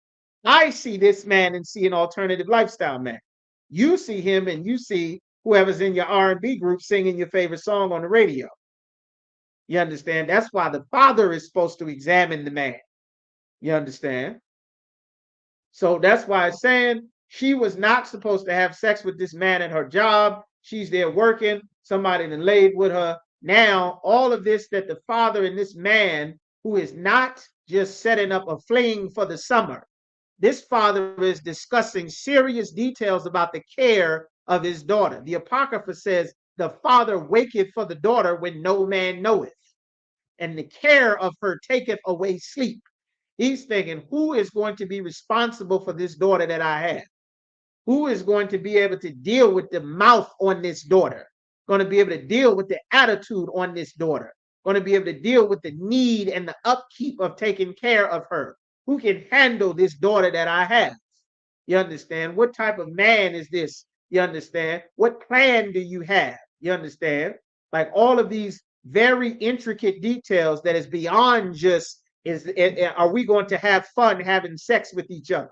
[SPEAKER 4] I see this man and see an alternative lifestyle man. You see him and you see whoever's in your R&B group singing your favorite song on the radio. You understand? That's why the father is supposed to examine the man. You understand? So that's why it's saying she was not supposed to have sex with this man at her job. She's there working. Somebody then laid with her. Now, all of this that the father and this man who is not just setting up a fling for the summer, this father is discussing serious details about the care of his daughter. The Apocrypha says, the father waketh for the daughter when no man knoweth, and the care of her taketh away sleep. He's thinking, who is going to be responsible for this daughter that I have? Who is going to be able to deal with the mouth on this daughter? Going to be able to deal with the attitude on this daughter? Going to be able to deal with the need and the upkeep of taking care of her? Who can handle this daughter that I have? You understand? What type of man is this? You understand? What plan do you have? You understand? Like all of these very intricate details that is beyond just, are we going to have fun having sex with each other?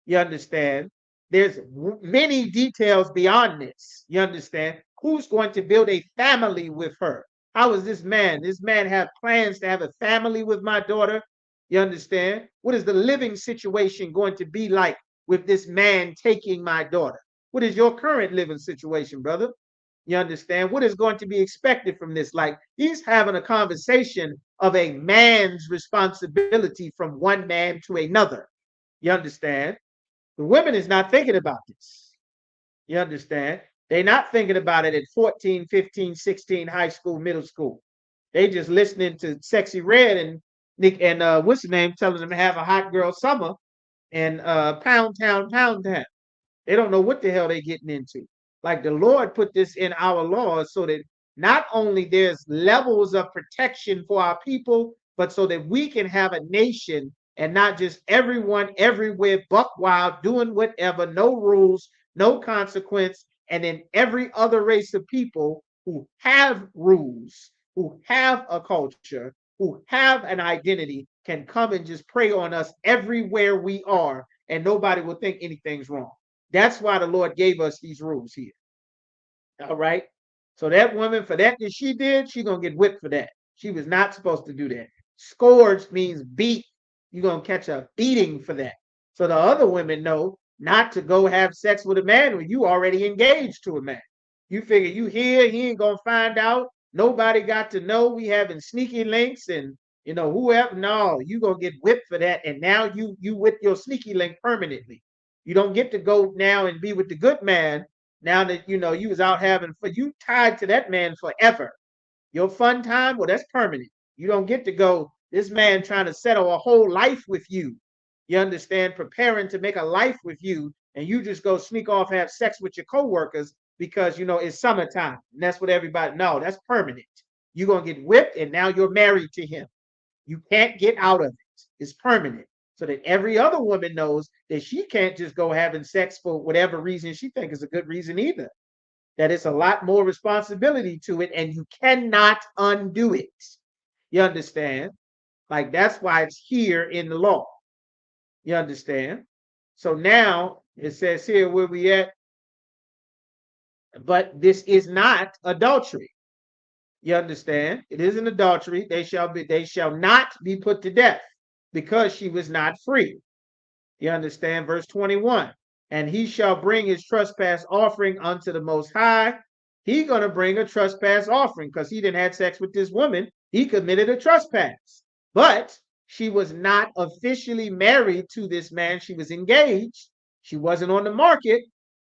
[SPEAKER 4] You understand? There's many details beyond this. You understand? Who's going to build a family with her? How is this man? This man have plans to have a family with my daughter. You understand? What is the living situation going to be like with this man taking my daughter? What is your current living situation, brother? You understand? What is going to be expected from this? Like, he's having a conversation of a man's responsibility from one man to another. You understand? The women is not thinking about this. You understand? They're not thinking about it at 14, 15, 16, high school, middle school. They just listening to Sexy Red and Nick and what's the name telling them to have a hot girl summer and Pound Town, Pound Town. They don't know what the hell they're getting into. Like the Lord put this in our laws so that not only there's levels of protection for our people, but so that we can have a nation and not just everyone everywhere buck wild doing whatever, no rules, no consequence, and then every other race of people who have rules, who have a culture, who have an identity can come and just prey on us everywhere we are, and nobody will think anything's wrong. That's why the Lord gave us these rules here. All right. So that woman, for that she did, she's gonna get whipped for that. She was not supposed to do that. Scourged means beat. You're gonna catch a beating for that. So the other women know not to go have sex with a man when you already engaged to a man. You figure you here, he ain't gonna find out. Nobody got to know we having sneaky links and whoever. No, you gonna get whipped for that. And now you with your sneaky link permanently. You don't get to go now and be with the good man now that you was out having fun. You tied to that man forever. Your fun time, well, that's permanent. You don't get to go, this man trying to settle a whole life with you. You understand? Preparing to make a life with you, and you just go sneak off, have sex with your coworkers because it's summertime. And that's what everybody know. That's permanent. You're gonna get whipped, and now you're married to him. You can't get out of it. It's permanent. So that every other woman knows that she can't just go having sex for whatever reason she thinks is a good reason either. That it's a lot more responsibility to it, and you cannot undo it. You understand? Like that's why it's here in the law. You understand? So now it says here where we at, but this is not adultery. You understand? It isn't adultery. They shall not be put to death because she was not free. You understand? Verse 21. And he shall bring his trespass offering unto the Most High. He gonna bring a trespass offering because he didn't have sex with this woman. He committed a trespass. But she was not officially married to this man. She was engaged. She wasn't on the market,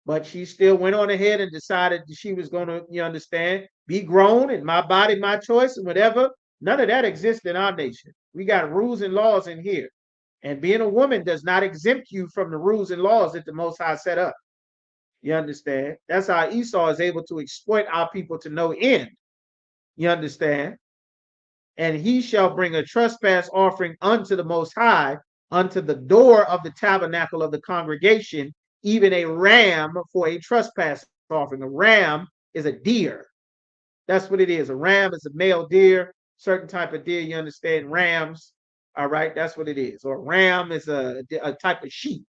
[SPEAKER 4] but she still went on ahead and decided that she was going to, you understand, be grown and my body, my choice, and whatever. None of that exists in our nation. We got rules and laws in here. And being a woman does not exempt you from the rules and laws that the Most High set up. You understand? That's how Esau is able to exploit our people to no end. You understand? And he shall bring a trespass offering unto the Most High, unto the door of the tabernacle of the congregation, even a ram for a trespass offering. A ram is a deer. That's what it is. A ram is a male deer, certain type of deer. You understand? Rams. All right, that's what it is. Or a ram is a type of sheep.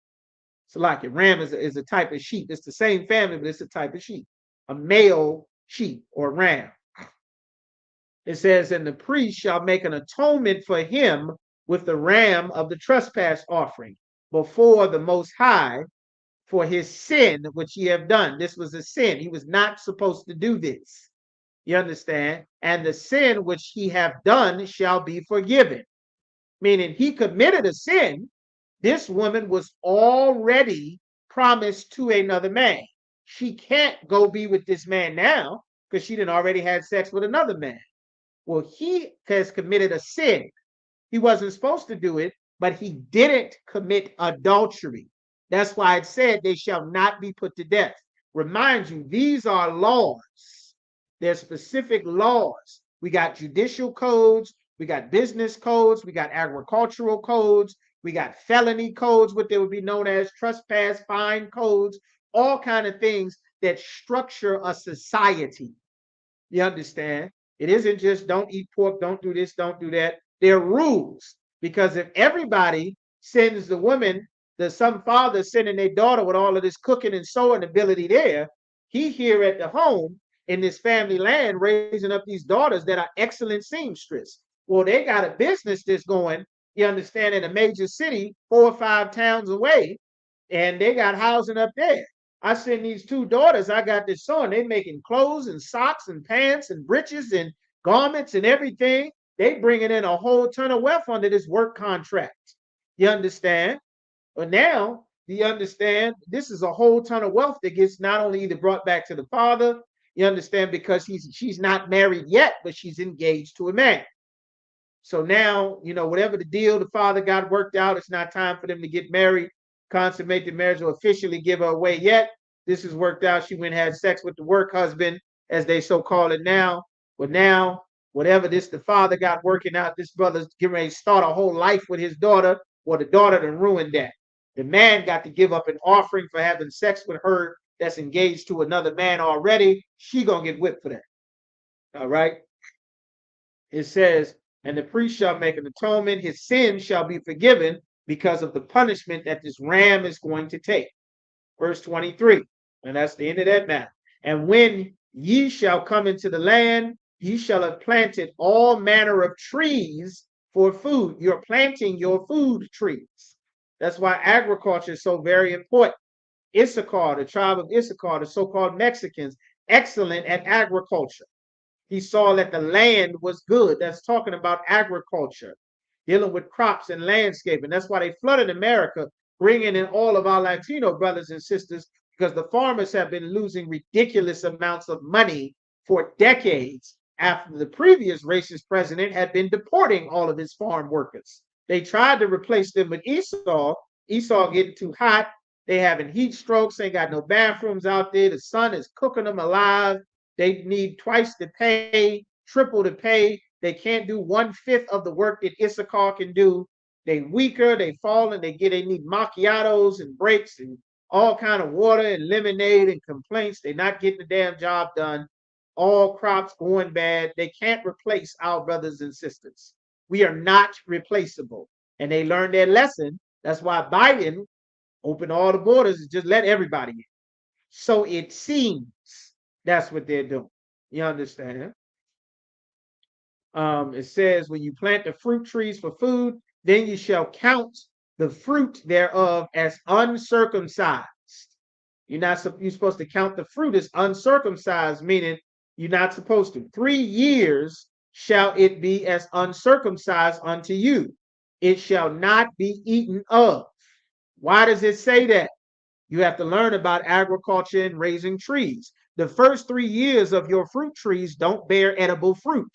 [SPEAKER 4] So like a ram is a type of sheep. It's the same family, but it's a type of sheep. A male sheep or ram. It says, and the priest shall make an atonement for him with the ram of the trespass offering before the Most High for his sin which he have done. This was a sin. He was not supposed to do this. You understand? And the sin which he have done shall be forgiven. Meaning he committed a sin. This woman was already promised to another man. She can't go be with this man now because she done already had sex with another man. Well, he has committed a sin. He wasn't supposed to do it, but he didn't commit adultery. That's why it said they shall not be put to death. Remind you, these are laws. They're specific laws. We got judicial codes, we got business codes, we got agricultural codes, we got felony codes, what they would be known as trespass, fine codes, all kind of things that structure a society. You understand? It isn't just don't eat pork, don't do this, don't do that. There are rules. Because if everybody sends the woman, some father sending their daughter with all of this cooking and sewing ability there, he here at the home in this family land raising up these daughters that are excellent seamstress. Well, they got a business that's going, you understand, in a major city, 4 or 5 towns away, and they got housing up there. I send these 2 daughters, I got this son, they making clothes and socks and pants and breeches and garments and everything. They bringing in a whole ton of wealth under this work contract. You understand? But now, do you understand? This is a whole ton of wealth that gets not only either brought back to the father, you understand, because she's not married yet, but she's engaged to a man. So now, whatever the deal the father got worked out, it's not time for them to get married, consummate the marriage, or officially give her away yet. This is worked out. She went and had sex with the work husband, as they so call it now. But now, whatever the father got working out, this brother's getting ready to start a whole life with his daughter, or the daughter done ruined that. The man got to give up an offering for having sex with her that's engaged to another man already. She gonna get whipped for that. All right. It says, and the priest shall make an atonement, his sin shall be forgiven because of the punishment that this ram is going to take. Verse 23, and that's the end of that matter. And when ye shall come into the land, ye shall have planted all manner of trees for food. You're planting your food trees. That's why agriculture is so very important. Isupk, the tribe of Isupk, the so-called Mexicans, excellent at agriculture. He saw that the land was good. That's talking about agriculture, dealing with crops and landscaping. That's why they flooded America, bringing in all of our Latino brothers and sisters, because the farmers have been losing ridiculous amounts of money for decades after the previous racist president had been deporting all of his farm workers. They tried to replace them with Esau. Esau getting too hot. They having heat strokes. Ain't got no bathrooms out there. The sun is cooking them alive. They need twice the pay, triple the pay. They can't do 1/5 of the work that Isupk can do. They weaker, they fall, and they need macchiatos and breaks and all kind of water and lemonade and complaints. They're not getting the damn job done. All crops going bad. They can't replace our brothers and sisters. We are not replaceable. And they learned their lesson. That's why Biden opened all the borders and just let everybody in. So it seems. That's what they're doing. You understand? It says, when you plant the fruit trees for food, then you shall count the fruit thereof as uncircumcised. You're supposed to count the fruit as uncircumcised, meaning you're not supposed to. 3 years shall it be as uncircumcised unto you. It shall not be eaten of. Why does it say that? You have to learn about agriculture and raising trees. The first 3 years of your fruit trees don't bear edible fruit.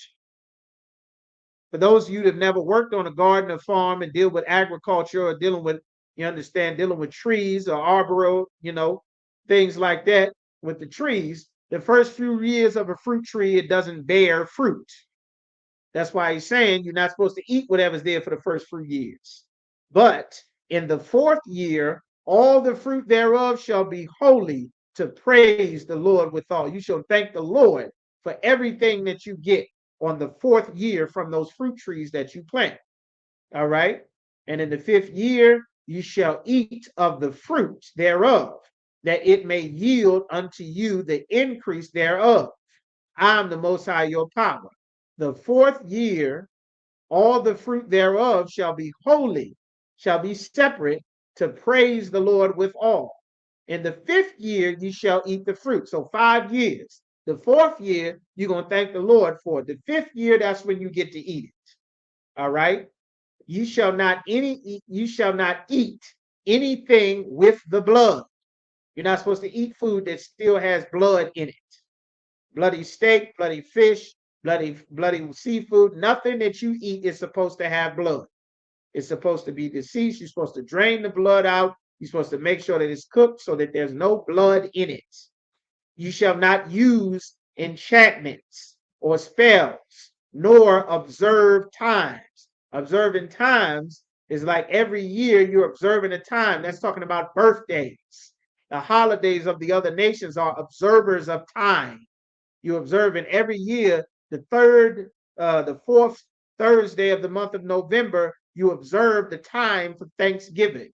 [SPEAKER 4] For those of you that have never worked on a garden or farm and deal with agriculture or dealing with, you understand, dealing with trees or arbor, things like that with the trees, the first few years of a fruit tree, it doesn't bear fruit. That's why he's saying you're not supposed to eat whatever's there for the first few years. But in the 4th year, all the fruit thereof shall be holy to praise the Lord withal. You shall thank the Lord for everything that you get on the 4th year from those fruit trees that you plant. All right. And in the 5th year, you shall eat of the fruit thereof, that it may yield unto you the increase thereof. I am the Most High your power. The 4th year, all the fruit thereof shall be holy, shall be separate to praise the Lord withal. In the 5th year, you shall eat the fruit. So 5 years. The 4th year, you're going to thank the Lord for it. The 5th year, that's when you get to eat it. All right. You shall not eat anything with the blood. You're not supposed to eat food that still has blood in it. Bloody steak, bloody fish, bloody seafood. Nothing that you eat is supposed to have blood. It's supposed to be deceased. You're supposed to drain the blood out. You're supposed to make sure that it's cooked so that there's no blood in it. You shall not use enchantments or spells, nor observe times. Observing times is like every year you're observing a time. That's talking about birthdays. The holidays of the other nations are observers of time. You observe in every year, the 4th Thursday of the month of November, you observe the time for Thanksgiving.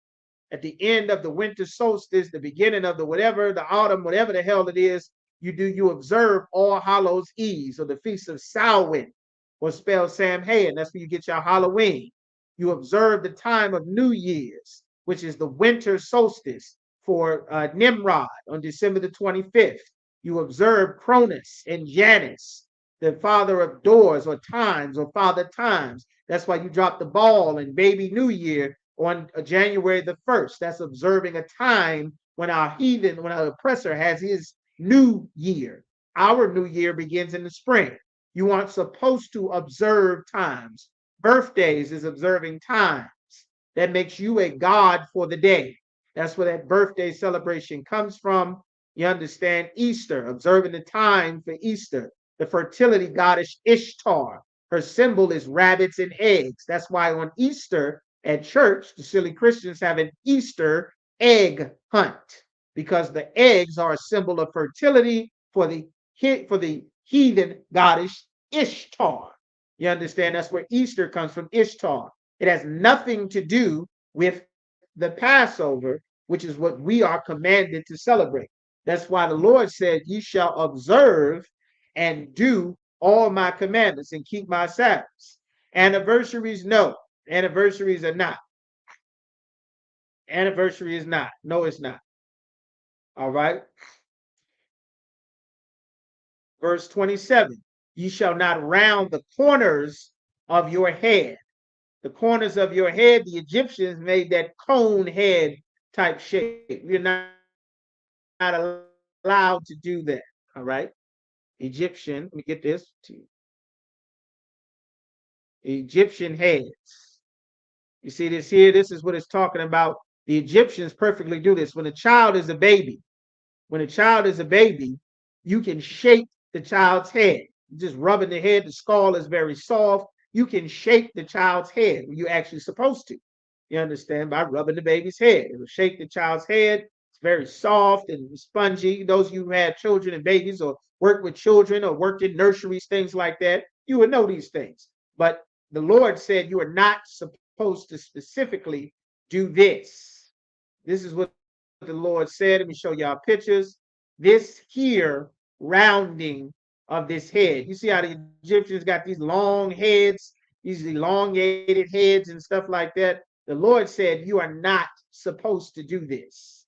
[SPEAKER 4] At the end of the winter solstice, the beginning of the whatever, the autumn, whatever the hell it is, you observe All Hallows Eve, or the Feast of Samhain, or spelled Samhain. That's where you get your Halloween. You observe the time of New Year's, which is the winter solstice for Nimrod on December the 25th. You observe Cronus and Janus, the father of doors or times or father times. That's why you drop the ball in Baby New Year on January the 1st. That's observing a time when our heathen, when our oppressor has his new year. Our new year begins in the spring. You aren't supposed to observe times. Birthdays is observing times. That makes you a god for the day. That's where that birthday celebration comes from. You understand? Easter, observing the time for Easter. The fertility goddess Ishtar. Her symbol is rabbits and eggs. That's why on Easter at church, the silly Christians have an Easter egg hunt, because the eggs are a symbol of fertility for the heathen goddess Ishtar. You understand? That's where Easter comes from, Ishtar. It has nothing to do with the Passover, which is what we are commanded to celebrate. That's why the Lord said, "You shall observe and do all my commandments and keep my Sabbaths." Anniversaries, no. Anniversaries are not. Anniversary is not. No, it's not. All right. Verse 27. You shall not round the corners of your head. The corners of your head, the Egyptians made that cone head type shape. You're not allowed to do that. All right. Egyptian, let me get this to you. Egyptian heads. You see this here? This is what it's talking about. The Egyptians perfectly do this. When a child is a baby, you can shape the child's head. Just rubbing the head, the skull is very soft. You can shape the child's head. You're actually supposed to. You understand? By rubbing the baby's head. It will shake the child's head. It's very soft and spongy. Those of you who had children and babies or worked with children or worked in nurseries, things like that, you would know these things. But the Lord said you are not supposed to specifically do this. This is what the Lord said. Let me show y'all pictures. This here rounding of this head. You see how the Egyptians got these long heads, these elongated heads and stuff like that. The Lord said you are not supposed to do this.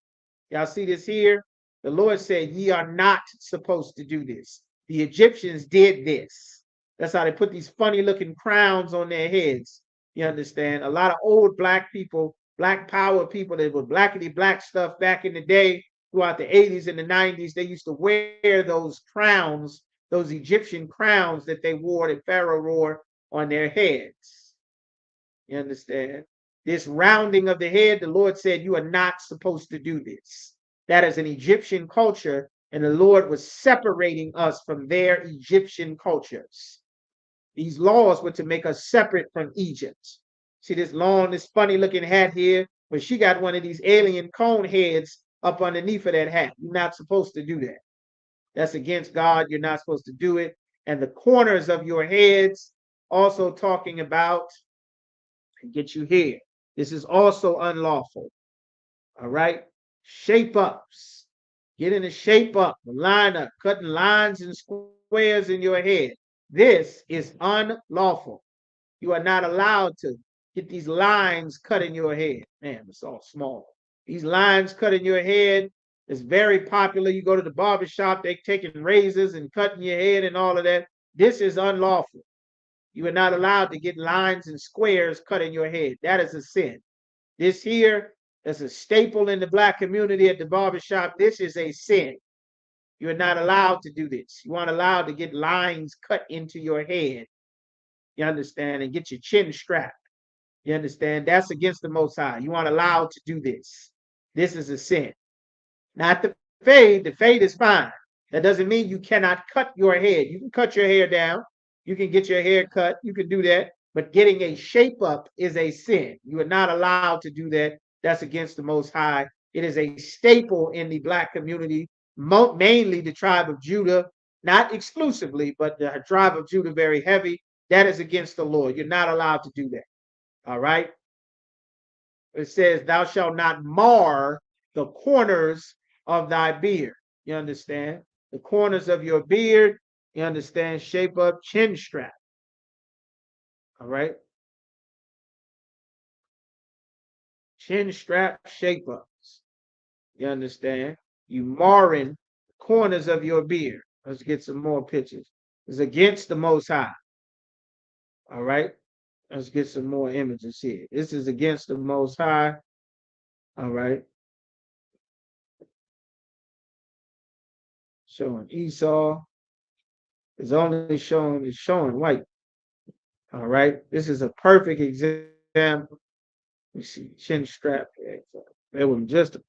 [SPEAKER 4] Y'all see this here? The Lord said ye are not supposed to do this. The Egyptians did this. That's how they put these funny looking crowns on their heads. You understand? A lot of old black people Black power people that were blackity black stuff back in the day, throughout the 80s and the 90s, they used to wear those crowns, those Egyptian crowns that they wore, that Pharaoh wore on their heads. You understand? This rounding of the head, the Lord said, you are not supposed to do this. That is an Egyptian culture, and the Lord was separating us from their Egyptian cultures. These laws were to make us separate from Egypt. See this long, this funny looking hat here, but she got one of these alien cone heads up underneath of that hat. You're not supposed to do that. That's against God. You're not supposed to do it. And the corners of your heads, also talking about, get you here. This is also unlawful. All right. Shape ups. Get in a shape up, line up, cutting lines and squares in your head. This is unlawful. You are not allowed to get these lines cut in your head. Man, it's all small. These lines cut in your head is very popular. You go to the barber shop, they're taking razors and cutting your head and all of that. This is unlawful. You are not allowed to get lines and squares cut in your head. That is a sin. This here is a staple in the black community at the barber shop. This is a sin. You're not allowed to do this. You aren't allowed to get lines cut into your head. You understand? And get your chin strapped. You understand? That's against the Most High. You aren't allowed to do this. This is a sin. Not the fade. The fade is fine. That doesn't mean you cannot cut your head. You can cut your hair down. You can get your hair cut. You can do that. But getting a shape up is a sin. You are not allowed to do that. That's against the Most High. It is a staple in the black community, mainly the tribe of Judah, not exclusively, but the tribe of Judah very heavy. That is against the Lord. You're not allowed to do that. All right. It says, thou shalt not mar the corners of thy beard. You understand? The corners of your beard, you understand? Shape up, chin strap. All right. Chin strap, shape ups. You understand? You marring the corners of your beard. Let's get some more pictures. It's against the Most High. All right. Let's get some more images here. This is against the Most High. All right. Showing Esau. It's only showing white. All right. This is a perfect example. You see, chin strap. That was just a.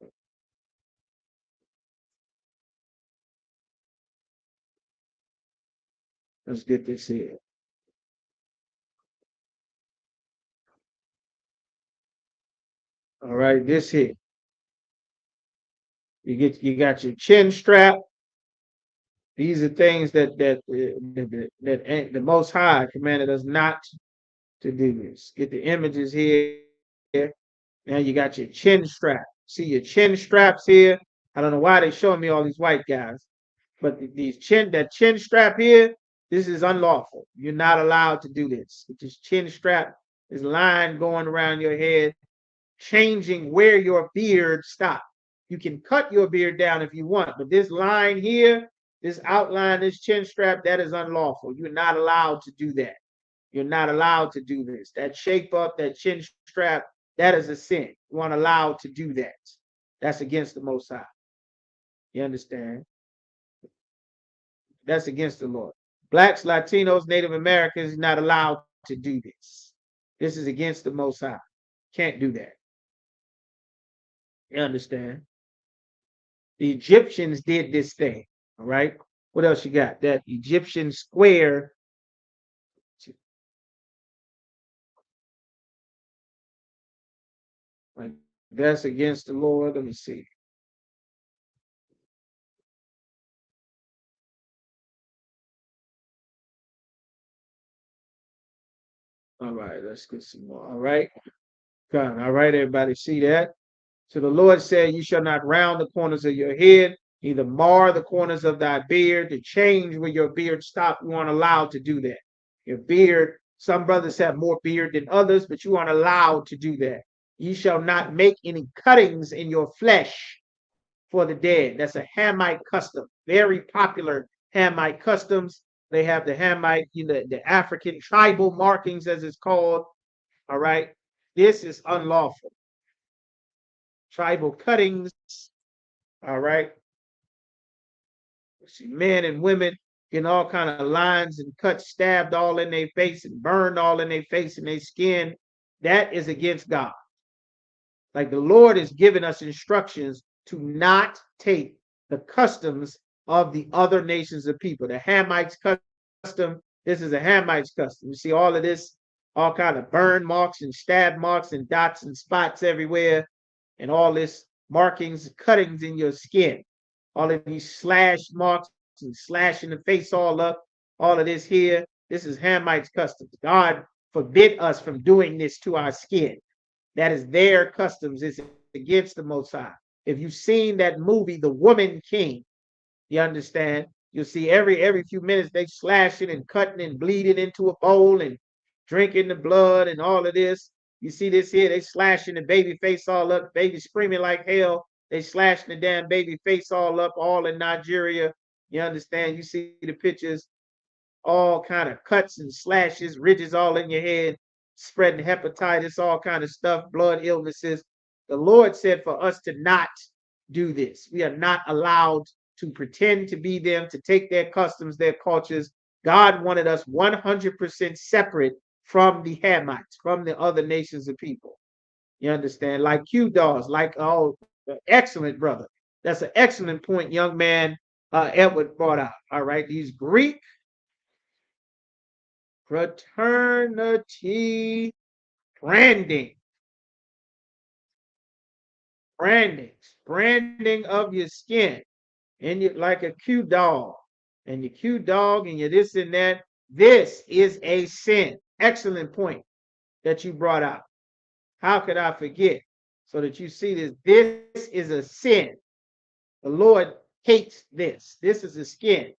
[SPEAKER 4] Let's get this here. All right, this here. You got your chin strap. These are things that the Most High commanded us not to do this. Get the images here. Now you got your chin strap. See your chin straps here. I don't know why they're showing me all these white guys, but that chin strap here, this is unlawful. You're not allowed to do this. This chin strap, this line going around your head, changing where your beard stops. You can cut your beard down if you want, but this line here, this outline, this chin strap, that is unlawful. You're not allowed to do that. You're not allowed to do this. That shape up, that chin strap, that is a sin. You aren't allowed to do that. That's against the Most High. You understand? That's against the Lord. Blacks, Latinos, Native Americans not allowed to do this. This is against the Most High. Can't do that. You understand? The Egyptians did this thing. All right. What else you got? That Egyptian square. Like that's against the Lord. Let me see. All right, let's get some more. All right. Come. All right, everybody see that? So the Lord said, you shall not round the corners of your head, neither mar the corners of thy beard, to change where your beard stops. You aren't allowed to do that. Your beard, some brothers have more beard than others, but you aren't allowed to do that. You shall not make any cuttings in your flesh for the dead. That's a Hamite custom. Very popular Hamite customs. They have the Hamite, the African tribal markings, as it's called. All right. This is unlawful. tribal cuttings. All right. See men and women getting all kind of lines and cuts, stabbed all in their face and burned all in their face and their skin. That is against God. Like the Lord is giving us instructions to not take the customs of the other nations of people. The Hamites custom, this is a Hamites custom. You see all of this, all kind of burn marks and stab marks and dots and spots everywhere, and all this markings, cuttings in your skin. All of these slash marks and slashing the face all up, all of this here. This is Hamites customs. God forbid us from doing this to our skin. That is their customs. It's against the Most High. If you've seen that movie, The Woman King, you understand? You'll see every few minutes they slashing and cutting and bleeding into a bowl and drinking the blood and all of this. You see this here, they slashing the baby face all up, baby screaming like hell. They slashing the damn baby face all up, all in Nigeria. You understand? You see the pictures, all kind of cuts and slashes, ridges all in your head, spreading hepatitis, all kind of stuff, blood illnesses. The Lord said for us to not do this. We are not allowed to pretend to be them, to take their customs, their cultures. God wanted us 100% separate from the Hamites, from the other nations of people. You understand? Like Q dolls, like, oh, excellent, brother. That's an excellent point, young man Edward brought out. All right, these Greek fraternity branding, branding of your skin, and you like a Q dog, and your Q dog, and your this and that. This is a sin. Excellent point that you brought out. How could I forget? So that you see this. This is a sin. The Lord hates this. This is a skin.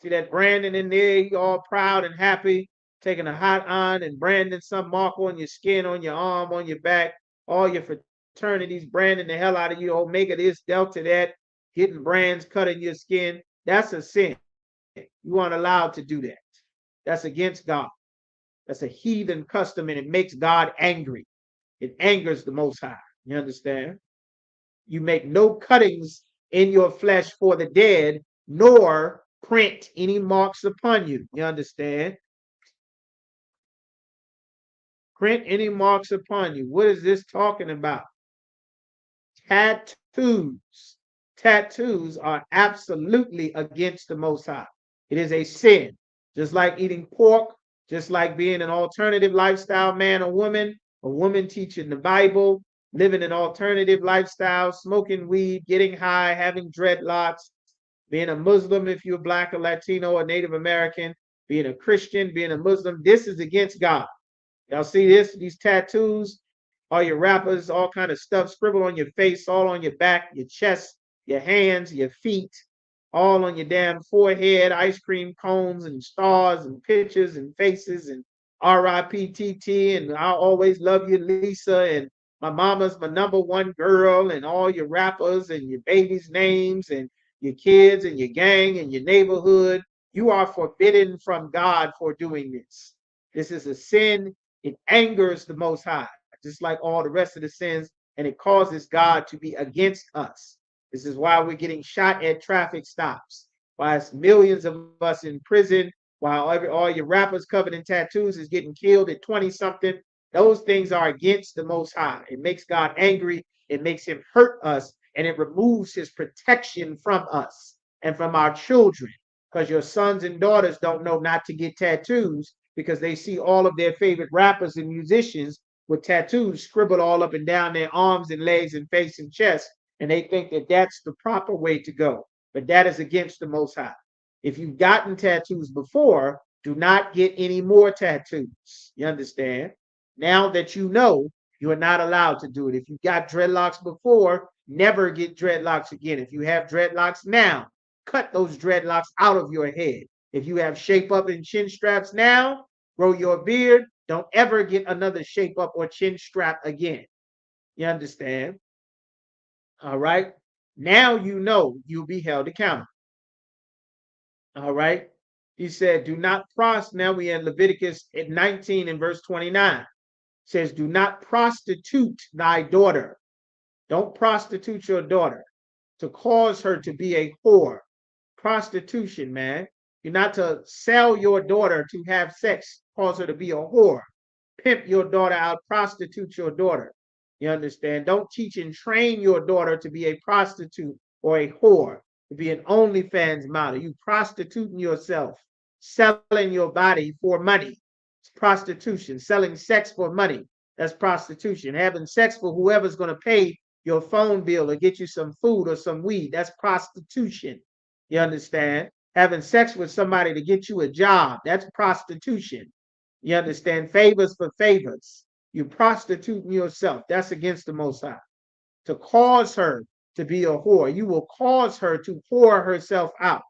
[SPEAKER 4] See that branding in there? You all proud and happy, taking a hot iron and branding some mark on your skin, on your arm, on your back. All your fraternities branding the hell out of you. Omega this, Delta that, getting brands cut in your skin. That's a sin. You aren't allowed to do that. That's against God. That's a heathen custom, and it makes God angry. It angers the Most High. You understand? You make no cuttings in your flesh for the dead, nor print any marks upon you. You understand? Print any marks upon you. What is this talking about? Tattoos. Tattoos are absolutely against the Most High. It is a sin. Just like eating pork, just like being an alternative lifestyle man or woman, a woman teaching the Bible, living an alternative lifestyle, smoking weed, getting high, having dreadlocks, being a Muslim if you're Black or Latino or Native American, being a Christian, being a Muslim. This is against God. Y'all see this? These tattoos, all your rappers, all kind of stuff scribbled on your face, all on your back, your chest, your hands, your feet, all on your damn forehead, ice cream cones and stars and pictures and faces and RIPTT and I always love you, Lisa, and my mama's my number one girl, and all your rappers and your babies' names and your kids and your gang and your neighborhood. You are forbidden from God for doing this. This is a sin. It angers the Most High, just like all the rest of the sins, and it causes God to be against us. This is why we're getting shot at traffic stops, why it's millions of us in prison, while all your rappers covered in tattoos is getting killed at 20-something. Those things are against the Most High. It makes God angry. It makes him hurt us, and it removes his protection from us and from our children, because your sons and daughters don't know not to get tattoos because they see all of their favorite rappers and musicians with tattoos scribbled all up and down their arms and legs and face and chest, and they think that that's the proper way to go. But that is against the Most High. If you've gotten tattoos before, do not get any more tattoos. You understand? Now that you know, you are not allowed to do it. If you got dreadlocks before, never get dreadlocks again. If you have dreadlocks now, cut those dreadlocks out of your head. If you have shape up and chin straps now, grow your beard. Don't ever get another shape up or chin strap again. You understand? All right. Now you know you'll be held accountable. All right. He said, do not prostitute. Now we in Leviticus 19 and verse 29. Says, do not prostitute thy daughter. Don't prostitute your daughter to cause her to be a whore. Prostitution, man. You're not to sell your daughter to have sex, cause her to be a whore. Pimp your daughter out, prostitute your daughter. You understand? Don't teach and train your daughter to be a prostitute or a whore, to be an OnlyFans model. You prostituting yourself, selling your body for money. It's prostitution. Selling sex for money. That's prostitution. Having sex for whoever's going to pay your phone bill or get you some food or some weed. That's prostitution. You understand? Having sex with somebody to get you a job. That's prostitution. You understand? Favors for favors. You prostituting yourself. That's against the Most High. To cause her to be a whore, you will cause her to whore herself out.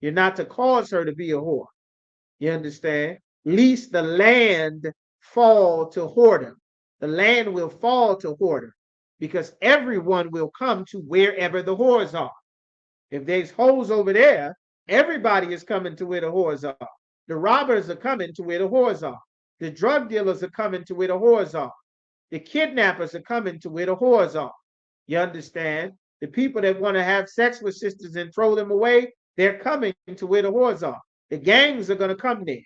[SPEAKER 4] You're not to cause her to be a whore. You understand? Least the land fall to whoredom. The land will fall to whoredom because everyone will come to wherever the whores are. If there's hoes over there, everybody is coming to where the whores are. The robbers are coming to where the whores are. The drug dealers are coming to where the whores are. The kidnappers are coming to where the whores are. You understand? The people that want to have sex with sisters and throw them away, they're coming to where the whores are. The gangs are going to come there.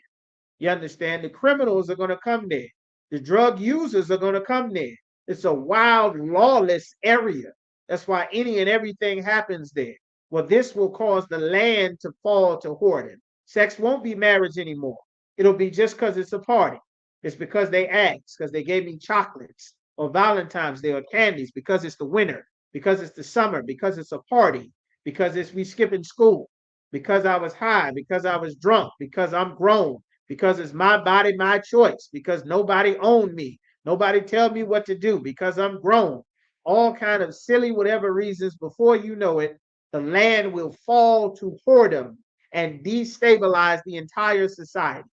[SPEAKER 4] You understand? The criminals are going to come there. The drug users are going to come there. It's a wild, lawless area. That's why any and everything happens there. Well, this will cause the land to fall to whoredom. Sex won't be marriage anymore. It'll be just because it's a party. It's because they asked, because they gave me chocolates or Valentine's Day or candies, because it's the winter, because it's the summer, because it's a party, because it's we skipping school, because I was high, because I was drunk, because I'm grown, because it's my body, my choice, because nobody owned me, nobody tell me what to do, because I'm grown. All kind of silly whatever reasons. Before you know it, the land will fall to whoredom and destabilize the entire society.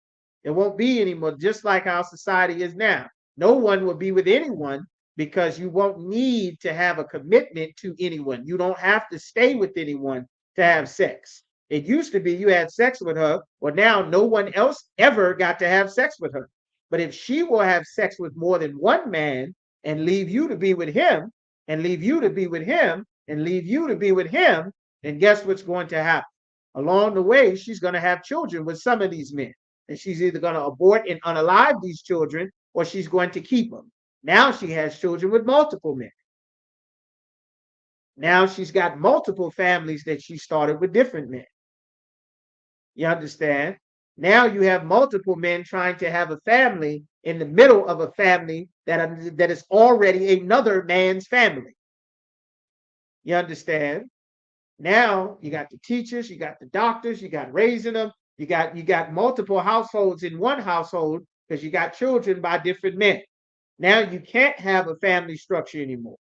[SPEAKER 4] It won't be anymore, just like how society is now. No one will be with anyone because you won't need to have a commitment to anyone. You don't have to stay with anyone to have sex. It used to be you had sex with her, well, now no one else ever got to have sex with her. But if she will have sex with more than one man and leave you to be with him, and leave you to be with him, and leave you to be with him, then guess what's going to happen? Along the way, she's going to have children with some of these men. And she's either going to abort and unalive these children or she's going to keep them. Now she has children with multiple men. Now she's got multiple families that she started with different men. You understand? Now you have multiple men trying to have a family in the middle of a family that is already another man's family. You understand? Now you got the teachers, you got the doctors, you got raising them, you got multiple households in one household because you got children by different men. Now you can't have a family structure anymore.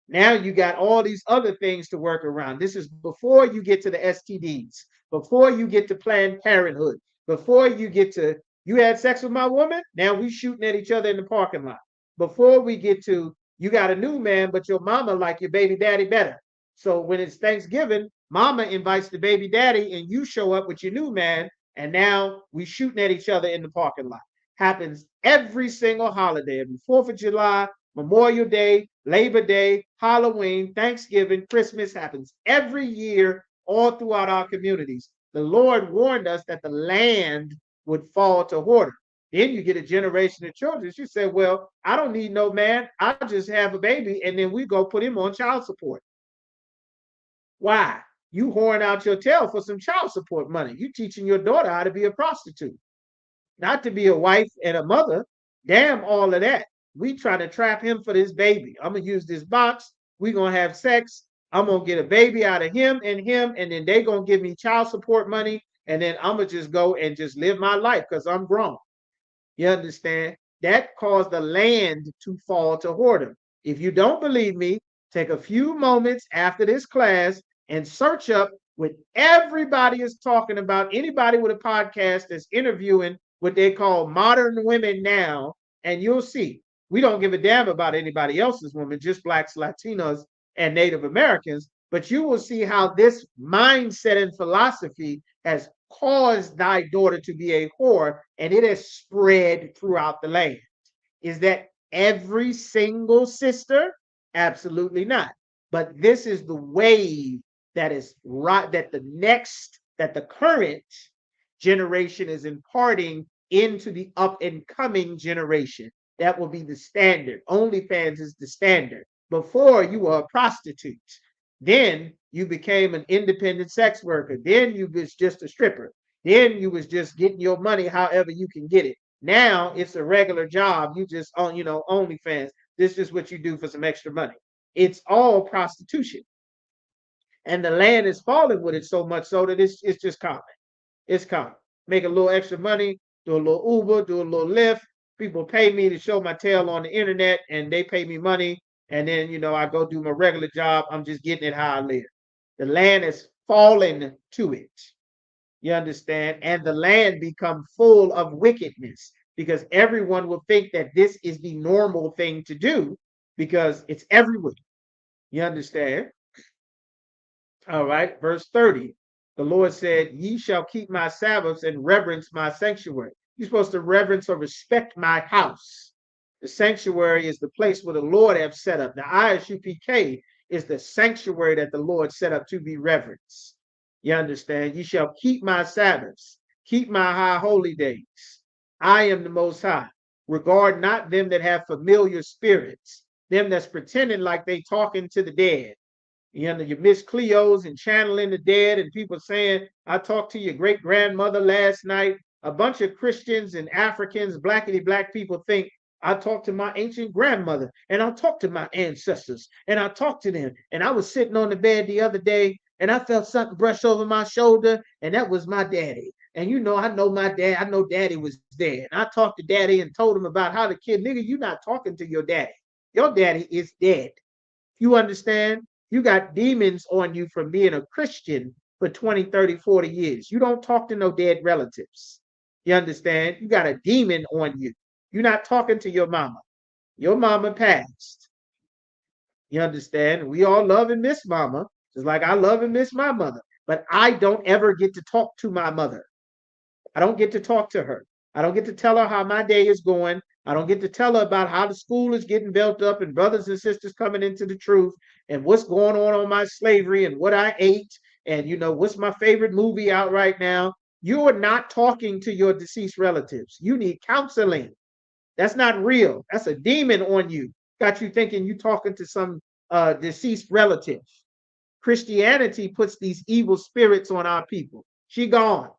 [SPEAKER 4] Now you got all these other things to work around. This is before you get to the STDs, before you get to Planned Parenthood, before you get to you had sex with my woman, now we shooting at each other in the parking lot. Before we get to you got a new man, but your mama like your baby daddy better. So when it's Thanksgiving, mama invites the baby daddy and you show up with your new man, and now we shooting at each other in the parking lot. Happens every single holiday, every 4th of July, Memorial Day, Labor Day, Halloween, Thanksgiving, Christmas happens every year all throughout our communities. The Lord warned us that the land would fall to whoredom. Then you get a generation of children. She said, well, I don't need no man. I'll just have a baby and then we go put him on child support. Why? You whoring out your tail for some child support money. You teaching your daughter how to be a prostitute, not to be a wife and a mother. Damn all of that. We try to trap him for this baby. I'm going to use this box. We're going to have sex. I'm going to get a baby out of him, and then they going to give me child support money, and then I'm going to just go and just live my life because I'm grown. You understand? That caused the land to fall to whoredom. If you don't believe me, take a few moments after this class and search up what everybody is talking about, anybody with a podcast that's interviewing what they call modern women now, and you'll see. We don't give a damn about anybody else's women, just blacks, Latinos, and Native Americans. But you will see how this mindset and philosophy has caused thy daughter to be a whore, and it has spread throughout the land. Is that every single sister Absolutely not. But this is the wave that is right, that the current generation is imparting into the up and coming generation. That will be the standard. OnlyFans is the standard. Before, you were a prostitute. Then you became an independent sex worker. Then you was just a stripper. Then you was just getting your money however you can get it. Now it's a regular job. You just on, OnlyFans. This is what you do for some extra money. It's all prostitution. And the land is falling with it so much so that it's just common. It's common. Make a little extra money, do a little Uber, do a little Lyft. People pay me to show my tail on the internet, and they pay me money. And then, I go do my regular job. I'm just getting it how I live. The land is falling to it. You understand? And the land become full of wickedness because everyone will think that this is the normal thing to do because it's everywhere. You understand? All right, verse 30. The Lord said, ye shall keep my Sabbaths and reverence my sanctuary. You're supposed to reverence or respect my house. The sanctuary is the place where the Lord have set up. The Isupk is the sanctuary that the Lord set up to be reverenced. You understand? You shall keep my Sabbaths, keep my high holy days. I am the Most High. Regard not them that have familiar spirits, them that's pretending like they talking to the dead. You Miss Cleo's and channeling the dead, and people saying, I talked to your great grandmother last night. A bunch of Christians and Africans, blackity black people think I talked to my ancient grandmother, and I talked to my ancestors, and I talked to them. And I was sitting on the bed the other day, and I felt something brush over my shoulder, and that was my daddy. And I know my dad, I know daddy was dead. And I talked to daddy and told him about how the kid, nigga, you're not talking to your daddy. Your daddy is dead. You understand? You got demons on you from being a Christian for 20, 30, 40 years. You don't talk to no dead relatives. You understand? You got a demon on you. You're not talking to your mama. Your mama passed. You understand? We all love and miss mama, just like I love and miss my mother. But I don't ever get to talk to my mother. I don't get to talk to her. I don't get to tell her how my day is going. I don't get to tell her about how the school is getting built up and brothers and sisters coming into the truth and what's going on my slavery and what I ate and, what's my favorite movie out right now. You are not talking to your deceased relatives. You need counseling. That's not real. That's a demon on you. Got you thinking you talking to some deceased relative. Christianity puts these evil spirits on our people. She gone.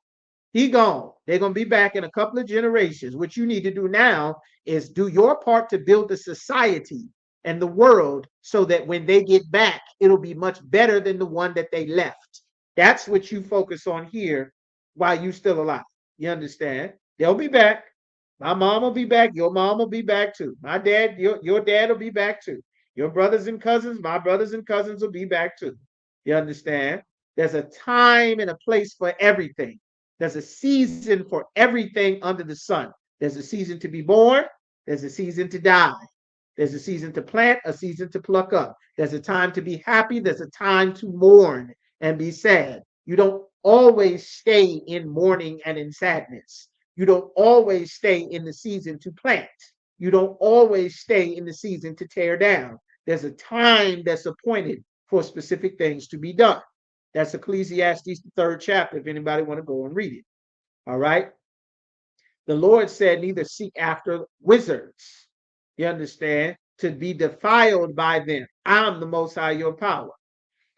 [SPEAKER 4] He gone. They're going to be back in a couple of generations. What you need to do now is do your part to build the society and the world so that when they get back, it'll be much better than the one that they left. That's what you focus on here while you're still alive. You understand? They'll be back. My mom will be back. Your mom will be back too. My dad, your dad will be back too. Your brothers and cousins, my brothers and cousins will be back too. You understand? There's a time and a place for everything. There's a season for everything under the sun. There's a season to be born. There's a season to die. There's a season to plant, a season to pluck up. There's a time to be happy. There's a time to mourn and be sad. You don't always stay in mourning and in sadness. You don't always stay in the season to plant. You don't always stay in the season to tear down. There's a time that's appointed for specific things to be done. That's Ecclesiastes, the 3rd chapter, if anybody want to go and read it. All right. The Lord said, neither seek after wizards. You understand? To be defiled by them. I'm the Most High, your power.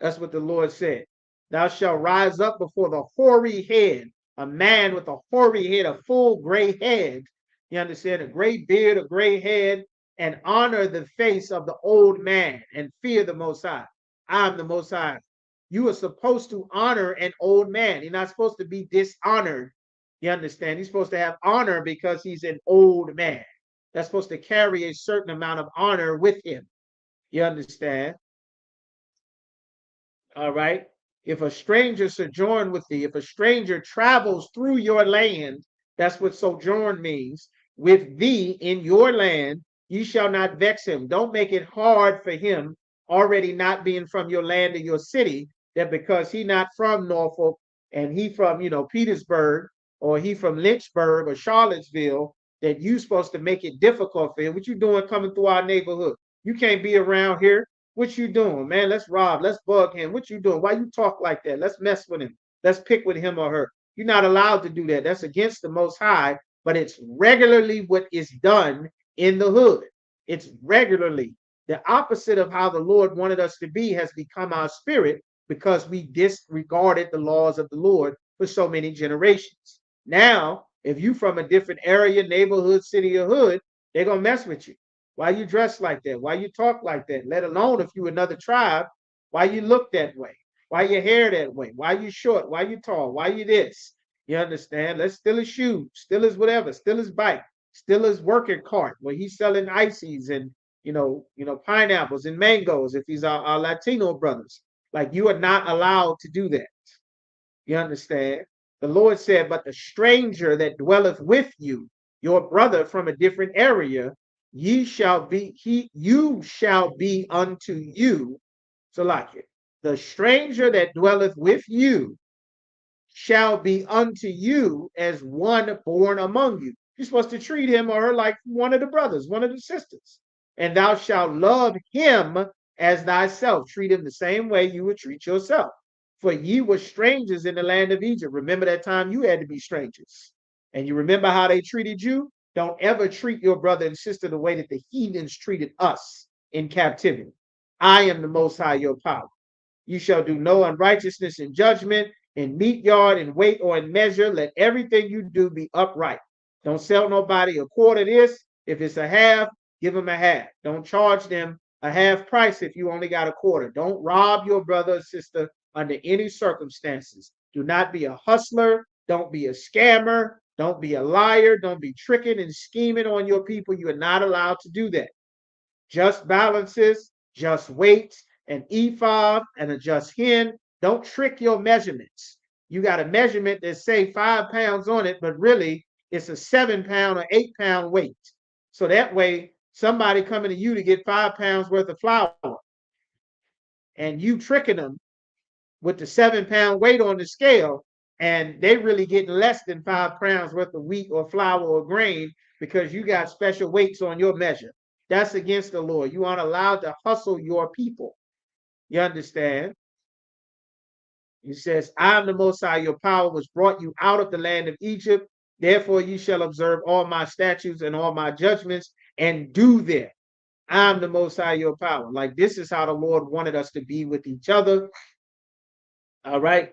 [SPEAKER 4] That's what the Lord said. Thou shalt rise up before the hoary head, a man with a hoary head, a full gray head. You understand? A gray beard, a gray head, and honor the face of the old man and fear the Most High. I'm the Most High. You are supposed to honor an old man. You're not supposed to be dishonored. You understand? He's supposed to have honor because he's an old man. That's supposed to carry a certain amount of honor with him. You understand? All right. If a stranger sojourn with thee, if a stranger travels through your land, that's what sojourn means, with thee in your land, ye shall not vex him. Don't make it hard for him, already not being from your land or your city, that because he not from Norfolk and he from, Petersburg, or he from Lynchburg or Charlottesville, that you supposed to make it difficult for him. What you doing coming through our neighborhood? You can't be around here. What you doing, man? Let's rob. Let's bug him. What you doing? Why you talk like that? Let's mess with him. Let's pick with him or her. You're not allowed to do that. That's against the Most High, but it's regularly what is done in the hood. It's regularly. The opposite of how the Lord wanted us to be has become our spirit because we disregarded the laws of the Lord for so many generations. Now, if you from a different area, neighborhood, city, or hood, they're going to mess with you. Why you dress like that? Why you talk like that? Let alone if you another tribe, why you look that way? Why your hair that way? Why you short? Why you tall? Why you this? You understand? Let's steal his shoes, steal his whatever, steal his bike, steal his working cart where he's selling ices and pineapples and mangoes if he's our Latino brothers. Like you are not allowed to do that. You understand? The Lord said, but the stranger that dwelleth with you, your brother from a different area, you shall be unto you. So like it. The stranger that dwelleth with you shall be unto you as one born among you. You're supposed to treat him or her like one of the brothers, one of the sisters. And thou shalt love him as thyself. Treat him the same way you would treat yourself. For ye were strangers in the land of Egypt. Remember that time you had to be strangers. And you remember how they treated you? Don't ever treat your brother and sister the way that the heathens treated us in captivity. I am the Most High, your power. You shall do no unrighteousness in judgment, in meat yard, in weight, or in measure. Let everything you do be upright. Don't sell nobody a quarter this. If it's a half, give them a half. Don't charge them a half price if you only got a quarter. Don't rob your brother or sister under any circumstances. Do not be a hustler. Don't be a scammer. Don't be a liar. Don't be tricking and scheming on your people. You are not allowed to do that. Just balances, just weights, an ephod, and a just hin. Don't trick your measurements. You got a measurement that say 5 pounds on it, but really it's a 7 pound or 8 pound weight. So that way, somebody coming to you to get 5 pounds worth of flour, and you tricking them with the 7 pound weight on the scale, and they really getting less than 5 pounds worth of wheat or flour or grain because you got special weights on your measure. That's against the Lord. You aren't allowed to hustle your people. You understand? He says, I am the Most High, your power was brought you out of the land of Egypt. Therefore, you shall observe all my statutes and all my judgments and do them. I am the Most High, your power. Like this is how the Lord wanted us to be with each other. All right.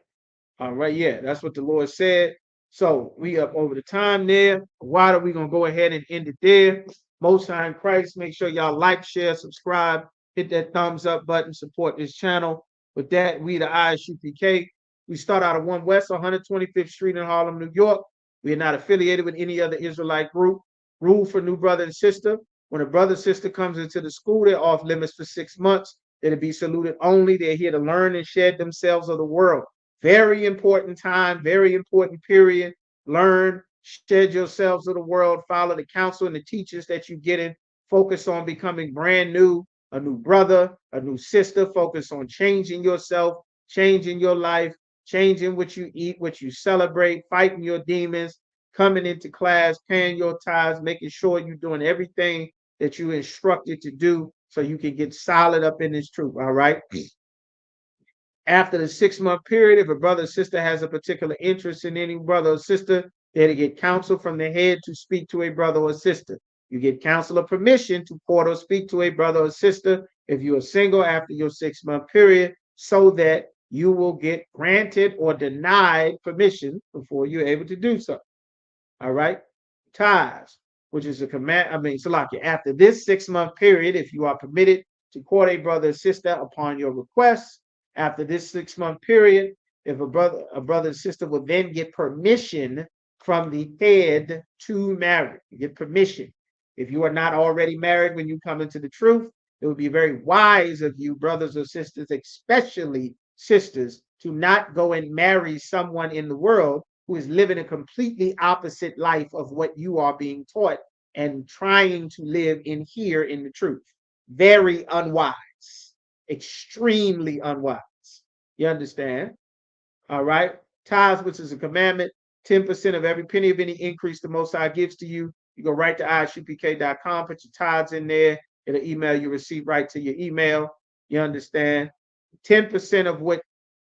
[SPEAKER 4] All right. Yeah, that's what the Lord said. So we up over the time there. Why are we going to go ahead and end it there? Most High in Christ. Make sure y'all like, share, subscribe, hit that thumbs up button, support this channel. With that, we the Isupk. We start out of 1 West 125th Street in Harlem, New York. We are not affiliated with any other Israelite group. Rule for new brother and sister. When a brother and sister comes into the school, they're off limits for 6 months. They're to be saluted only. They're here to learn and shed themselves of the world. Very important time, very important period. Learn, shed yourselves of the world, follow the counsel and the teachers that you get in. Focus on becoming brand new, a new brother, a new sister. Focus on changing yourself, changing your life, changing what you eat, what you celebrate, fighting your demons, coming into class, paying your tithes, making sure you're doing everything that you instructed to do so you can get solid up in this truth. All right. After the 6-month period, if a brother or sister has a particular interest in any brother or sister, they're to get counsel from the head to speak to a brother or sister. You get counsel or permission to court or speak to a brother or sister if you are single after your 6-month period, so that you will get granted or denied permission before you're able to do so. All right. Tithes, which is a command. Salaki, after this 6-month period, if you are permitted to court a brother or sister upon your request, after this 6-month period, if a brother and sister will then get permission from the head to marry. You get permission. If you are not already married when you come into the truth, it would be very wise of you, brothers or sisters, especially sisters, to not go and marry someone in the world who is living a completely opposite life of what you are being taught and trying to live in here in the truth. Very unwise. Extremely unwise. You understand? All right. Tithes, which is a commandment, 10% of every penny of any increase the Most High gives to you. You go right to isupk.com, put your tithes in there. It'll email your receipt right to your email. You understand? 10% of what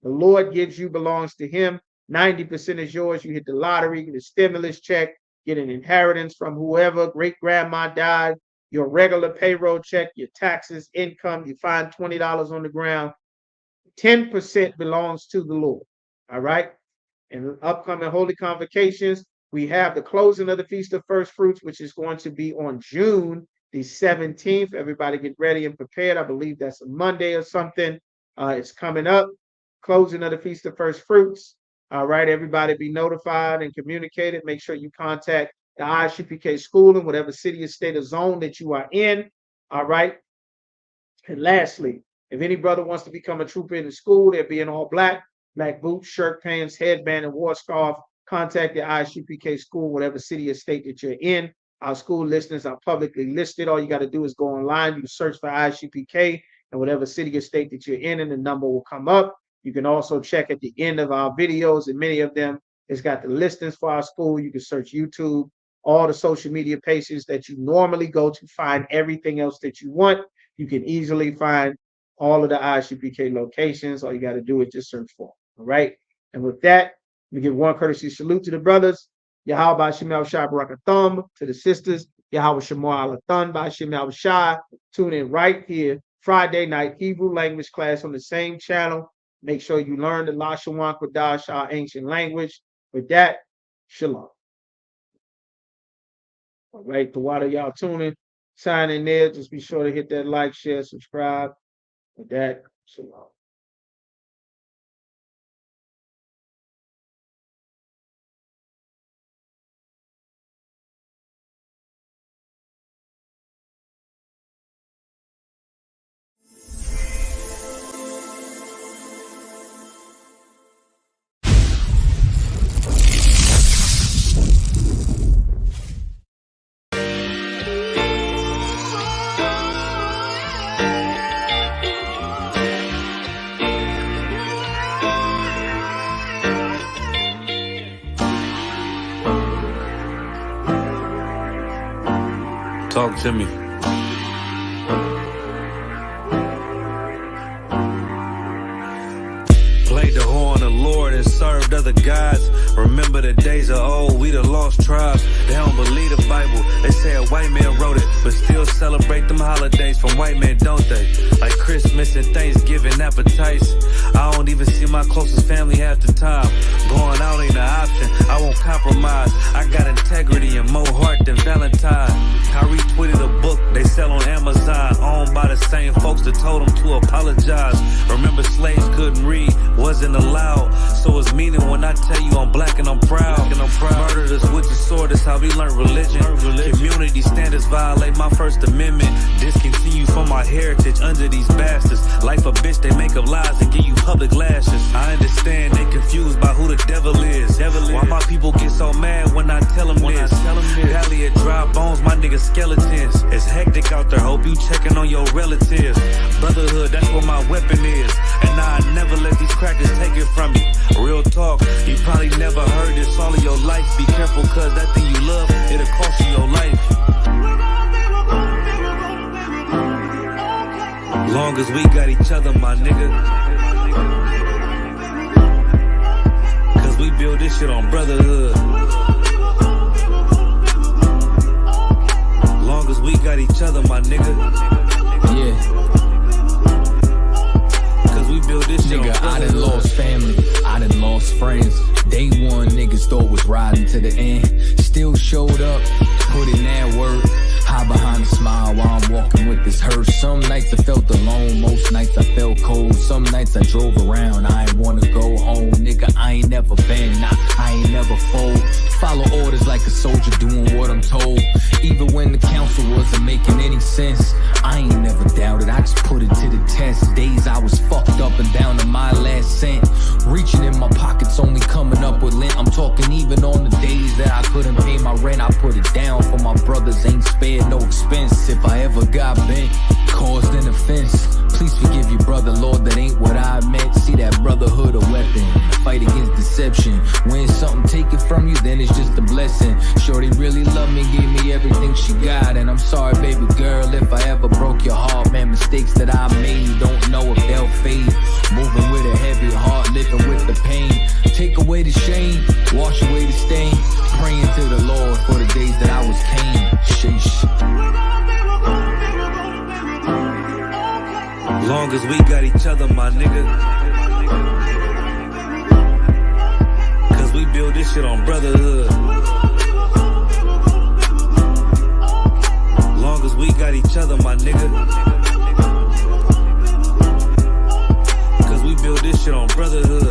[SPEAKER 4] the Lord gives you belongs to him. 90% is yours. You hit the lottery, get a stimulus check, get an inheritance from whoever, great grandma died, your regular payroll check, your taxes, income, you find $20 on the ground. 10% belongs to the Lord. All right. And upcoming holy convocations, we have the closing of the Feast of First Fruits, which is going to be on June the 17th. Everybody get ready and prepared. I believe that's a Monday or something. It's coming up. Closing of the Feast of First Fruits. All right, everybody be notified and communicated. Make sure you contact the ISUPK school in whatever city or state or zone that you are in. All right. And lastly, if any brother wants to become a trooper in the school, they're being all black boots, shirt, pants, headband, and war scarf. Contact the ISUPK school, whatever city or state that you're in. Our school listings are publicly listed. All you got to do is go online. You search for ISUPK and whatever city or state that you're in, and the number will come up. You can also check at the end of our videos, and many of them, it's got the listings for our school. You can search YouTube, all the social media pages that you normally go to find everything else that you want. You can easily find all of the ISUPK locations. All you got to do is just search for them. All right. And with that, we give one courtesy salute to the brothers. Yahweh Ba'Shem Al Shai Barakathum. To the sisters, Yahweh Shemar Alathan Ba'Shem Al Shai. Tune in right here, Friday night, Hebrew language class on the same channel. Make sure you learn the Lashawan Kodash, our ancient language. With that, shalom. All right, the water y'all tuning, sign in there. Just be sure to hit that like, share, subscribe. With that, shalom.
[SPEAKER 5] Talk to me. Played the horn of Lord and served other gods. Remember the days of old, we the lost tribes. They don't believe the Bible. They say a white man wrote it, but still celebrate them holidays from white men, don't they? Like Christmas and Thanksgiving appetites. I don't even see my closest family half the time. Going out ain't an option, I won't compromise. I got integrity and more heart than Valentine. Kyrie tweeted a book they sell on Amazon, owned by the same folks that told them to apologize. Remember slaves couldn't read, wasn't allowed. So it's meaning when I tell you I'm black and I'm proud. Murdered us with the sword, that's how we learned religion. Community standards violate my First Amendment. Discontinue from my heritage under these bastards. Life a bitch, they make up lies and give you public lashes. I understand they confused by who the devil is. Why my people get so mad when I tell them this? Valley of dry bones, my niggas skeletons. It's hectic out there, hope you checking on your relatives. Brotherhood, that's what my weapon is. And I never let these crackers take it from me. Real talk, you probably never heard this all of your life. Be careful, cause that thing you love, it'll cost you your life. Long as we got each other, my nigga. Cause we build this shit on brotherhood. Long as we got each other, my nigga.
[SPEAKER 2] Yeah.
[SPEAKER 5] We build this shit.
[SPEAKER 2] Nigga, I done lost family, I done lost friends. Day one, niggas thought was riding to the end. Still showed up, put in that work. Hide behind a smile while I'm walking with this hearse. Some nights I felt alone, most nights I felt cold. Some nights I drove around, I ain't wanna go home. Nigga, I ain't never been, nah, I ain't never fold. Follow orders like a soldier doing what I'm told. Even when the council wasn't making any sense, I ain't never doubted, I just put it to the test. Days I was fucked up and down to my last cent. Reaching in my pockets, only coming up with lint. I'm talking even on the days that I couldn't pay my rent. I put it down for my brothers, ain't spared no expense. If I ever got bent, caused an offense, please forgive your brother, Lord, that ain't what I meant. See that brotherhood a weapon, fight against deception. When something taken from you, then it's just a blessing. Shorty really loved me, gave me everything she got. And I'm sorry, baby girl, if I ever broke pain. Moving with a heavy heart, living with the pain. Take away the shame, wash away the stain. Praying to the Lord for the days that I was Cain. Sheesh.
[SPEAKER 5] Long as we got each other, my nigga. Cause we build this shit on brotherhood. Long as we got each other, my nigga. Cause we build this shit on brotherhood.